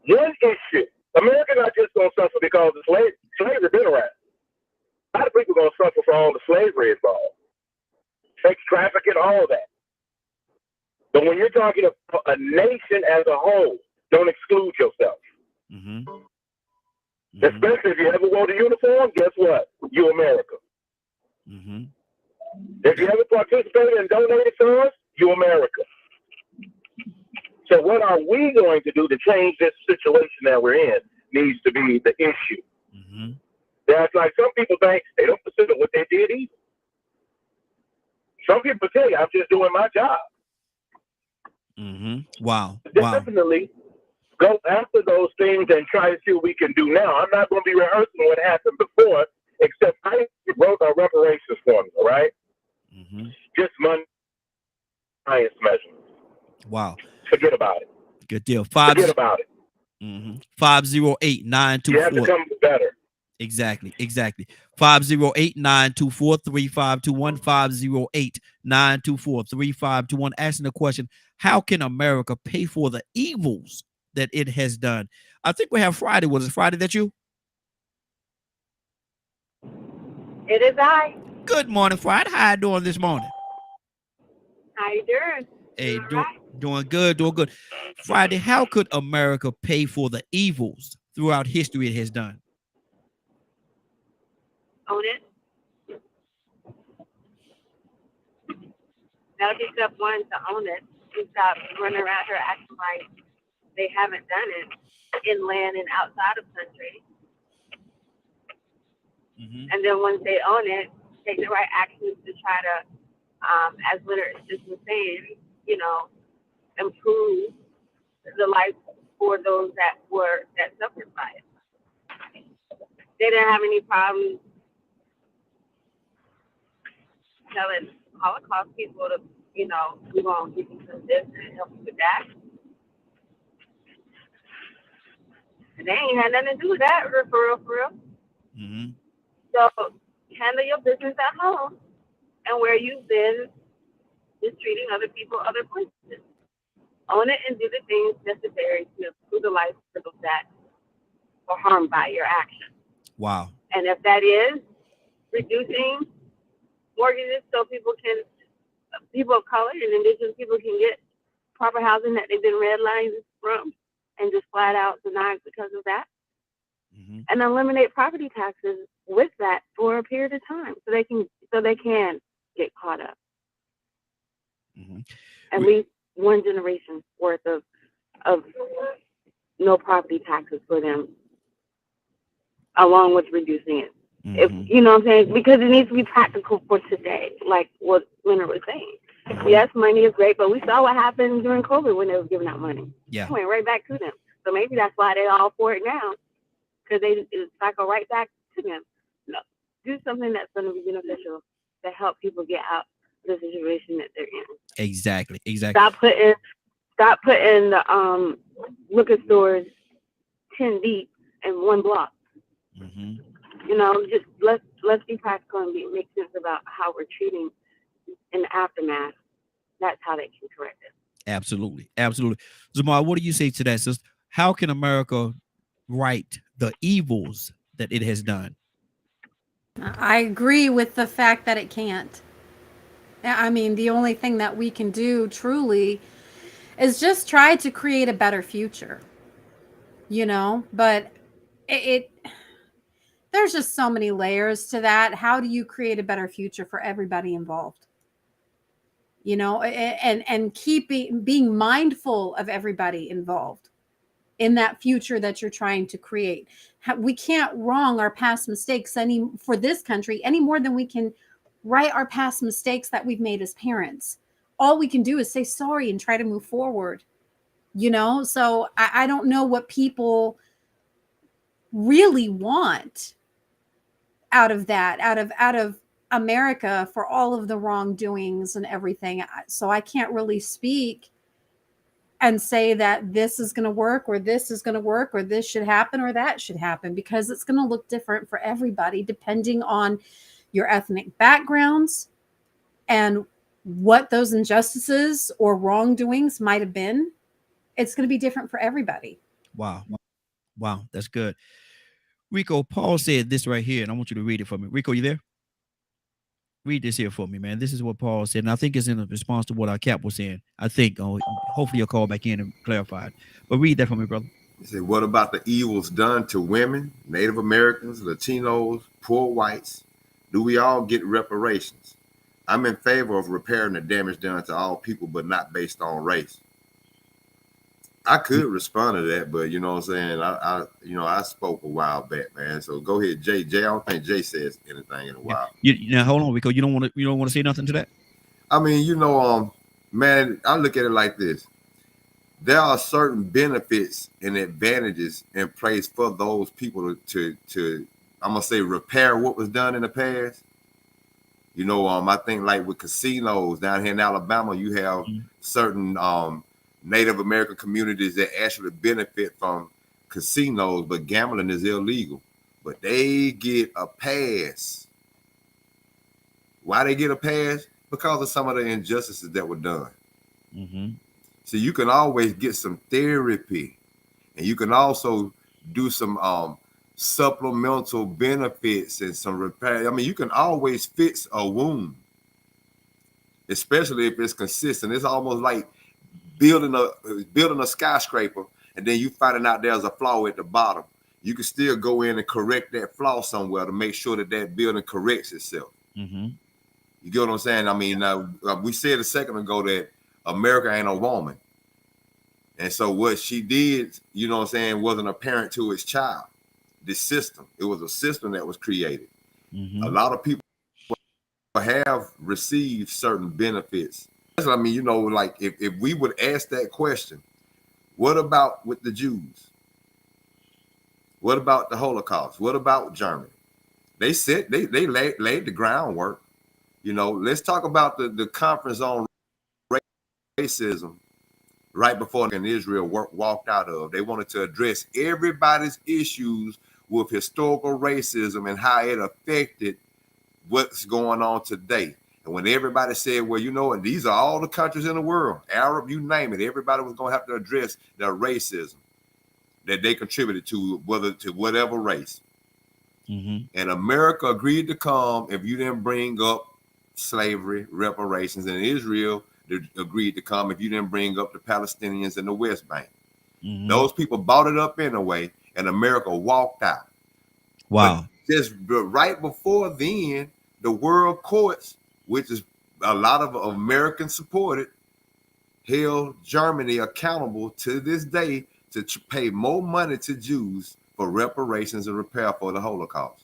One issue. America not just going to suffer because of slavery. Slavery been around. A lot of people are going to suffer for all the slavery involved. Sex trafficking, all that. But when you're talking about a nation as a whole, don't exclude yourself. Especially if you ever wore the uniform, guess what? You America. If you ever participated and donated to us, you America. So what are we going to do to change this situation that we're in needs to be the issue. That's like some people think they don't consider what they did either. Some people tell you, I'm just doing my job. Wow. Definitely, go after those things and try to see what we can do now. I'm not going to be rehearsing what happened before, except I wrote a reparations formula, right? Just money, science measurements. Wow. Forget about it. Good deal. Forget about it. 508-924. You have to come better. Exactly. 508-924-3521. 508-924-3521. Asking the question, how can America pay for the evils that it has done? I think we have Friday. Was it Friday that you? It is I. Good morning, Friday. How you doing this morning? How you doing? Hey, doing good. Friday, how could America pay for the evils throughout history it has done? Own it. That'll be step one, to own it. And stop running around here acting like they haven't done it inland and outside of country. And then once they own it, take the right actions to try to, as Leonard just was saying, improve the life for those that suffered by it. They didn't have any problems telling Holocaust people to, we're going to give you some this and help you with that. And they ain't had nothing to do with that, for real. So handle your business at home and where you've been mistreating other people, other places. Own it and do the things necessary to improve the life of those that were harmed by your action. Wow. And if that is reducing mortgages so people of color and indigenous people can get proper housing that they've been redlined from and just flat out denied because of that. And eliminate property taxes with that for a period of time so they can get caught up. At least one generation worth of no property taxes for them, along with reducing it. If you know what I'm saying, because it needs to be practical for today, like what Leonard was saying. Yes, money is great, but we saw what happened during COVID when they were giving out money. Yeah, it went right back to them. So maybe that's why they're all for it now, because it cycle right back to them. No, do something that's going to be beneficial to help people get out of the situation that they're in. Exactly. Stop putting the liquor stores 10 deep in one block. Just let's be practical and make sense about how we're treating in the aftermath. That's how they can correct it. Absolutely. Zamar, what do you say to that, sister? How can America right the evils that it has done? I agree with the fact that it can't. I mean, the only thing that we can do truly is just try to create a better future, but there's just so many layers to that. How do you create a better future for everybody involved? And being mindful of everybody involved in that future that you're trying to create. We can't wrong our past mistakes for this country any more than we can right our past mistakes that we've made as parents. All we can do is say sorry and try to move forward. So I don't know what people really want out of that, out of America, for all of the wrongdoings and everything. So I can't really speak and say that this is going to work or this is going to work or this should happen or that should happen, because it's going to look different for everybody depending on your ethnic backgrounds and what those injustices or wrongdoings might have been. It's going to be different for everybody. Wow, that's good. Rico, Paul said this right here, and I want you to read it for me. Rico, you there? Read this here for me, man. This is what Paul said, and I think it's in response to what our Cap was saying. I think, hopefully you'll call back in and clarify it. But read that for me, brother. He said, what about the evils done to women, Native Americans, Latinos, poor whites? Do we all get reparations? I'm in favor of repairing the damage done to all people, but not based on race. I could respond to that, but you know what I'm saying? I spoke a while back, man. So go ahead, Jay. I don't think Jay says anything in a while. Hold on, Rico. You don't want to say nothing to that? I mean, man, I look at it like this. there are certain benefits and advantages in place for those people to I'm gonna say repair what was done in the past. You know, I think like with casinos down here in Alabama, you have certain Native American communities that actually benefit from casinos, but gambling is illegal. But they get a pass. Why they get a pass? Because of some of the injustices that were done. So you can always get some therapy, and you can also do some supplemental benefits and some repair. I mean, you can always fix a wound, especially if it's consistent. It's almost like building a skyscraper, and then you finding out there's a flaw at the bottom. You can still go in and correct that flaw somewhere to make sure that that building corrects itself. You get what I'm saying? I mean, we said a second ago that America ain't a woman. And so what she did, you know what I'm saying, wasn't apparent to its child. This system, it was a system that was created. A lot of people have received certain benefits. I mean, you know, like if we would ask that question, what about with the Jews? What about the Holocaust? What about Germany? They said they laid the groundwork. You know, let's talk about the conference on racism right before Israel walked out of. They wanted to address everybody's issues with historical racism and how it affected what's going on today. And when everybody said, well, you know, and these are all the countries in the world, Arab, you name it, everybody was going to have to address their racism that they contributed to whatever race. And America agreed to come if you didn't bring up slavery, reparations, and Israel agreed to come if you didn't bring up the Palestinians in the West Bank. Those people bought it up anyway, and America walked out. Wow. But just right before then, the world courts, which is a lot of Americans supported, held Germany accountable to this day to pay more money to Jews for reparations and repair for the Holocaust.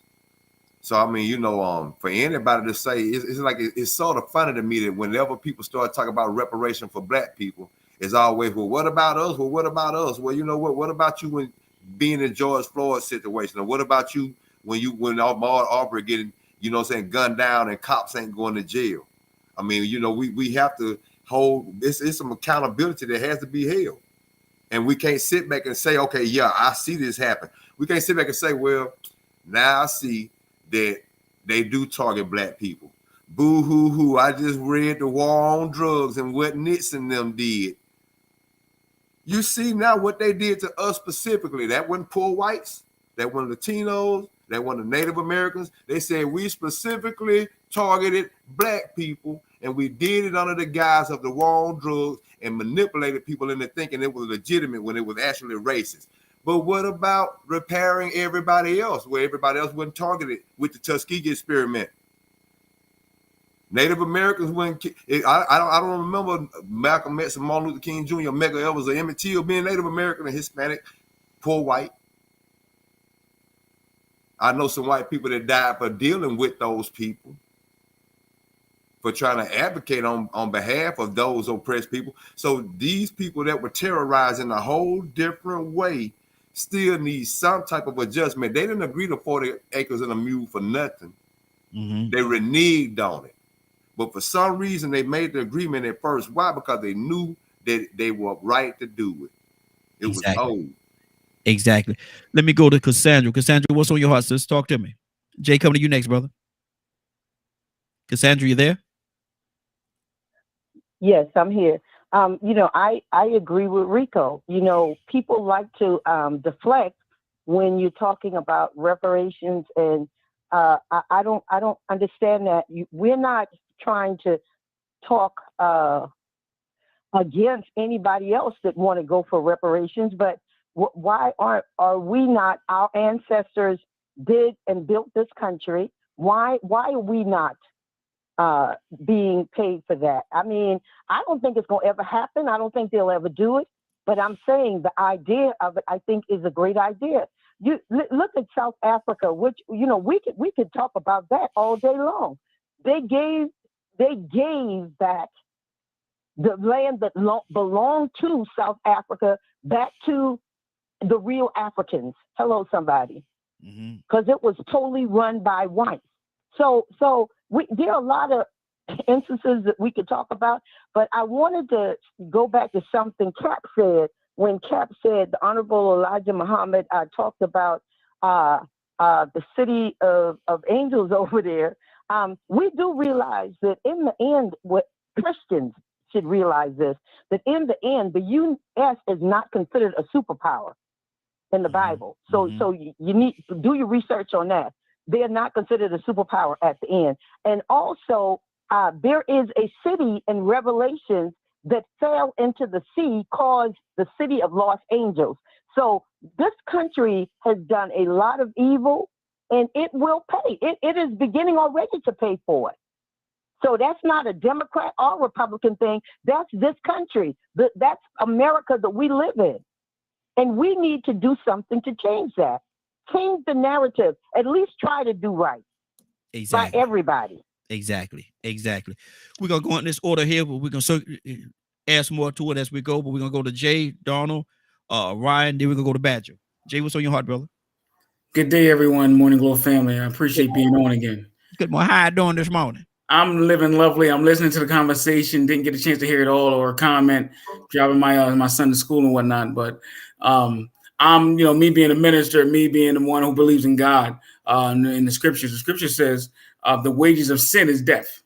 So, I mean, you know, for anybody to say, it's like, it's sort of funny to me that whenever people start talking about reparation for Black people, it's always, well, what about us? Well, what about us? Well, you know what about you when being in George Floyd's situation? Or what about you when Ahmaud Arbery getting, you know what I'm saying, gunned down and cops ain't going to jail? I mean, you know, we have to hold, it's some accountability that has to be held. And we can't sit back and say, okay, yeah, I see this happen. We can't sit back and say, well, now I see that they do target Black people. Boo hoo hoo. I just read the war on drugs and what Nixon them did. You see now what they did to us specifically. That wasn't poor whites, that wasn't Latinos, that wasn't Native Americans. They said we specifically targeted Black people, and we did it under the guise of the war on drugs and manipulated people into thinking it was legitimate when it was actually racist. But what about repairing everybody else, where everybody else wasn't targeted with the Tuskegee experiment? Native Americans wouldn't. I don't remember Malcolm X and Martin Luther King Jr., Medgar Evers, or Emmett Till being Native American or Hispanic, poor white. I know some white people that died for dealing with those people, for trying to advocate on behalf of those oppressed people. So these people that were terrorized in a whole different way still need some type of adjustment. They didn't agree to 40 acres and a mule for nothing. They reneged on it. But for some reason, they made the agreement at first. Why? Because they knew that they were right to do it. It was old. Exactly. Let me go to Cassandra. Cassandra, what's on your heart, sis? Talk to me. Jay, coming to you next, brother. Cassandra, you there? Yes, I'm here. You know, I agree with Rico. You know, people like to deflect when you're talking about reparations, and I don't understand that. We're not trying to talk against anybody else that want to go for reparations, but why are we not? Our ancestors did and built this country. Why are we not being paid for that? I mean, I don't think it's going to ever happen. I don't think they'll ever do it. But I'm saying the idea of it, I think, is a great idea. You look at South Africa, which, you know, we could talk about that all day long. They gave back the land that belonged to South Africa back to the real Africans. Hello, somebody. Because it was totally run by whites. So there are a lot of instances that we could talk about, but I wanted to go back to something Cap said when Cap said, the Honorable Elijah Muhammad talked about the city of angels over there. We do realize that in the end, what Christians should realize this, that in the end, the U.S. is not considered a superpower in the Bible. So you need to do your research on that. They're not considered a superpower at the end. And also, there is a city in Revelations that fell into the sea called the city of Los Angeles. So this country has done a lot of evil, and it will pay. It is beginning already to pay for it. So that's not a Democrat or Republican thing. That's this country. That's America that we live in. And we need to do something to change that. Change the narrative. At least try to do right. Exactly. By everybody. Exactly. We're going to go in this order here, but we're going to add some more to it as we go. But we're going to go to Jay, Donald, Ryan, then we're going to go to Badger. Jay, what's on your heart, brother? Good day, everyone. Morning Glow family. I appreciate being on again. Good morning. How you doing this morning? I'm living lovely. I'm listening to the conversation. Didn't get a chance to hear it all or comment, driving my son to school and whatnot. But I'm, me being a minister, me being the one who believes in God, in the scriptures. The scripture says the wages of sin is death.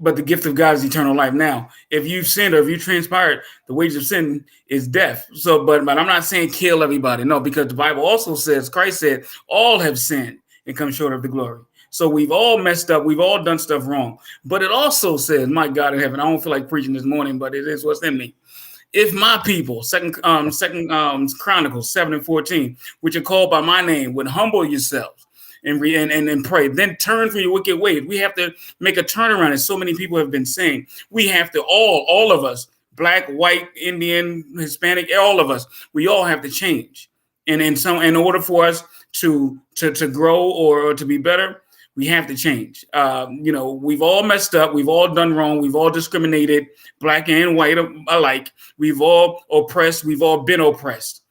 But the gift of God is eternal life. Now, if you've sinned or if you transpired, the wages of sin is death. So, but I'm not saying kill everybody. No, because the Bible also says, Christ said, all have sinned and come short of the glory. So we've all messed up. We've all done stuff wrong. But it also says, my God in heaven, I don't feel like preaching this morning, but it is what's in me. If my people, Second Chronicles 7:14, which are called by my name, would humble yourselves and pray, then turn from your wicked ways. We have to make a turnaround, as so many people have been saying. We have to all of us, black, white, Indian, Hispanic, all of us, we all have to change. And in order for us to grow or to be better, we have to change. We've all messed up. We've all done wrong. We've all discriminated, black and white alike. We've all oppressed. We've all been oppressed.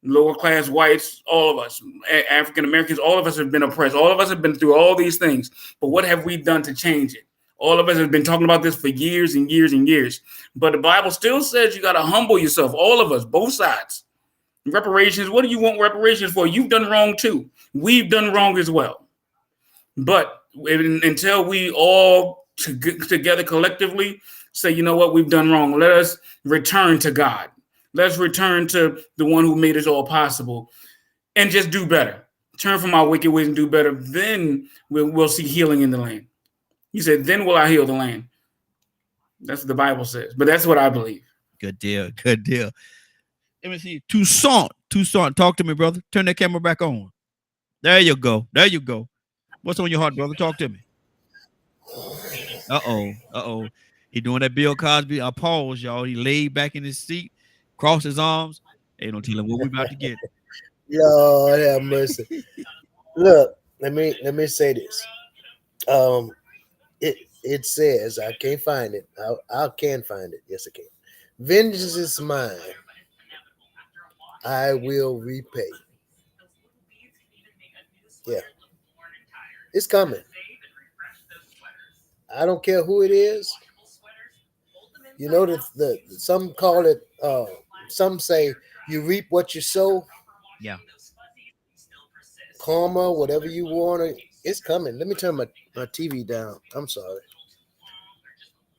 Lower class whites, all of us, African Americans, all of us have been oppressed. All of us have been through all these things. But what have we done to change it? All of us have been talking about this for years and years and years. But the Bible still says you got to humble yourself. All of us, both sides. Reparations. What do you want reparations for? You've done wrong too. We've done wrong as well. But until we all together collectively say, you know what, we've done wrong. Let us return to God. Let's return to the one who made us all possible and just do better. Turn from our wicked ways and do better. Then we'll see healing in the land. He said, then will I heal the land. That's what the Bible says. But that's what I believe. Good deal. Let me see. Toussaint, talk to me, brother. Turn that camera back on. There you go. What's on your heart, brother? Talk to me. Uh-oh. He doing that Bill Cosby. I pause, y'all. He laid back in his seat, crossed his arms. Hey, don't tell him what we're about to get. Lord have mercy. Look, let me say this. It says, I can't find it. I can find it. Yes, I can. Vengeance is mine. I will repay. Yeah. It's coming. I don't care who it is. You know, the some call it, some say you reap what you sow. Yeah. Karma, whatever you want. It's coming. Let me turn my TV down. I'm sorry.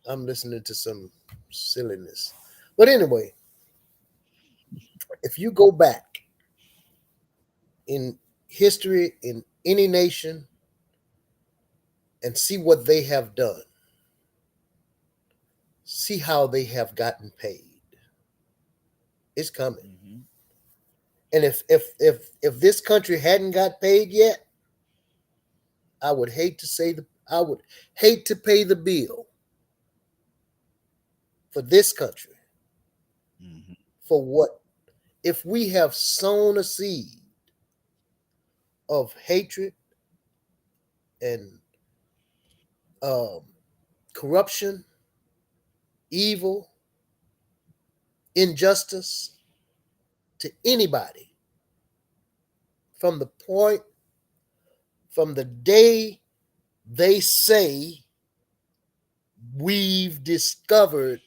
I'm listening to some silliness. But anyway, if you go back in history in any nation and see what they have done, see how they have gotten paid. It's coming. Mm-hmm. And if this country hadn't got paid yet, I would hate to pay the bill for this country. Mm-hmm. For what? If we have sown a seed of hatred and corruption evil, injustice to anybody from the day they say we've discovered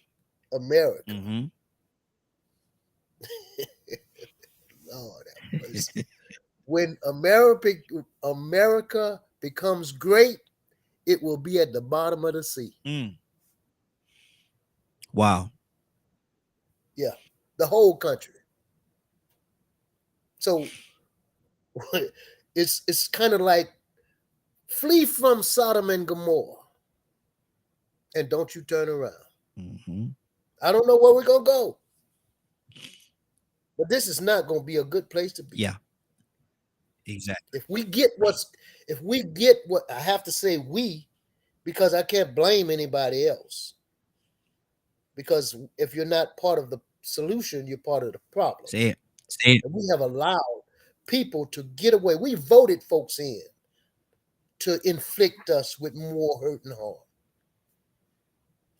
America. Mm-hmm. Lord have mercy. When America becomes great, it will be at the bottom of the sea. Wow. Yeah, the whole country. So it's kind of like flee from Sodom and Gomorrah and don't you turn around. Mm-hmm. I don't know where we're going to go, but this is not going to be a good place to be. Yeah, exactly. If we get what I have to say, because I can't blame anybody else. Because if you're not part of the solution, you're part of the problem. Say it. And we have allowed people to get away. We voted folks in to inflict us with more hurt and harm.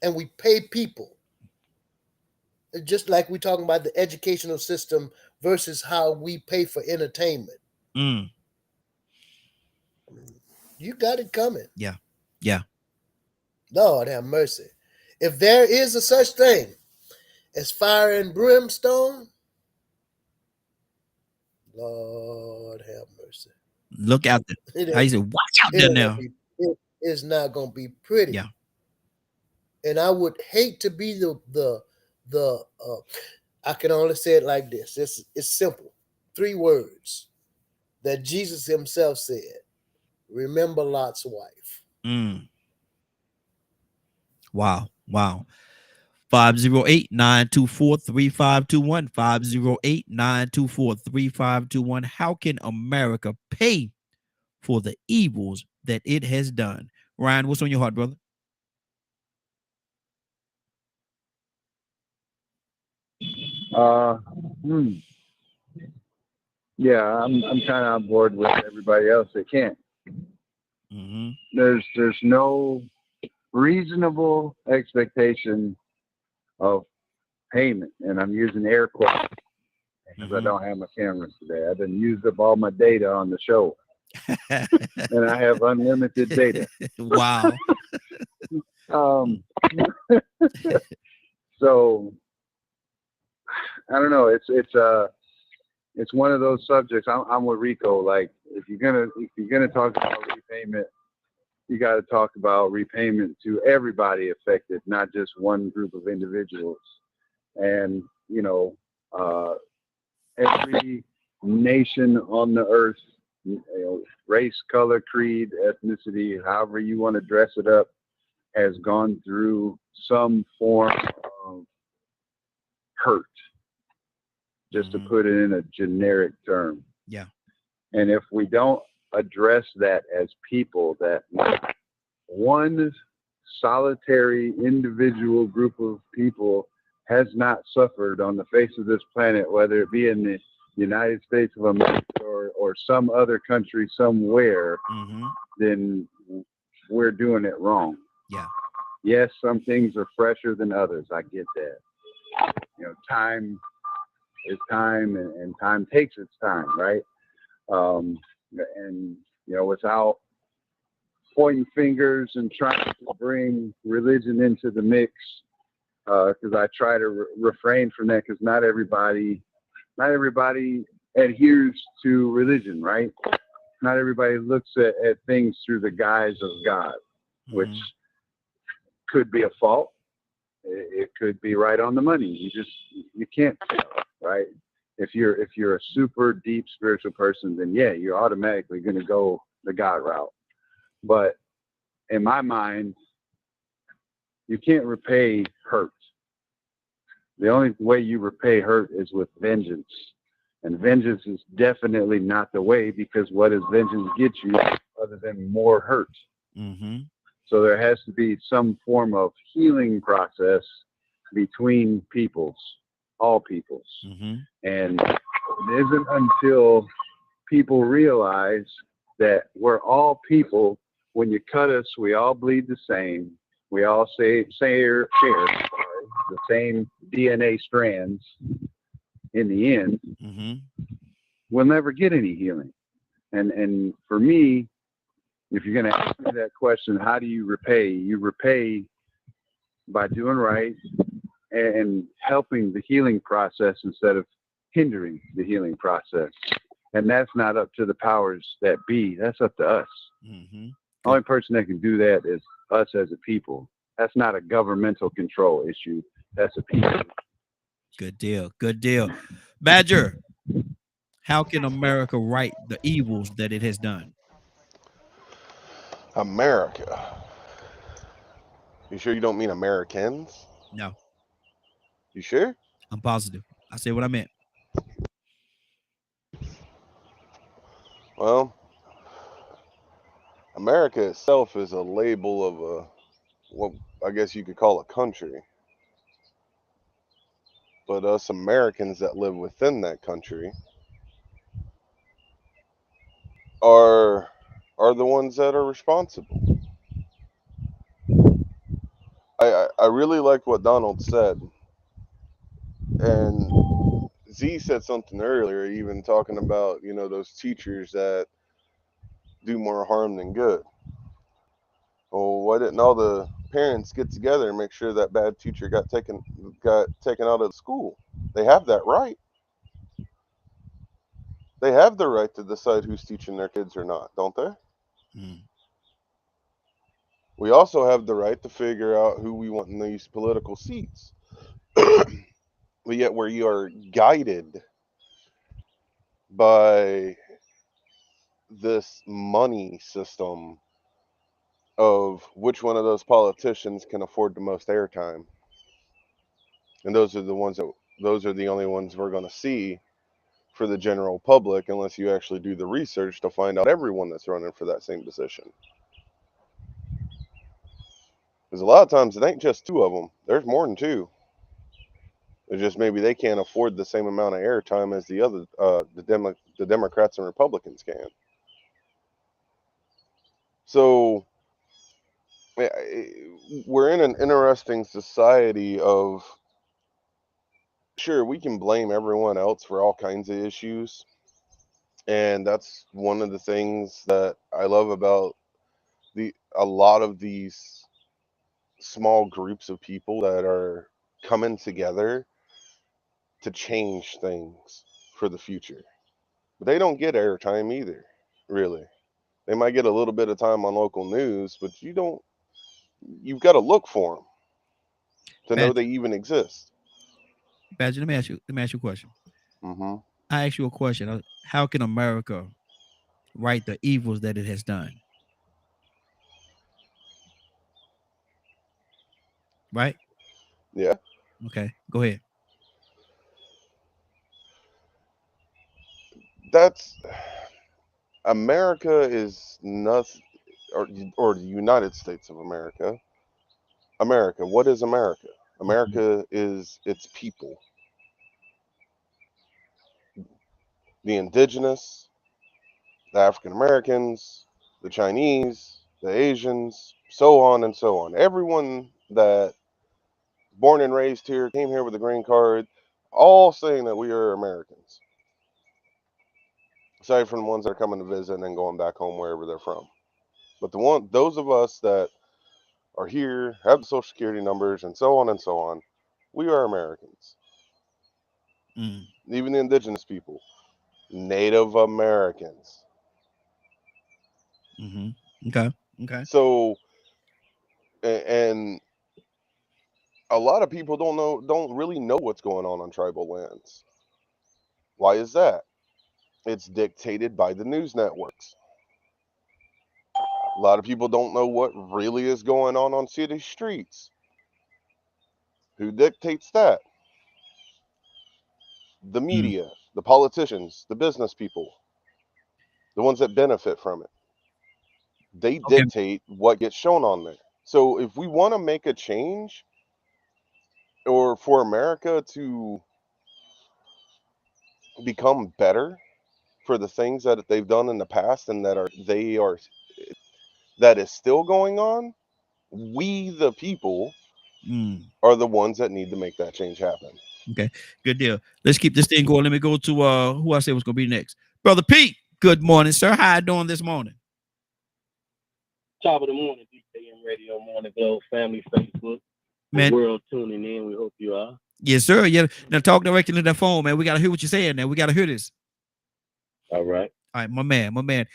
And we pay people. Just like we're talking about the educational system versus how we pay for entertainment. You got it coming. Yeah. Yeah. Lord have mercy. If there is a such thing as fire and brimstone, Lord have mercy. Look out there. I said, watch out there now. It is not going to be pretty. Yeah. And I would hate to be the I can only say it like this. It's simple. 3 words that Jesus himself said. Remember Lot's wife. Wow. 508-924-3521. 508-924-3521. How can America pay for the evils that it has done? Ryan, what's on your heart, brother? Yeah, I'm kind of on board with everybody else that can't. Mm-hmm. There's no reasonable expectation of payment, and I'm using air quotes because I don't have my cameras today. I done used up all my data on the show, and I have unlimited data. Wow. So I don't know. It's one of those subjects. I'm with Rico. Like if you're gonna talk about repayment, you got to talk about repayment to everybody affected, not just one group of individuals. And every nation on the earth, race, color, creed, ethnicity, however you want to dress it up, has gone through some form of hurt, just to put it in a generic term. Yeah. And if we don't address that as people, that one solitary individual group of people has not suffered on the face of this planet, whether it be in the United States of America or some other country somewhere, then we're doing it wrong. Yeah. Yes, some things are fresher than others. I get that. Time is time, and time takes its time, right? And without pointing fingers and trying to bring religion into the mix, because I try to refrain from that, because not everybody adheres to religion, right? Not everybody looks at things through the guise of God, which could be a fault. It could be right on the money. You can't tell, right? If you're a super deep spiritual person, then yeah, you're automatically going to go the God route. But in my mind, you can't repay hurt. The only way you repay hurt is with vengeance. And vengeance is definitely not the way, because what does vengeance get you other than more hurt? So there has to be some form of healing process between peoples, all peoples. And it isn't until people realize that we're all people. When you cut us, we all bleed the same. We all share the same DNA strands in the end, we'll never get any healing. And for me, if you're going to ask me that question, how do you repay? You repay by doing right and helping the healing process instead of hindering the healing process. And that's not up to the powers that be. That's up to us. The only person that can do that is us as a people. That's not a governmental control issue. That's a people. Good deal. Good deal. Badger, how can America right the evils that it has done? America. You sure you don't mean Americans? No. You sure? I'm positive. I said what I meant. Well, America itself is a label of a, what I guess you could call a country. But us Americans that live within that country are the ones that are responsible. I really like what Donald said. And Z said something earlier, even talking about, you know, those teachers that do more harm than good. Well, why didn't all the parents get together and make sure that bad teacher got taken out of school? They have that right. They have the right to decide who's teaching their kids or not, don't they? We also have the right to figure out who we want in these political seats. But yet where you are guided by this money system of which one of those politicians can afford the most airtime. And those are the only ones we're going to see for the general public unless you actually do the research to find out everyone that's running for that same position. Because a lot of times it ain't just two of them. There's more than two. It's just maybe they can't afford the same amount of airtime as the other, the Democrats and Republicans can. So we're in an interesting society of, sure, we can blame everyone else for all kinds of issues. And that's one of the things that I love about a lot of these small groups of people that are coming together to change things for the future. But they don't get airtime either, really. They might get a little bit of time on local news, but you've got to look for them to know they even exist. Badger, let me ask you a question. I ask you a question. How can America right the evils that it has done? Right? Yeah. Okay, go ahead. America is nothing, or the United States of America. America, what is America? America is its people. The indigenous, the African Americans, the Chinese, the Asians, so on and so on. Everyone that born and raised here, came here with a green card, all saying that we are Americans. Aside from the ones that are coming to visit and then going back home wherever they're from. But those of us that are here, have the social security numbers, and so on, we are Americans. Even the indigenous people, Native Americans. Okay. So, and a lot of people don't really know what's going on tribal lands. Why is that? It's dictated by the news networks. A lot of people don't know what really is going on city streets. Who dictates that? The media, the politicians, the business people, the ones that benefit from it. They dictate what gets shown on there. So if we want to make a change, or for America to become better for the things that they've done in the past and that is still going on, we the people are the ones that need to make that change happen. Okay, good deal. Let's keep this thing going. Let me go to who I said was going to be next. Brother Pete, good morning, sir. How you doing this morning? Top of the morning, DKM Radio, Morning Glow, Family, Facebook, Man. the world tuning in. We hope you are. Yes, sir. Yeah. Now talk directly to that phone, man. We got to hear what you're saying now. We got to hear this. All right. All right, my man.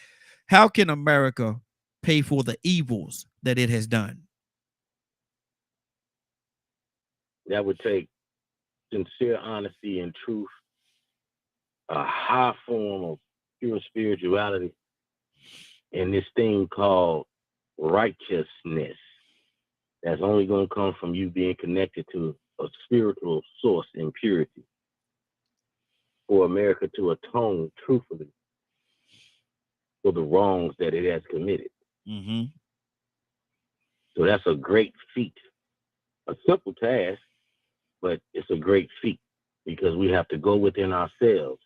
How can America pay for the evils that it has done? That would take sincere honesty and truth, a high form of pure spirituality, and this thing called righteousness. That's only going to come from you being connected to a spiritual source in purity for America to atone truthfully for the wrongs that it has committed. So that's a great feat. A simple task, but it's a great feat because we have to go within ourselves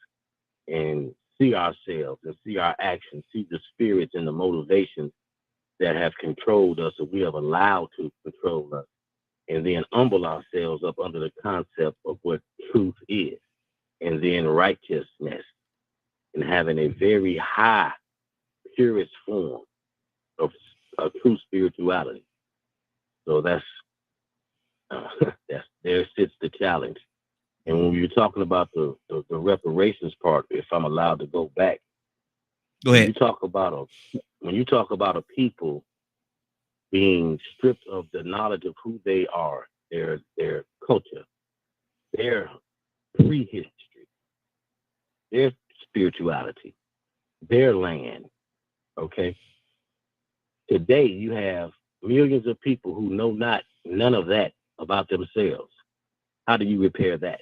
and see ourselves and see our actions, see the spirits and the motivations that have controlled us or we have allowed to control us, and then humble ourselves up under the concept of what truth is, and then righteousness, and having a very high, purest form of true spirituality. So that's there sits the challenge. And when you're talking about the reparations part, if I'm allowed to go back, go ahead. When you talk about a people being stripped of the knowledge of who they are, their culture, their prehistory, their spirituality, their land, okay? Today you have millions of people who know none of that about themselves. How do you repair that?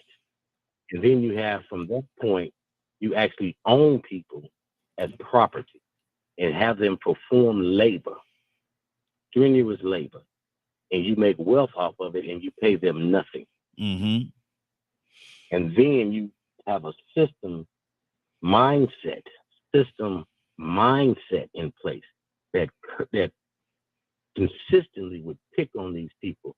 And then you have, from that point, you actually own people as property and have them perform labor, strenuous labor, and you make wealth off of it and you pay them nothing. And then you have a system mindset in place that consistently would pick on these people,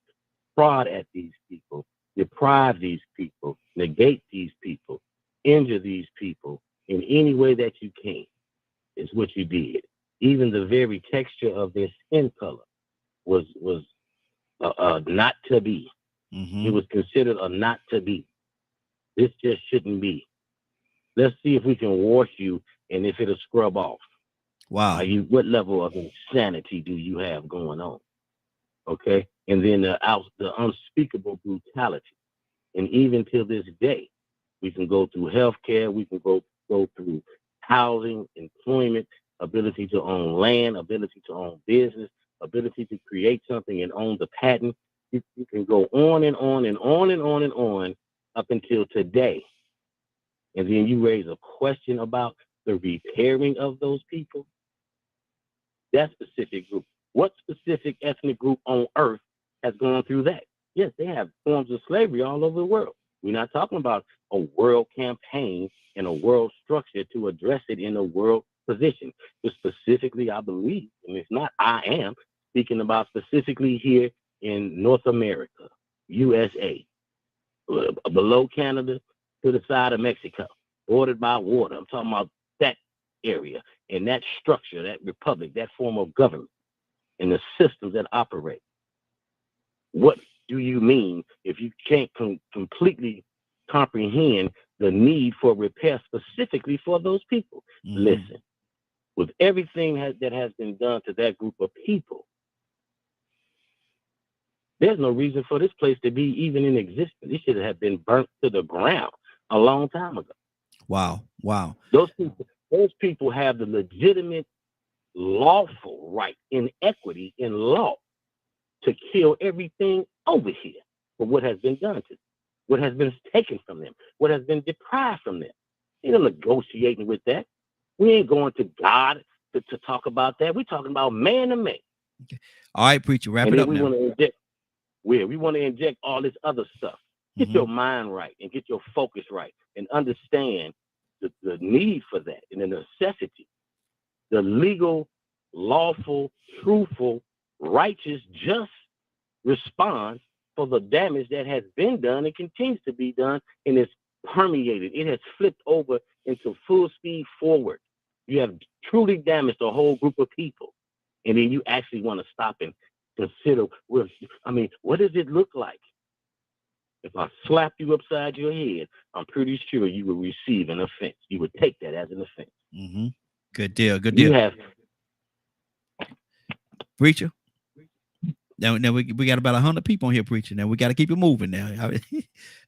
prod at these people, deprive these people, negate these people, injure these people in any way that you can, is what you did. Even the very texture of their skin color was not to be. It was considered a not to be. This just shouldn't be. Let's see if we can wash you and if it'll scrub off. Wow. What level of insanity do you have going on? Okay. And then the unspeakable brutality. And even till this day, we can go through healthcare, we can go through housing, employment, ability to own land, ability to own business, ability to create something and own the patent. You can go on and on and on and on and on up until today. And then you raise a question about the repairing of those people. That specific group. What specific ethnic group on earth has gone through that? Yes, they have forms of slavery all over the world. We're not talking about a world campaign and a world structure to address it in a world position. But specifically, I believe, and if not, I am speaking about specifically here in North America, USA, below Canada to the side of Mexico, bordered by water. I'm talking about that area and that structure, that republic, that form of government, and the systems that operate. What do you mean if you can't completely comprehend the need for repair specifically for those people? Listen, with everything that has been done to that group of people, there's no reason for this place to be even in existence. It should have been burnt to the ground a long time ago. Wow. Those people have the legitimate, lawful right in equity, in law, to kill everything over here for what has been done to them, what has been taken from them, what has been deprived from them. Ain't no negotiating with that. We ain't going to God to talk about that. We're talking about man to man. Okay. All right, preacher, wrap it up now. We want to inject all this other stuff. Get your mind right and get your focus right and understand the need for that and the necessity. The legal, lawful, truthful, righteous, just response for the damage that has been done and continues to be done, and it's permeated. It has flipped over into full speed forward. You have truly damaged a whole group of people, and then you actually want to stop and consider, what does it look like? If I slap you upside your head, I'm pretty sure you will receive an offense. You would take that as an offense. Mm-hmm. Good deal. Good deal. You have preacher. Now we got about 100 people on here preaching. Now we got to keep it moving. Now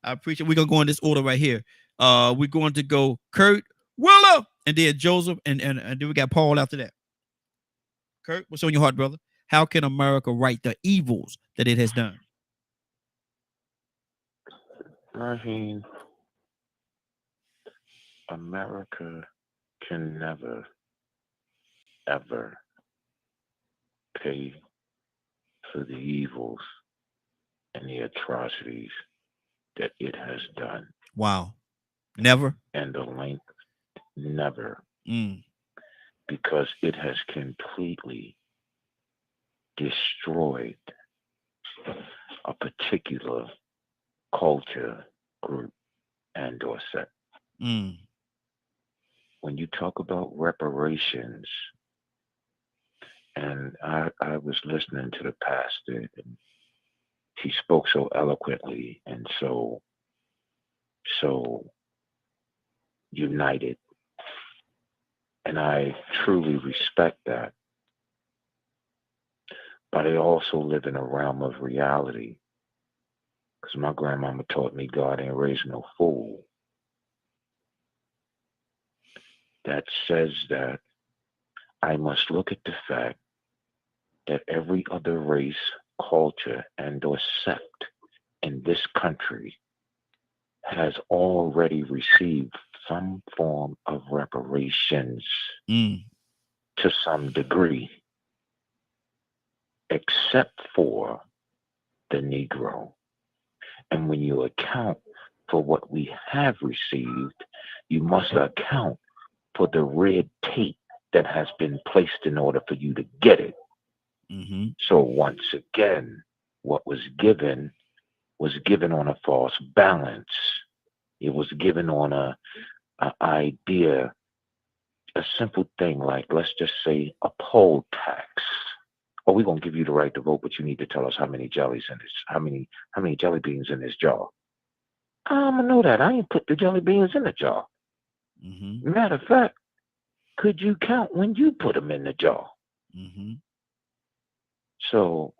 I appreciate. We're gonna go in this order right here. We're going to go Kurt, Willa, and then Joseph, and then we got Paul after that. Kurt, what's on your heart, brother? How can America right the evils that it has done? Raheem, America can never, ever pay for the evils and the atrocities that it has done. Wow. Never? And the length, never. Mm. Because it has completely destroyed a particular culture, group, and or sect. Mm. When you talk about reparations, and I was listening to the pastor, and he spoke so eloquently and so united, and I truly respect that. But I also live in a realm of reality, because my grandmama taught me God ain't raised no fool. That says that I must look at the fact that every other race, culture, and or sect in this country has already received some form of reparations to some degree, except for the Negro. And when you account for what we have received, you must account for the red tape that has been placed in order for you to get it. Mm-hmm. So once again, what was given on a false balance. It was given on a idea, a simple thing like, let's just say, a poll tax. Oh, we're gonna give you the right to vote, but you need to tell us how many jellies in this, how many jelly beans in this jar. I'm gonna know that. I ain't put the jelly beans in the jar. Mm-hmm. Matter of fact, could you count when you put them in the jar? Mm-hmm. So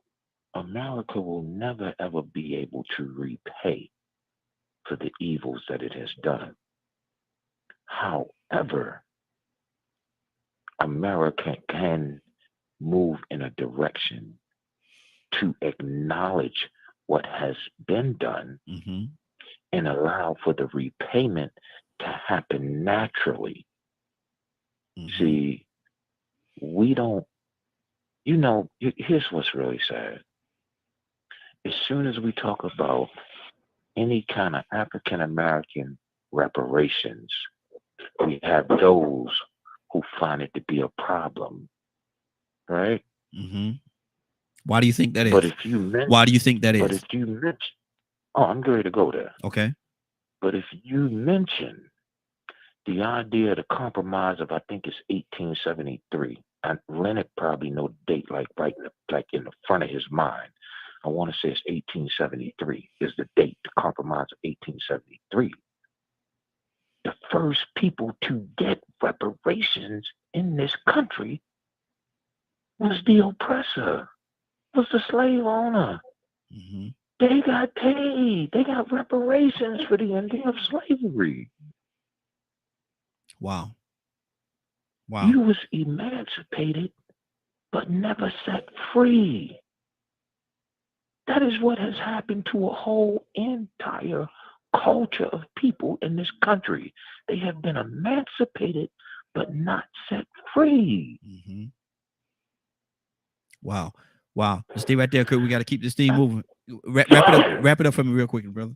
America will never ever be able to repay for the evils that it has done. However, America can move in a direction to acknowledge what has been done and allow for the repayment to happen naturally. See, we don't, here's what's really sad. As soon as we talk about any kind of African American reparations, we have those who find it to be a problem, right? Mm-hmm. Why do you think that is? But if you mention, why do you think that is? But if you mention, I'm ready to go there. Okay. But if you mention the idea of the compromise of, I think it's 1873, and Leonard probably know the date like in the front of his mind. I want to say it's 1873 is the date, the compromise of 1873. The first people to get reparations in this country was the oppressor, was the slave owner. Mm-hmm. They got paid. They got reparations for the ending of slavery. Wow. Wow. You was emancipated, but never set free. That is what has happened to a whole entire culture of people in this country. They have been emancipated, but not set free. Mm-hmm. Wow. Wow. Stay right there, Kurt. We got to keep this thing moving. Wrap it up for me real quick, brother.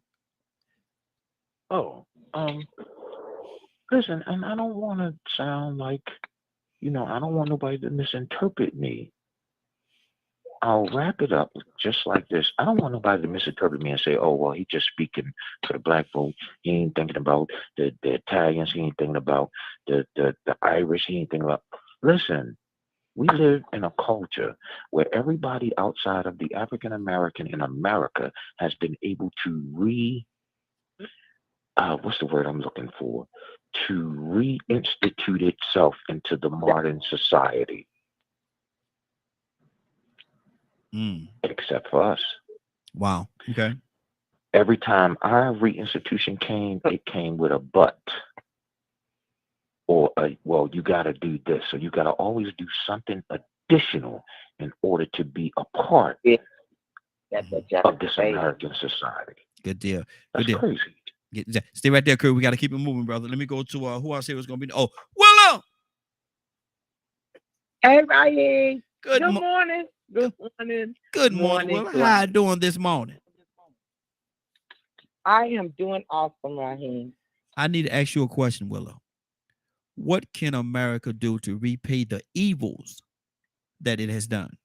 Listen, and I don't want to sound like, I don't want nobody to misinterpret me. I'll wrap it up just like this. I don't want nobody to misinterpret me and say, oh, well, he's just speaking for the black folk. He ain't thinking about the Italians. He ain't thinking about the Irish. He ain't thinking about. Listen, we live in a culture where everybody outside of the African American in America has been able to what's the word I'm looking for? To reinstitute itself into the modern society. Except for us. Wow. Okay. Every time our reinstitution came, it came with a but. Or well, you got to do this. So you got to always do something additional in order to be a part of this American society. Good deal. That's deal. crazy. Stay right there, Kurt. We got to keep it moving, brother. Let me go to who I say was going to be. Oh, Willow. Hey, Ryan. Good morning. Good morning. Good morning. Willow. How you doing this morning? I am doing awesome, Raheem. I need to ask you a question, Willow. What can America do to repay the evils that it has done?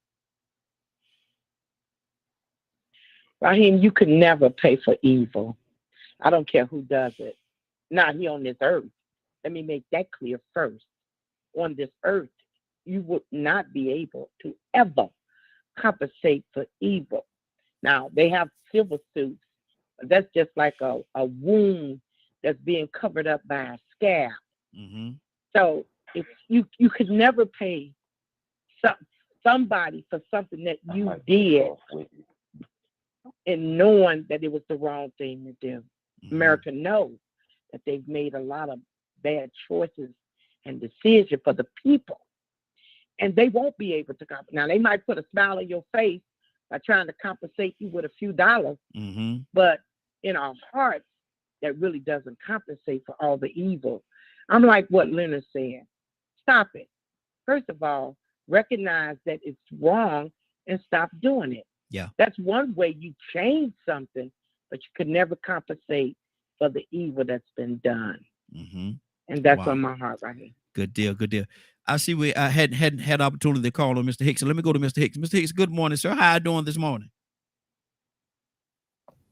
Raheem, you could never pay for evil. I don't care who does it. Not here on this earth. Let me make that clear first. On this earth, you would not be able to ever compensate for evil. Now, they have civil suits. That's just like a wound that's being covered up by a scab. Mm-hmm. So if you could never pay somebody for something that you did and knowing that it was the wrong thing to do. Mm-hmm. America knows that they've made a lot of bad choices and decisions for the people. And they won't be able to compensate. Now, they might put a smile on your face by trying to compensate you with a few dollars, but in our hearts, that really doesn't compensate for all the evil. I'm like what Leonard said. Stop it. First of all, recognize that it's wrong and stop doing it. Yeah. That's one way you change something, but you could never compensate for the evil that's been done. Mm-hmm. And that's on my heart right here. Good deal. Good deal. I see we hadn't had opportunity to call on Mr. Hicks. So let me go to Mr. Hicks. Mr. Hicks, good morning, sir. How are you doing this morning?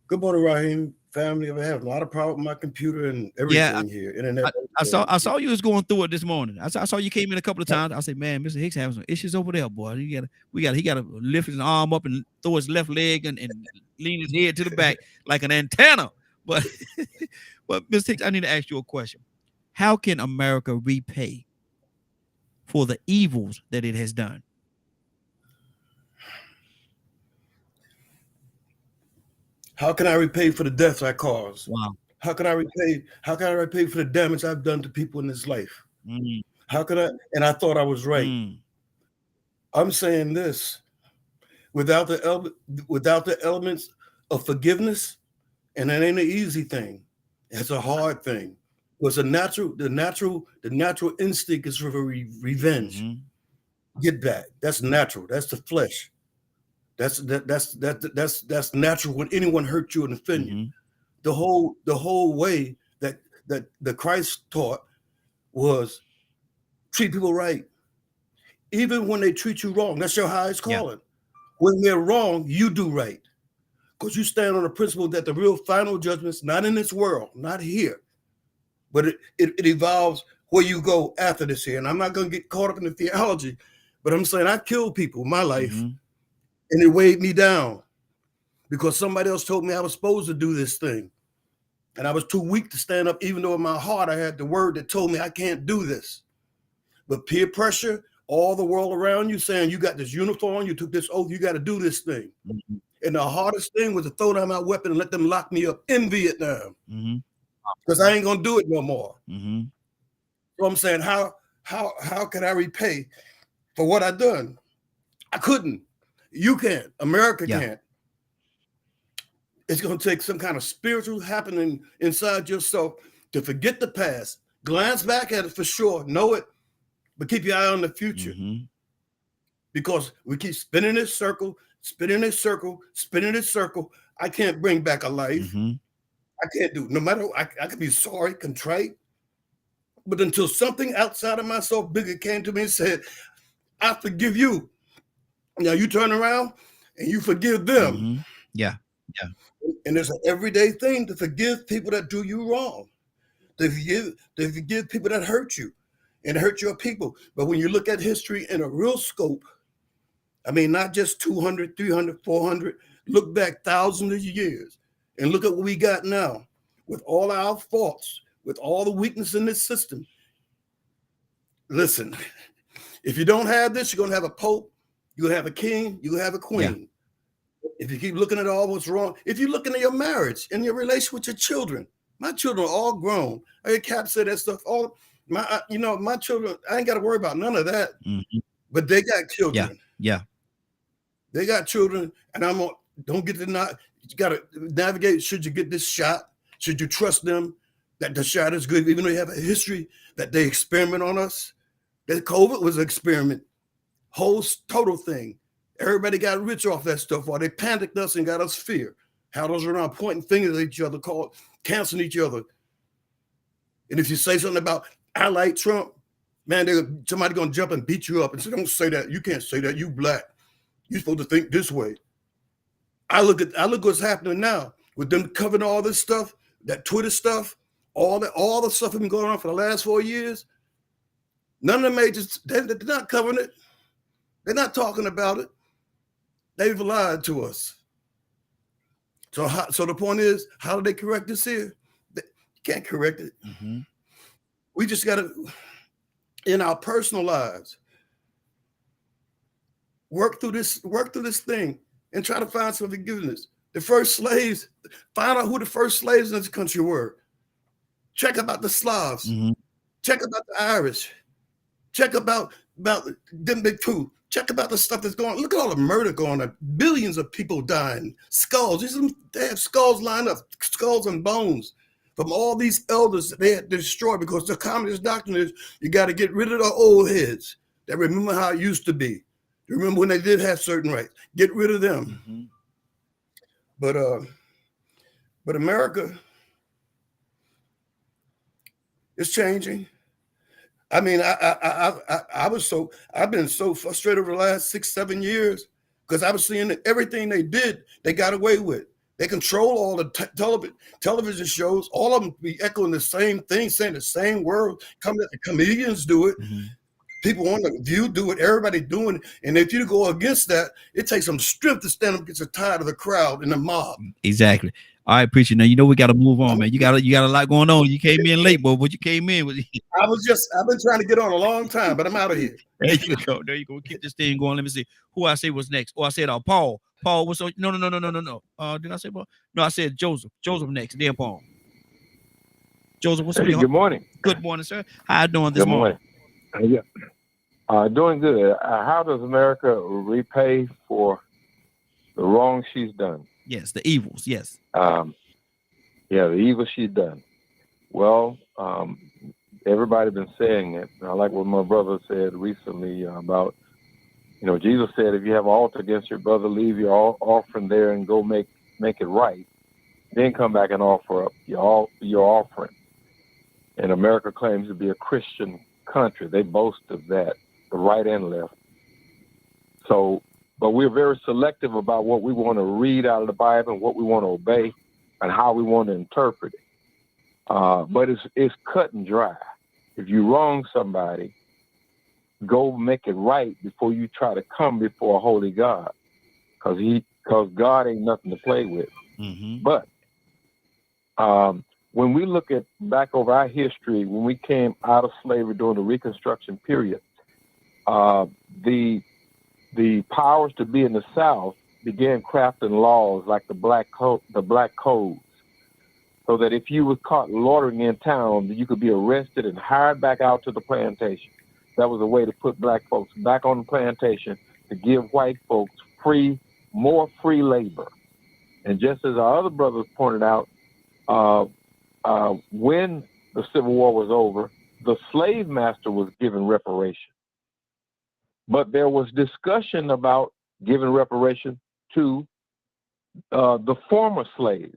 Good morning, Raheem. Family, I have a lot of problems with my computer and everything here. Internet. I saw you was going through it this morning. I saw you came in a couple of times. I said, man, Mr. Hicks having some issues over there, boy. He got to lift his arm up and throw his left leg and lean his head to the back like an antenna. But Mr. Hicks, I need to ask you a question. How can America repay for the evils that it has done? How can I repay for the deaths I caused? Wow. How can I repay for the damage I've done to people in this life? Mm. How can I? And I thought I was right. I'm saying this without the elements of forgiveness, and it ain't an easy thing. It's a hard thing. Because the natural instinct is for revenge. Get back. That's natural. That's the flesh. That's natural when anyone hurt you and offend you. The whole way that the Christ taught was treat people right, even when they treat you wrong. That's your highest calling. When they're wrong, you do right, because you stand on the principle that the real final judgment's not in this world, not here, but it evolves where you go after this here. And I'm not going to get caught up in the theology, but I'm saying I killed people in my life. And it weighed me down because somebody else told me I was supposed to do this thing. And I was too weak to stand up, even though in my heart I had the word that told me I can't do this. But peer pressure, all the world around you saying you got this uniform, you took this oath, you got to do this thing. And the hardest thing was to throw down my weapon and let them lock me up in Vietnam. Because I ain't going to do it no more. So I'm saying, how can I repay for what I done? I couldn't. You can't. America can't. It's going to take some kind of spiritual happening inside yourself to forget the past, glance back at it for sure, know it, but keep your eye on the future. Because we keep spinning this circle, I can't bring back a life. I can't do, no matter, I could be sorry, contrite, but until something outside of myself bigger came to me and said, I forgive you. Now you turn around and you forgive them. Mm-hmm. Yeah. And it's an everyday thing to forgive people that do you wrong. To forgive people that hurt you and hurt your people. But when you look at history in a real scope, I mean, not just 200, 300, 400, look back thousands of years and look at what we got now with all our faults, with all the weakness in this system. Listen, if you don't have this, you're going to have a pope, you're going to have a king, you're going to have a queen. Yeah. If you keep looking at all what's wrong, if you're looking at your marriage and your relation with your children, my children are all grown. I heard Cap say that stuff. All my, my children, I ain't got to worry about none of that. Mm-hmm. But they got children. Yeah. They got children, and don't get to you got to navigate. Should you get this shot? Should you trust them that the shot is good, even though you have a history that they experiment on us? That COVID was an experiment, whole total thing. Everybody got rich off that stuff while they panicked us and got us fear. How those around pointing fingers at each other, canceling each other. And if you say something about I like Trump, man, somebody gonna jump and beat you up and say, don't say that. You can't say that. You black. You're supposed to think this way. I look what's happening now with them covering all this stuff, that Twitter stuff, all the stuff that's been going on for the last 4 years. None of the majors, they're not covering it. They're not talking about it. They've lied to us. So the point is, how do they correct this here? You can't correct it. Mm-hmm. We just got to, in our personal lives, work through this thing and try to find some forgiveness. The first slaves, find out who the first slaves in this country were. Check about the Slavs. Mm-hmm. Check about the Irish. Check about them big two. Check about the stuff that's going on. Look at all the murder going on. Billions of people dying. Skulls. They have skulls lined up, skulls and bones from all these elders that they had to destroy because the communist doctrine is you got to get rid of the old heads that remember how it used to be. Remember when they did have certain rights. Get rid of them. Mm-hmm. But America is changing. I mean, I've been so frustrated over the last 6-7 years because I was seeing that everything they did, they got away with. They control all the television shows. All of them be echoing the same thing, saying the same word. The comedians do it. Mm-hmm. People on The View do it. Everybody doing it. And if you go against that, it takes some strength to stand up against the tide of the crowd and the mob. Exactly. All right, preacher. Now we got to move on, man. You got a lot going on. You came in late, boy, but you came in with. I've been trying to get on a long time, but I'm out of here. There you go. Keep this thing going. Let me see who I say was next. Oh, I said Paul. Paul, what's on? No. Did I say Paul? No, I said Joseph. Joseph next. Then Paul. Joseph, what's up? Good morning. Good morning, sir. How you doing this morning? Yeah. Doing good. How does America repay for the wrong she's done? Yes, the evils. Yes. The evil she's done. Well, everybody been saying it. I like what my brother said recently about, Jesus said, if you have an altar against your brother, leave your offering there and go make it right. Then come back and offer up your offering. And America claims to be a Christian country. They boast of that, the right and left. So, but we're very selective about what we want to read out of the Bible and what we want to obey and how we want to interpret it. But it's cut and dry. If you wrong somebody, go make it right before you try to come before a holy God, because God ain't nothing to play with. Mm-hmm. But when we look at back over our history, when we came out of slavery during the Reconstruction period, the powers to be in the South began crafting laws like the black codes, so that if you was caught loitering in town, you could be arrested and hired back out to the plantation. That was a way to put black folks back on the plantation to give white folks more free labor. And just as our other brothers pointed out, when the Civil War was over, the slave master was given reparation. But there was discussion about giving reparation to the former slaves.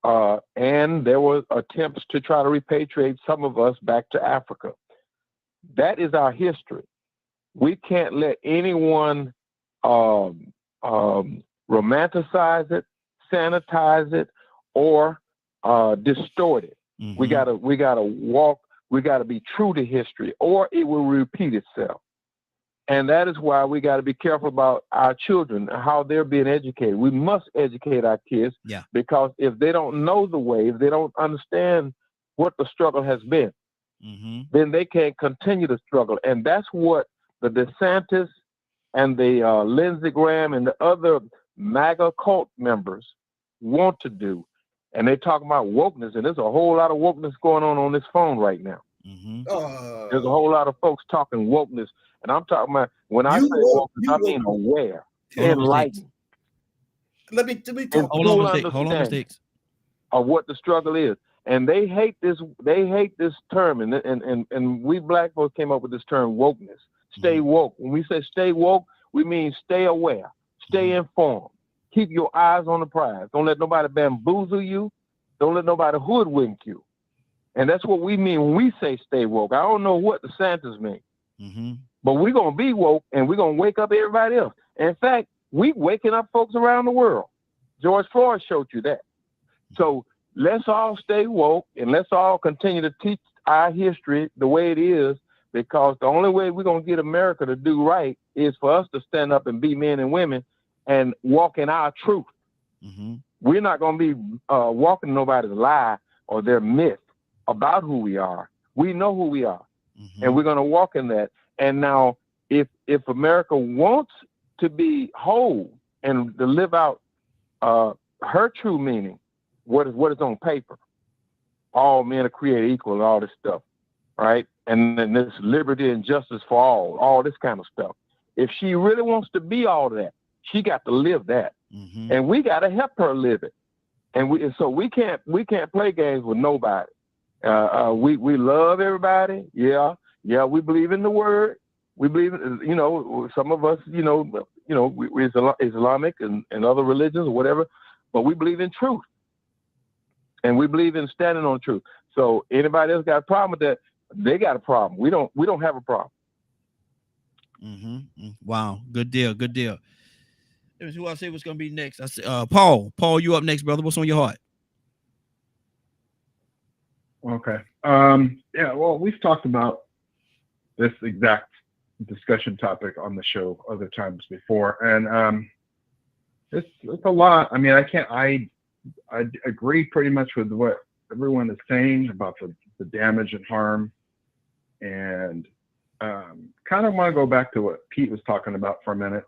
And there were attempts to try to repatriate some of us back to Africa. That is our history. We can't let anyone romanticize it, sanitize it, or distort it. We gotta walk. We gotta be true to history, or it will repeat itself. And that is why we got to be careful about our children, how they're being educated. We must educate our kids, because if they don't know the way, if they don't understand what the struggle has been, then they can't continue to struggle. And that's what the DeSantis and the Lindsey Graham and the other MAGA cult members want to do. And they're talking about wokeness, and there's a whole lot of wokeness going on this phone right now. There's a whole lot of folks talking wokeness. And I'm talking about, when I say wokeness, I mean aware, enlightened. Let me talk. Hold on, mistakes. Of what the struggle is. And they hate this term. And we black folks came up with this term, wokeness. Stay woke. When we say stay woke, we mean stay aware, stay informed. Keep your eyes on the prize. Don't let nobody bamboozle you. Don't let nobody hoodwink you. And that's what we mean when we say stay woke. I don't know what the Santas mean. But we're going to be woke, and we're going to wake up everybody else. In fact, we waking up folks around the world. George Floyd showed you that. So let's all stay woke, and let's all continue to teach our history the way it is, because the only way we're going to get America to do right is for us to stand up and be men and women and walk in our truth. We're not going to be walking nobody's lie or their myth about who we are. We know who we are, and we're going to walk in that. And now, if America wants to be whole and to live out her true meaning, what is on paper, all men are created equal and all this stuff, right? And then this liberty and justice for all this kind of stuff. If she really wants to be all of that, she got to live that, and we got to help her live it. And so we can't play games with nobody. We love everybody. Yeah, we believe in the word. We believe, some of us, we're Islamic and other religions or whatever, but we believe in truth, and we believe in standing on truth. So anybody else got a problem with that? They got a problem. We don't have a problem. Wow, good deal. Who I say was going to be next? I say, Paul, you up next, brother. What's on your heart? Okay. Yeah, well, we've talked about this exact discussion topic on the show other times before, and it's a lot. I mean, I agree pretty much with what everyone is saying about the damage and harm, and kind of want to go back to what Pete was talking about for a minute.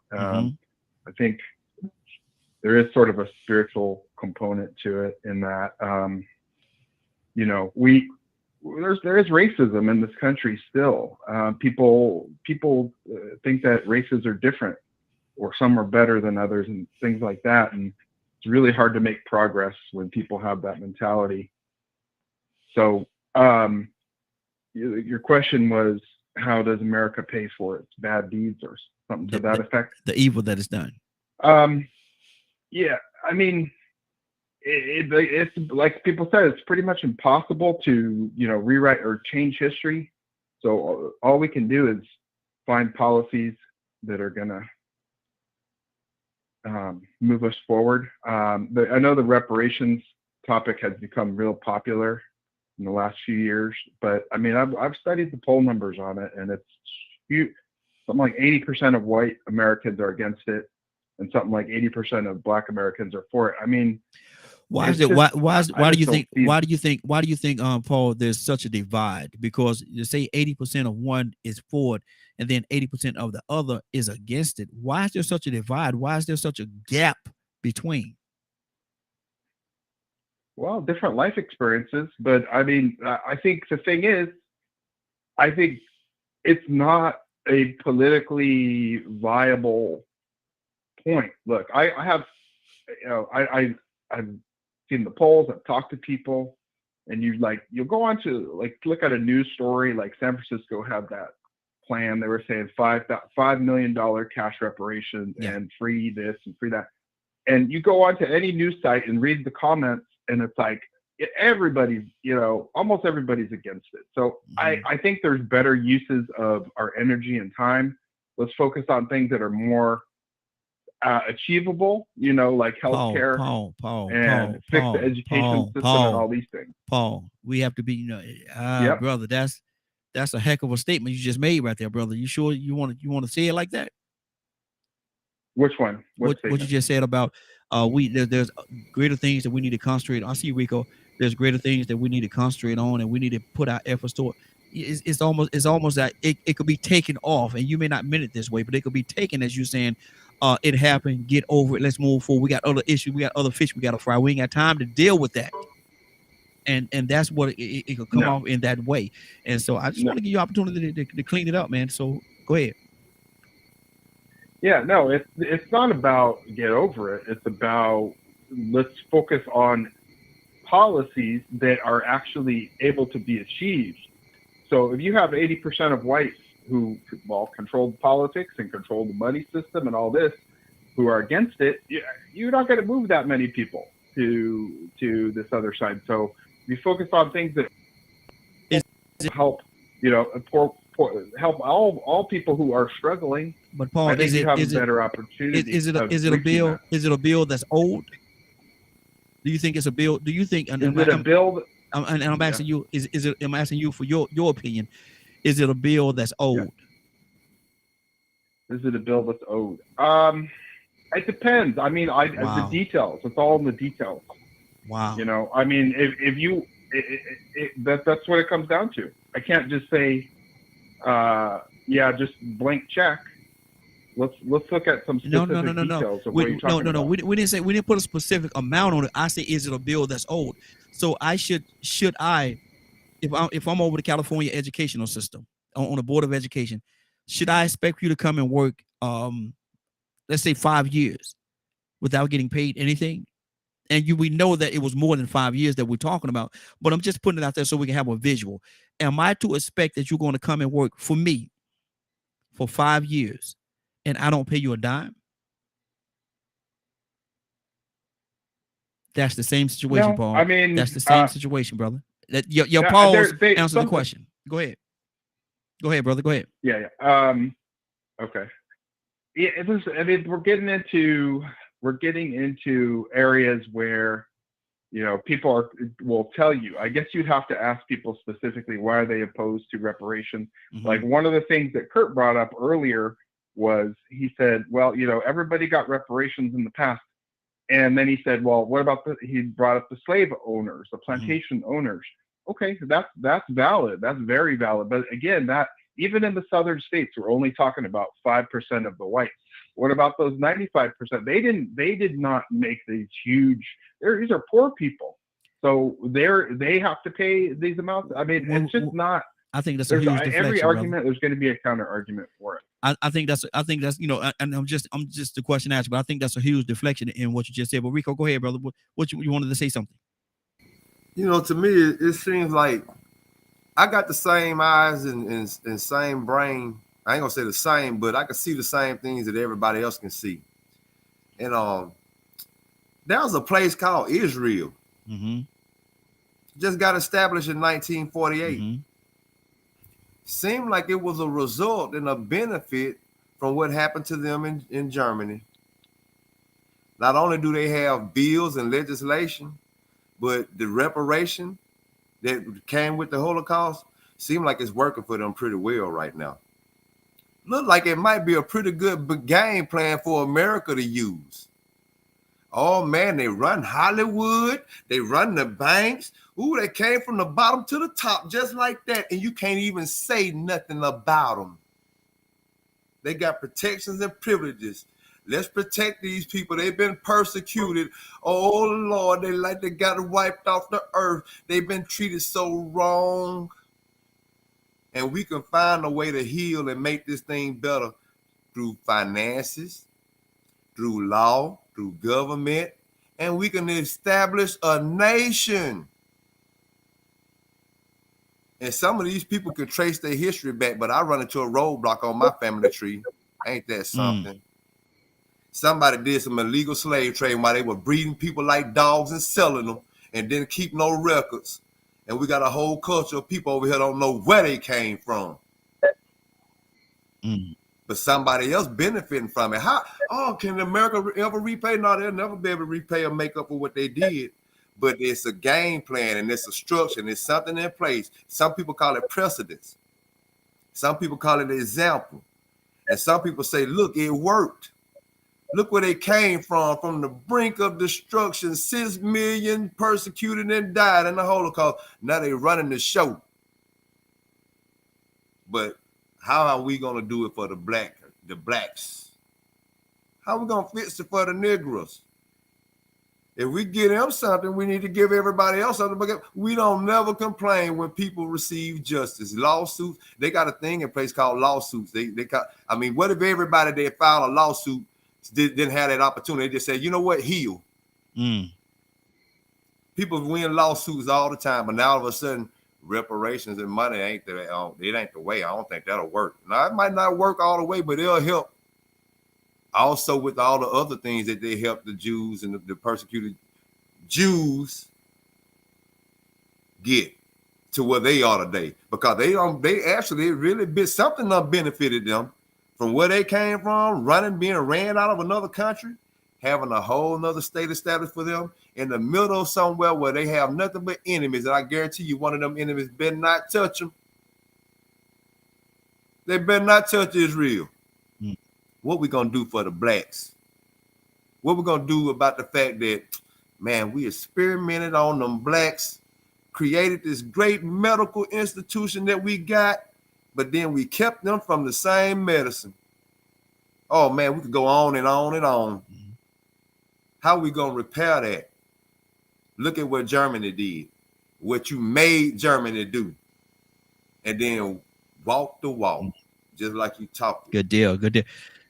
I think there is sort of a spiritual component to it in that, there is racism in this country still. People think that races are different, or some are better than others, and things like that. And it's really hard to make progress when people have that mentality. So your question was, how does America pay for its bad deeds or something to that effect? The evil that is done. Yeah, I mean, it's like people said, it's pretty much impossible to, rewrite or change history. So all we can do is find policies that are gonna move us forward. I know the reparations topic has become real popular in the last few years, but I mean, I've studied the poll numbers on it, and it's huge. Something like 80% of white Americans are against it, and something like 80% of Black Americans are for it. I mean, why do you think, Paul, there's such a divide? Because you say 80% of one is for it, and then 80% of the other is against it. Why is there such a divide? Why is there such a gap between? Well, different life experiences, but I mean, I think the thing is, I think it's not a politically viable point. Look, I've seen the polls, I've talked to people, and you'll go on to look at a news story, like San Francisco had that plan. They were saying $5 million cash reparation and free this and free that. And you go on to any news site and read the comments, and it's like everybody's, almost everybody's against it. So I think there's better uses of our energy and time. Let's focus on things that are more achievable, like healthcare and fix the education system and all these things. Paul, we have to be, brother, that's a heck of a statement you just made right there, brother. You sure you want to say it like that? Which one? What you just said about there's greater things that we need to concentrate on. I see, Rico. There's greater things that we need to concentrate on, and we need to put our efforts toward. It's almost that it could be taken off, and you may not mean it this way, but it could be taken as you saying, it happened, get over it, let's move forward. We got other issues, we got other fish we got to fry. We ain't got time to deal with that. And that's what it could come off in that way. And so I just want to give you opportunity to clean it up, man. So go ahead. Yeah, no, it's not about get over it. It's about let's focus on policies that are actually able to be achieved. So if you have 80% of whites who control the politics and control the money system and all this, who are against it, you're not going to move that many people to this other side. So you focus on things that help, help all people who are struggling. But Paul, I think you have a better opportunity. Is it a bill? Is it a bill that's old? Do you think it's a bill? Do you think? Is it a bill? And I'm asking you. Is it? I'm asking you for your opinion. Is it a bill that's old? Is it a bill that's old? It depends. I mean, the details. It's all in the details. Wow. I mean, if you, that's what it comes down to. I can't just say, just blank check. Let's look at some specific details of what you're talking about. We didn't put a specific amount on it. I say, is it a bill that's old? So I should I, if I'm over the California educational system on the Board of Education, should I expect you to come and work, let's say 5 years without getting paid anything? And we know that it was more than 5 years that we're talking about, but I'm just putting it out there so we can have a visual. Am I to expect that you're going to come and work for me for 5 years and I don't pay you a dime? That's the same situation, Paul. I mean, that's the same situation, brother. That your pause answer the question. Go ahead. Go ahead, brother. Go ahead. Yeah. Okay. Yeah. We're getting into areas where, people will tell you. I guess you'd have to ask people specifically why are they opposed to reparations. Mm-hmm. Like one of the things that Kurt brought up earlier was he said, well, everybody got reparations in the past. And then he said, well, what about he brought up the slave owners, the plantation owners. Okay, that's valid. That's very valid. But again, that even in the southern states, we're only talking about 5% of the whites. What about those 95%? They did not make these huge, these are poor people. So they have to pay these amounts. I mean, it's just not. I think that's a huge deflection, every argument, brother. There's going to be a counter argument for it. I think that's and I'm just the question asked, but I think that's a huge deflection in what you just said. But Rico, go ahead, brother. What you wanted to say something? To me, it seems like I got the same eyes and same brain. I ain't gonna say the same, but I can see the same things that everybody else can see. And there was a place called Israel. Mm-hmm. Just got established in 1948. Mm-hmm. Seemed like it was a result and a benefit from what happened to them in Germany. Not only do they have bills and legislation, but the reparation that came with the Holocaust seemed like it's working for them pretty well right now. Look like it might be a pretty good game plan for America to use. Oh man, they run Hollywood, they run the banks. Ooh, they came from the bottom to the top just like that, and you can't even say nothing about them. They got protections and privileges. Let's protect these people. They've been persecuted. Oh Lord, they got wiped off the earth. They've been treated so wrong. And we can find a way to heal and make this thing better through finances, through law, through government, and we can establish a nation. And some of these people can trace their history back, but I run into a roadblock on my family tree. Ain't that something? Somebody did some illegal slave trade while they were breeding people like dogs and selling them and didn't keep no records. And we got a whole culture of people over here don't know where they came from. but somebody else benefiting from it. How? Oh, can America ever repay? No, they'll never be able to repay or make up for what they did. But it's a game plan and it's a structure and it's something in place. Some people call it precedence. Some people call it example. And some people say, look, it worked. Look where they came from the brink of destruction. 6 million persecuted and died in the Holocaust. Now they running the show. But how are we going to do it for the blacks? How are we going to fix it for the Negroes? If we give them something, we need to give everybody else something. Because we don't never complain when people receive justice. Lawsuits, they got a thing in place called lawsuits. I mean, what if everybody that filed a lawsuit didn't have that opportunity? They just said, you know what, heal. People win lawsuits all the time, but now all of a sudden, reparations and money it ain't the way. I don't think that'll work. Now, it might not work all the way, but it'll help. Also, with all the other things that they help the Jews and the persecuted Jews get to where they are today, because they actually really something that benefited them from where they came from, being ran out of another country, having a whole nother state established for them in the middle of somewhere where they have nothing but enemies. And I guarantee you, one of them enemies better not touch them. They better not touch Israel. What we gonna do for the blacks? What we gonna do about the fact that, man, we experimented on them blacks, created this great medical institution that we got, but then we kept them from the same medicine. Oh man, we could go on and on and on. How are we gonna repair that? Look at what Germany did, what you made Germany do, and then walk the walk, just like you talked. Good deal.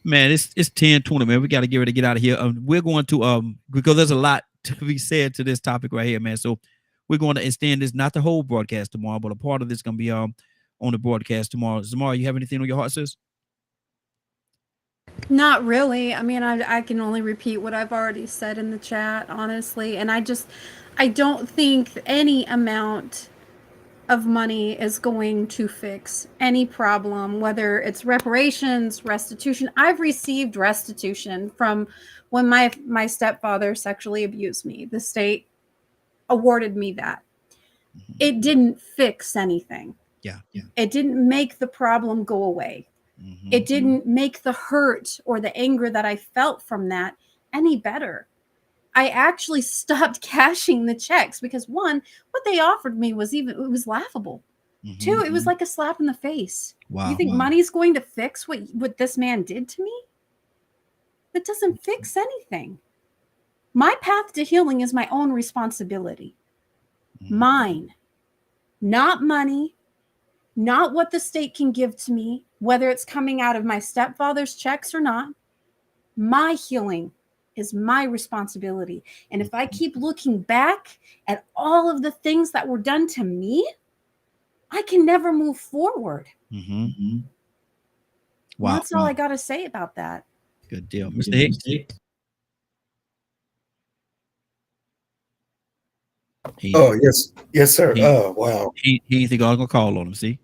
Man, it's 10:20, man. We got to get ready to get out of here. We're going to because there's a lot to be said to this topic right here, man. So we're going to extend this, not the whole broadcast tomorrow, but a part of this going to be on the broadcast tomorrow. Zamar, you have anything on your heart, sis? Not really. I mean, I can only repeat what I've already said in the chat, honestly. And I don't think any amount of money is going to fix any problem, whether it's reparations, restitution. I've received restitution from when my stepfather sexually abused me. The state awarded me that. It didn't fix anything. Yeah. It didn't make the problem go away. It didn't make the hurt or the anger that I felt from that any better. I actually stopped cashing the checks because, one, what they offered me was it was laughable. Two, it was like a slap in the face. Wow. You think money's going to fix what this man did to me? That doesn't fix anything. My path to healing is my own responsibility. Mine. Not money, not what the state can give to me, whether it's coming out of my stepfather's checks or not. My healing is my responsibility. And if I keep looking back at all of the things that were done to me, I can never move forward. Wow. That's all I got to say about that. Good deal. Mr. Hicks? Oh, yes. Yes, sir. Oh, wow. He didn't think I was going to call on him, see?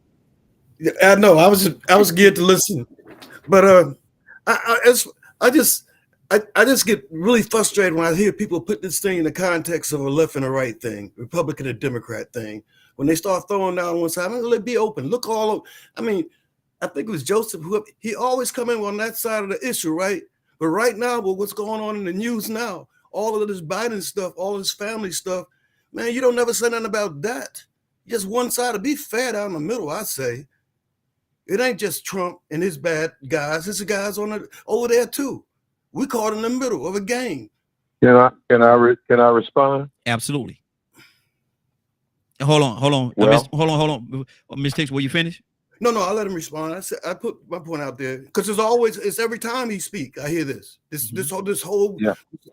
Yeah, I know. I was geared to listen. But I just get really frustrated when I hear people put this thing in the context of a left and a right thing, Republican and Democrat thing. When they start throwing down one side, let it be open. Look all over. I mean, I think it was Joseph, he always come in on that side of the issue, right? But right now, with what's going on in the news now, all of this Biden stuff, all of this family stuff, man, you don't never say nothing about that. Just one side to be fair down the middle, I say. It ain't just Trump and his bad guys. It's the guys over there too. We caught in the middle of a game. Can I respond? Absolutely. Hold on. Well, hold on. Ms. Hicks, will you finish? No, I'll let him respond. I put my point out there because it's every time he speak, I hear this whole.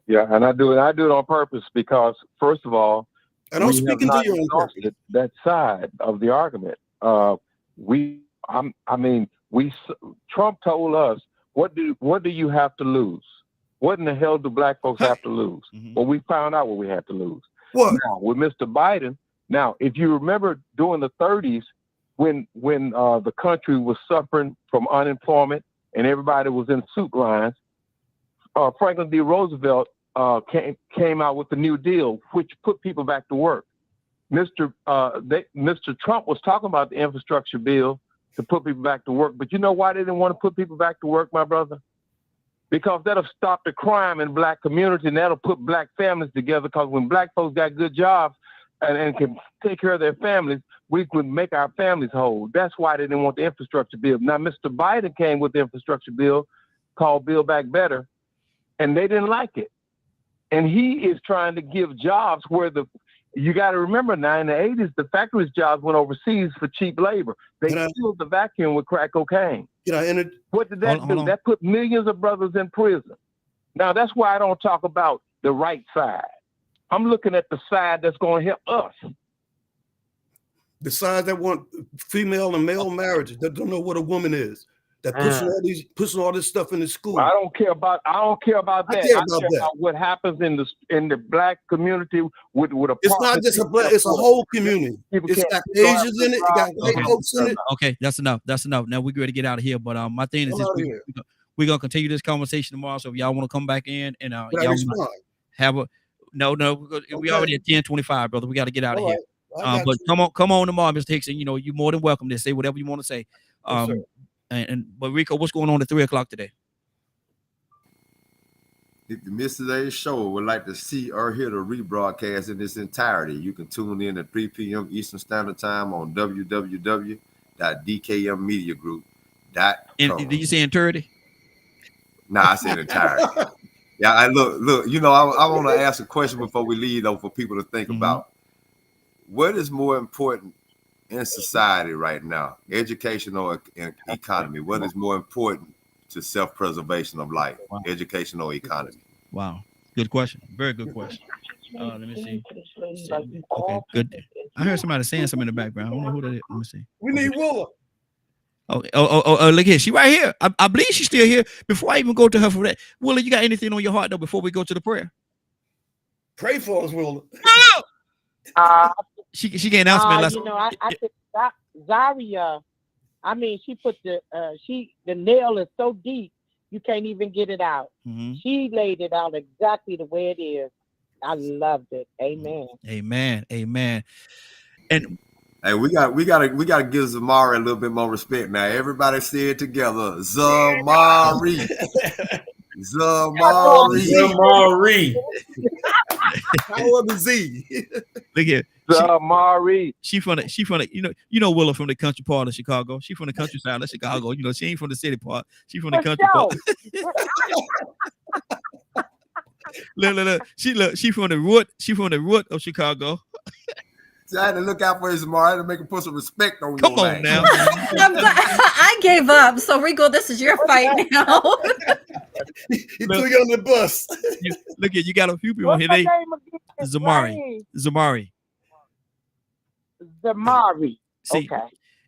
Yeah, and I do it on purpose because first of all, and I'm speaking to you on purpose. That side of the argument. Trump told us, what do you have to lose? What in the hell do black folks have to lose? Well, we found out what we had to lose. What? Now, with Mr. Biden, now, if you remember during the 30s, when the country was suffering from unemployment and everybody was in suit lines, Franklin D. Roosevelt came out with the New Deal, which put people back to work. Mr. Trump was talking about the infrastructure bill to put people back to work, but you know why they didn't want to put people back to work, my brother? Because that'll stop the crime in black community, and that'll put black families together. Because when black folks got good jobs and can take care of their families, we could make our families whole. That's why they didn't want the infrastructure bill. Now, Mr. Biden came with the infrastructure bill called Build Back Better, and they didn't like it. And he is trying to give jobs where you got to remember now, in the 80s, the factories jobs went overseas for cheap labor. They filled the vacuum with crack cocaine. What did that do? That put millions of brothers in prison. Now, that's why I don't talk about the right side. I'm looking at the side that's going to help us. The side that want female and male marriages, that don't know what a woman is, that pushing all this stuff in the school. I don't care about that. I care about what happens in the black community with a. It's not just a black; it's a whole community. It's got Asians in it. It got white folks in it. Okay, that's enough. That's enough. Now we're going to get out of here. But my thing is, we're gonna continue this conversation tomorrow. So if y'all want to come back in and y'all have a no, we already at 10:25, brother. We got to get out of here. But come on tomorrow, Mr. Hickson. You know, you're more than welcome to say whatever you want to say. But Rico, what's going on at 3:00 today? If you missed today's show or would like to see or hear the rebroadcast in its entirety, you can tune in at 3 p.m. Eastern Standard Time on www.dkmmediagroup.com. Did you say entirety? Nah, I said entirety. Yeah, I look. You know, I want to ask a question before we leave, though, for people to think about. What is more important in society right now, education or economy? What is more important to self-preservation of life, education or economy? Wow, good question. Very good question. Let me see. Okay, good. I heard somebody saying something in the background. I don't know who that is. Let me see. We need Willa. Oh, look here. She right here. I believe she's still here. Before I even go to her for that, Willa, you got anything on your heart though before we go to the prayer? Pray for us, Willa. She can't announce me. You know, I think Zaria. I mean, she put the nail is so deep you can't even get it out. She laid it out exactly the way it is. I loved it. Amen. Amen. And hey, we gotta give Zamari a little bit more respect now. Everybody say it together. Zamari. How of the Z? Look here. Zamari. She from the you know Willa from the country part of Chicago. She from the countryside of Chicago. You know, she ain't from the city part. She from the country part. look. She from the root. She from the root of Chicago. So I had to look out for his Zamari to make him put some respect on Come on now. I gave up. So Rico, this is your fight now. He threw you on the bus. Look at you got a few people on here. Zamari. See, okay.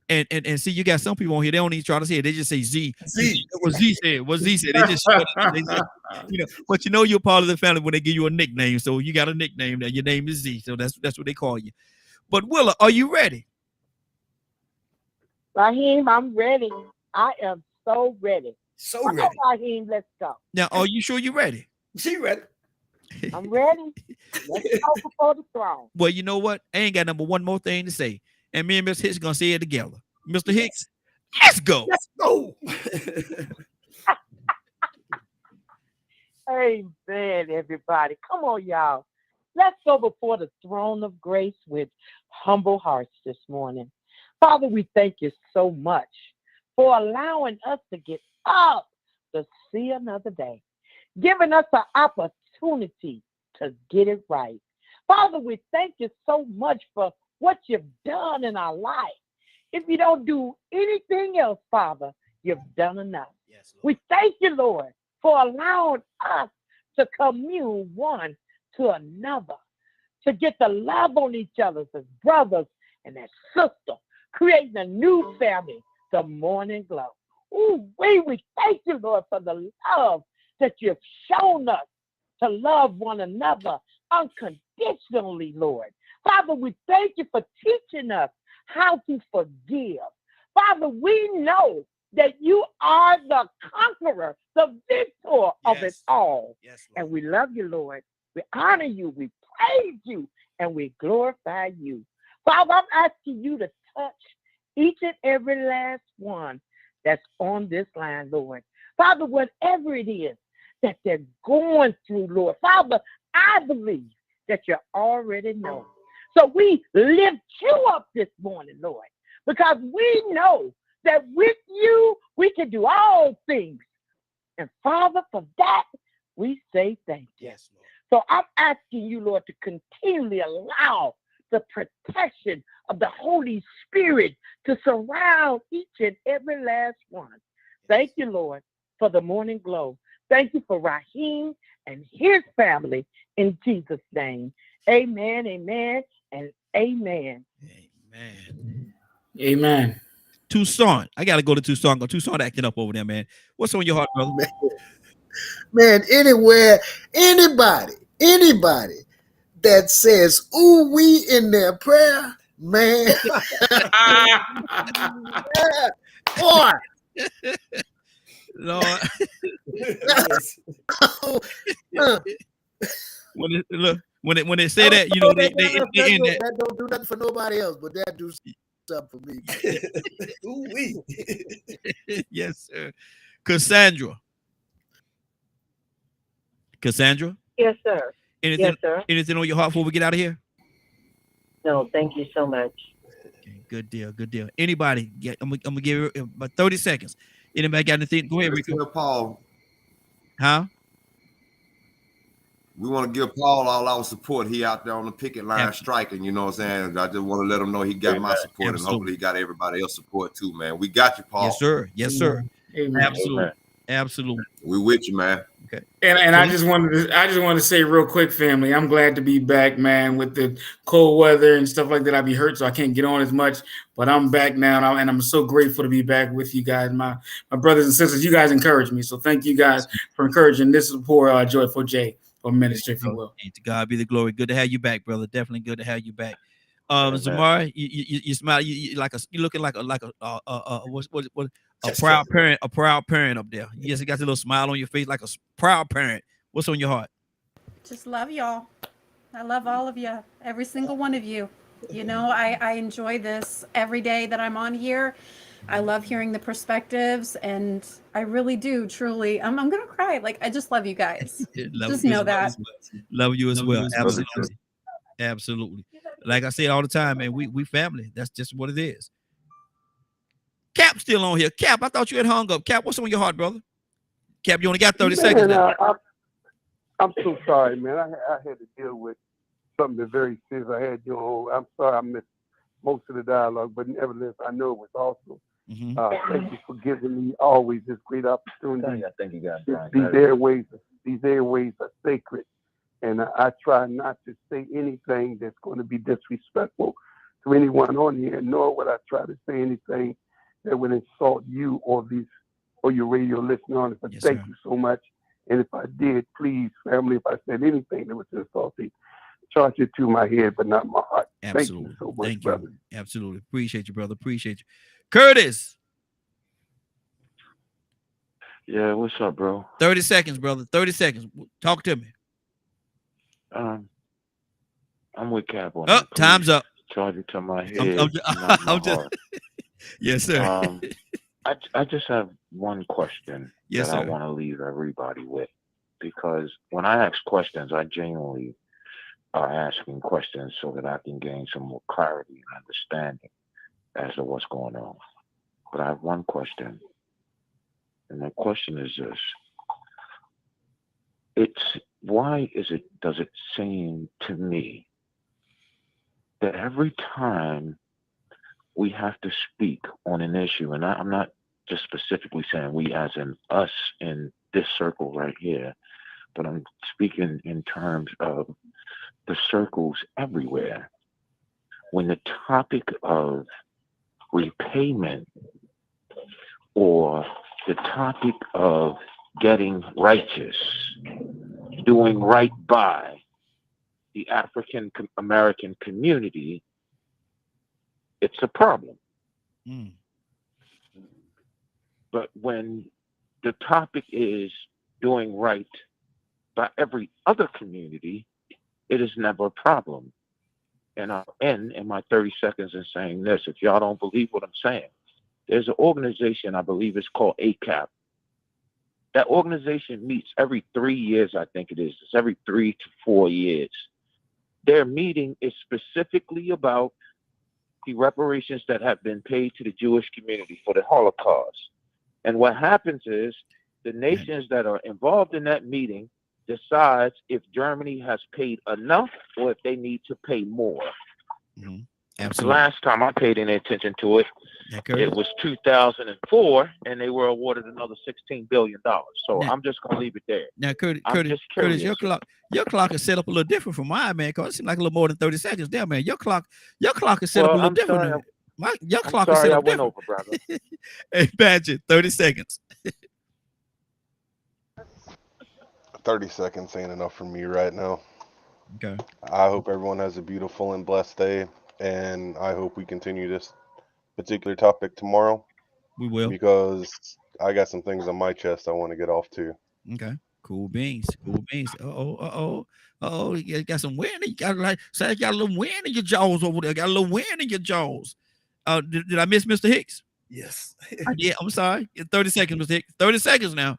And see, you got some people on here. They don't even try to say it. They just say Z. What Z said. They just you know. But you know you're part of the family when they give you a nickname. So you got a nickname that your name is Z. So that's what they call you. But Willa, are you ready? Raheem, I'm ready. I am so ready. Ready. Raheem, let's go. Now, are you sure you're ready? She ready. I'm ready. Let's go before the throne. Well, you know what? I ain't got one more thing to say. And me and Mr. Hicks gonna say it together. Mr. Hicks, let's go. Let's go. Amen, everybody. Come on, y'all. Let's go before the throne of grace with humble hearts this morning. Father, we thank you so much for allowing us to get up to see another day, giving us an opportunity to get it right. Father, we thank you so much for what you've done in our life. If you don't do anything else, Father, you've done enough. Yes, we thank you, Lord, for allowing us to commune one to another, to get to love on each other as brothers and as sisters, creating a new family, the Morning Glow. Ooh, we thank you, Lord, for the love that you've shown us to love one another unconditionally, Lord. Father, we thank you for teaching us how to forgive. Father, we know that you are the conqueror, the victor of it all. And we love you, Lord. We honor you, we praise you, and we glorify you. Father, I'm asking you to touch each and every last one that's on this line, Lord. Father, whatever it is that they're going through, Lord, Father, I believe that you already know. So we lift you up this morning, Lord, because we know that with you, we can do all things. And Father, for that, we say thank you. Yes, Lord. So I'm asking you, Lord, to continually allow the protection of the Holy Spirit to surround each and every last one. Thank you, Lord, for the morning glow. Thank you for Raheem and his family in Jesus' name. Amen, amen, and amen. Amen. Amen. Tucson. I got to go to Tucson. Tucson acting up over there, man. What's on your heart, brother? Man, anywhere, anybody that says, ooh, we in their prayer, man. Boy. Lord. When they say that, you know, they in that. That don't do nothing for nobody else, but that do something for me. Ooh, we. Yes, sir. Cassandra. Yes, sir. Anything, yes, sir. Anything on your heart before we get out of here? No, thank you so much. Okay, good deal. Anybody? I'm gonna give you about 30 seconds. Anybody got anything? Go ahead, Rico. Paul. Huh? We want to give Paul all our support. He out there on the picket line striking, you know what I'm saying? I just want to let him know he got my support, and hopefully he got everybody else's support too, man. We got you, Paul. Yes, sir. Yes, sir. Amen. Absolutely. Amen. Absolutely. We with you, man. Okay. And I just wanted to say real quick, family, I'm glad to be back, man. With the cold weather and stuff like that, I'd be hurt, so I can't get on as much. But I'm back now, and I'm so grateful to be back with you guys, my brothers and sisters. You guys encourage me, so thank you guys for encouraging. This is poor Joyful J or ministry, if you will. To God be the glory. Good to have you back, brother. Definitely good to have you back. Zamari, you smile. You looking like a proud parent. A proud parent up there. Yes, you got a little smile on your face, like a proud parent. What's on your heart? Just love y'all. I love all of you, every single one of you. You know, I enjoy this every day that I'm on here. I love hearing the perspectives, and I really do, truly. I'm gonna cry. Like, I just love you guys. Just know that. Love you as well. Absolutely. Absolutely. Like I say all the time, man, we family. That's just what it is. Cap still on here. Cap, I thought you had hung up. Cap, what's on your heart, brother? Cap, you only got 30 seconds now. I'm so sorry, man. I had to deal with something very serious. I had you on. I'm sorry I missed most of the dialogue, but nevertheless, I know it was awesome. Thank you for giving me always this great opportunity. I think you got These airways are sacred, and I try not to say anything that's going to be disrespectful to anyone on here, nor would I try to say anything that would insult you or your radio listeners. But thank you so much. And if I did, please, family, if I said anything that was insulting, charge it to my head, but not my heart. Absolutely. Thank you so much, brother. Absolutely. Appreciate you, brother. Appreciate you. Curtis. Yeah, what's up, bro? 30 seconds, brother. 30 seconds. Talk to me. I'm with Cap on Oh, that. time's up. Charge it to my head, not my heart. Yes, sir. I just have one question yes, that sir. I want to leave everybody with, because when I ask questions, I genuinely are asking questions so that I can gain some more clarity and understanding as to what's going on. But I have one question, and my question is this: does it seem to me that every time we have to speak on an issue, and I'm not just specifically saying we as in us in this circle right here, but I'm speaking in terms of the circles everywhere. When the topic of repayment or the topic of getting righteous, doing right by the African American community, it's a problem. But when the topic is doing right by every other community, it is never a problem. And I'll end in my 30 seconds in saying this. If y'all don't believe what I'm saying, there's an organization, I believe it's called ACAP. That organization meets every 3 years, I think it is. It's every 3 to 4 years. Their meeting is specifically about the reparations that have been paid to the Jewish community for the Holocaust. And what happens is the nations that are involved in that meeting decides if Germany has paid enough or if they need to pay more. Mm-hmm. The Absolutely. last time I paid any attention to it, it was 2004, and they were awarded another $16 billion. So Now- I'm just gonna leave it there. Now, Curtis, I'm Curtis, just Curtis, curious. your clock is set up a little different from mine, man. Cause it seems like a little more than 30 seconds there, man. Your clock is set up a Well, little I'm different. sorry, than your I'm clock is sorry set I up went different. over, brother. Hey, Badger, 30 seconds. 30 seconds ain't enough for me right now. Okay. I hope everyone has a beautiful and blessed day, and I hope we continue this particular topic tomorrow. We will. Because I got some things on my chest I want to get off to. Okay. Cool beans. Cool beans. Uh-oh. You got some wind. You got like say you got a little wind in your jaws over there. Got a little wind in your jaws. Did I miss Mr. Hicks? Yes. Yeah, I'm sorry. 30 seconds, Mr. Hicks. 30 seconds now.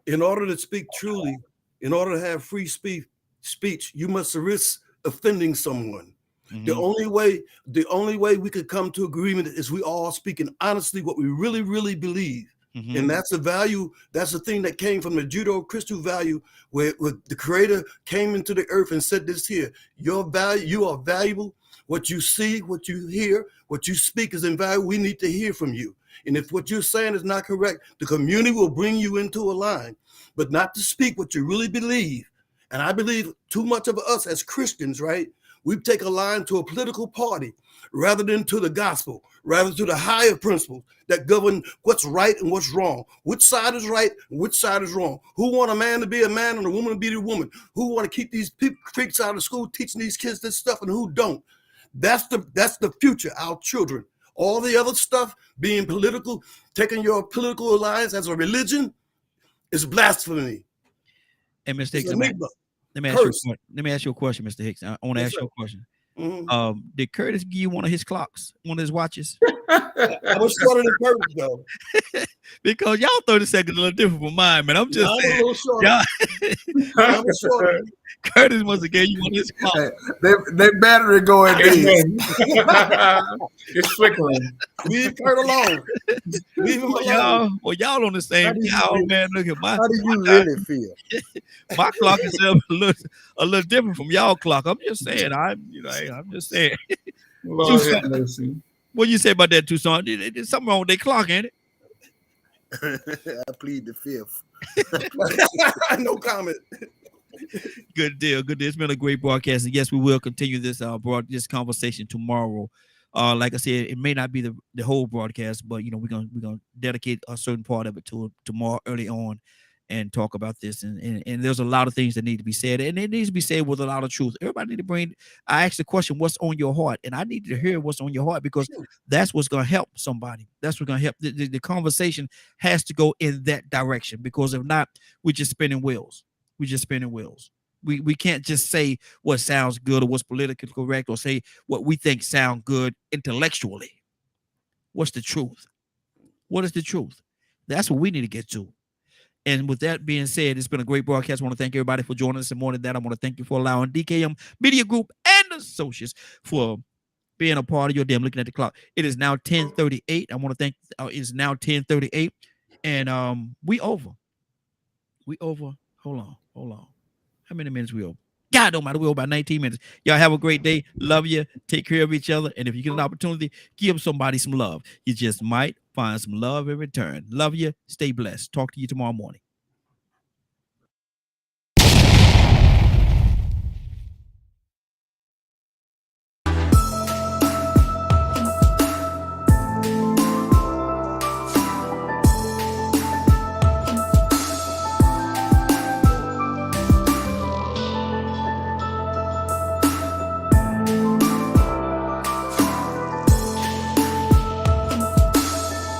In order to speak truly, in order to have free speech, you must risk offending someone. Mm-hmm. The only way we could come to agreement is we all speaking honestly what we really, really believe. Mm-hmm. And that's the value, that's the thing that came from the Judeo-Christian value where the creator came into the earth and said this here, your value, you are valuable. What you see, what you hear, what you speak is invaluable. We need to hear from you. And if what you're saying is not correct, the community will bring you into a line, but not to speak what you really believe. And I believe too much of us as Christians, right? We take a line to a political party rather than to the gospel, rather to the higher principles that govern what's right and what's wrong, which side is right and which side is wrong, who want a man to be a man and a woman to be the woman, who want to keep these freaks out of school teaching these kids this stuff and who don't. That's the future, our children. All the other stuff, being political, taking your political alliance as a religion, is blasphemy. Hey, Mr. Hicks, let me ask you a question, Mr. Hicks. I want to ask you a question. Mm-hmm. Did Curtis give you one of his clocks, one of his watches? I was shorter than Curtis, though. Because y'all 30 seconds a little different from mine, man. I'm just saying. I'm a little shorter. Curtis must have gave you one of his clocks. Their battery going dead. It's flickering. Leave Kurt alone. Leave him alone. Y'all on the same. Y'all, man, look at my. How do you really feel? My clock is a little different from y'all clock. I'm just saying. I'm just saying. What you say about that, Tucson? There's something wrong with their clock, ain't it? I plead the fifth. No comment. Good deal. It's been a great broadcast, and yes, we will continue this this conversation tomorrow. Like I said, it may not be the whole broadcast, but we're gonna dedicate a certain part of it to tomorrow early on, and talk about this. And there's a lot of things that need to be said, and it needs to be said with a lot of truth. Everybody need to bring. I asked the question, "What's on your heart?" And I need to hear what's on your heart, because that's what's gonna help somebody. That's what's gonna help. The conversation has to go in that direction, because if not, we're just spinning wheels. We can't just say what sounds good or what's politically correct, or say what we think sound good intellectually. What's the truth? What is the truth? That's what we need to get to. And with that being said, it's been a great broadcast. I want to thank everybody for joining us. And more than that, I want to thank you for allowing DKM Media Group and Associates for being a part of your day. I'm looking at the clock. It is now 10:38. I want to thank. It's now 10:38, and we over. Hold on. How many minutes we over? God don't matter. We over about 19 minutes. Y'all have a great day. Love you. Take care of each other. And if you get an opportunity, give somebody some love. You just might find some love in return. Love you. Stay blessed. Talk to you tomorrow morning.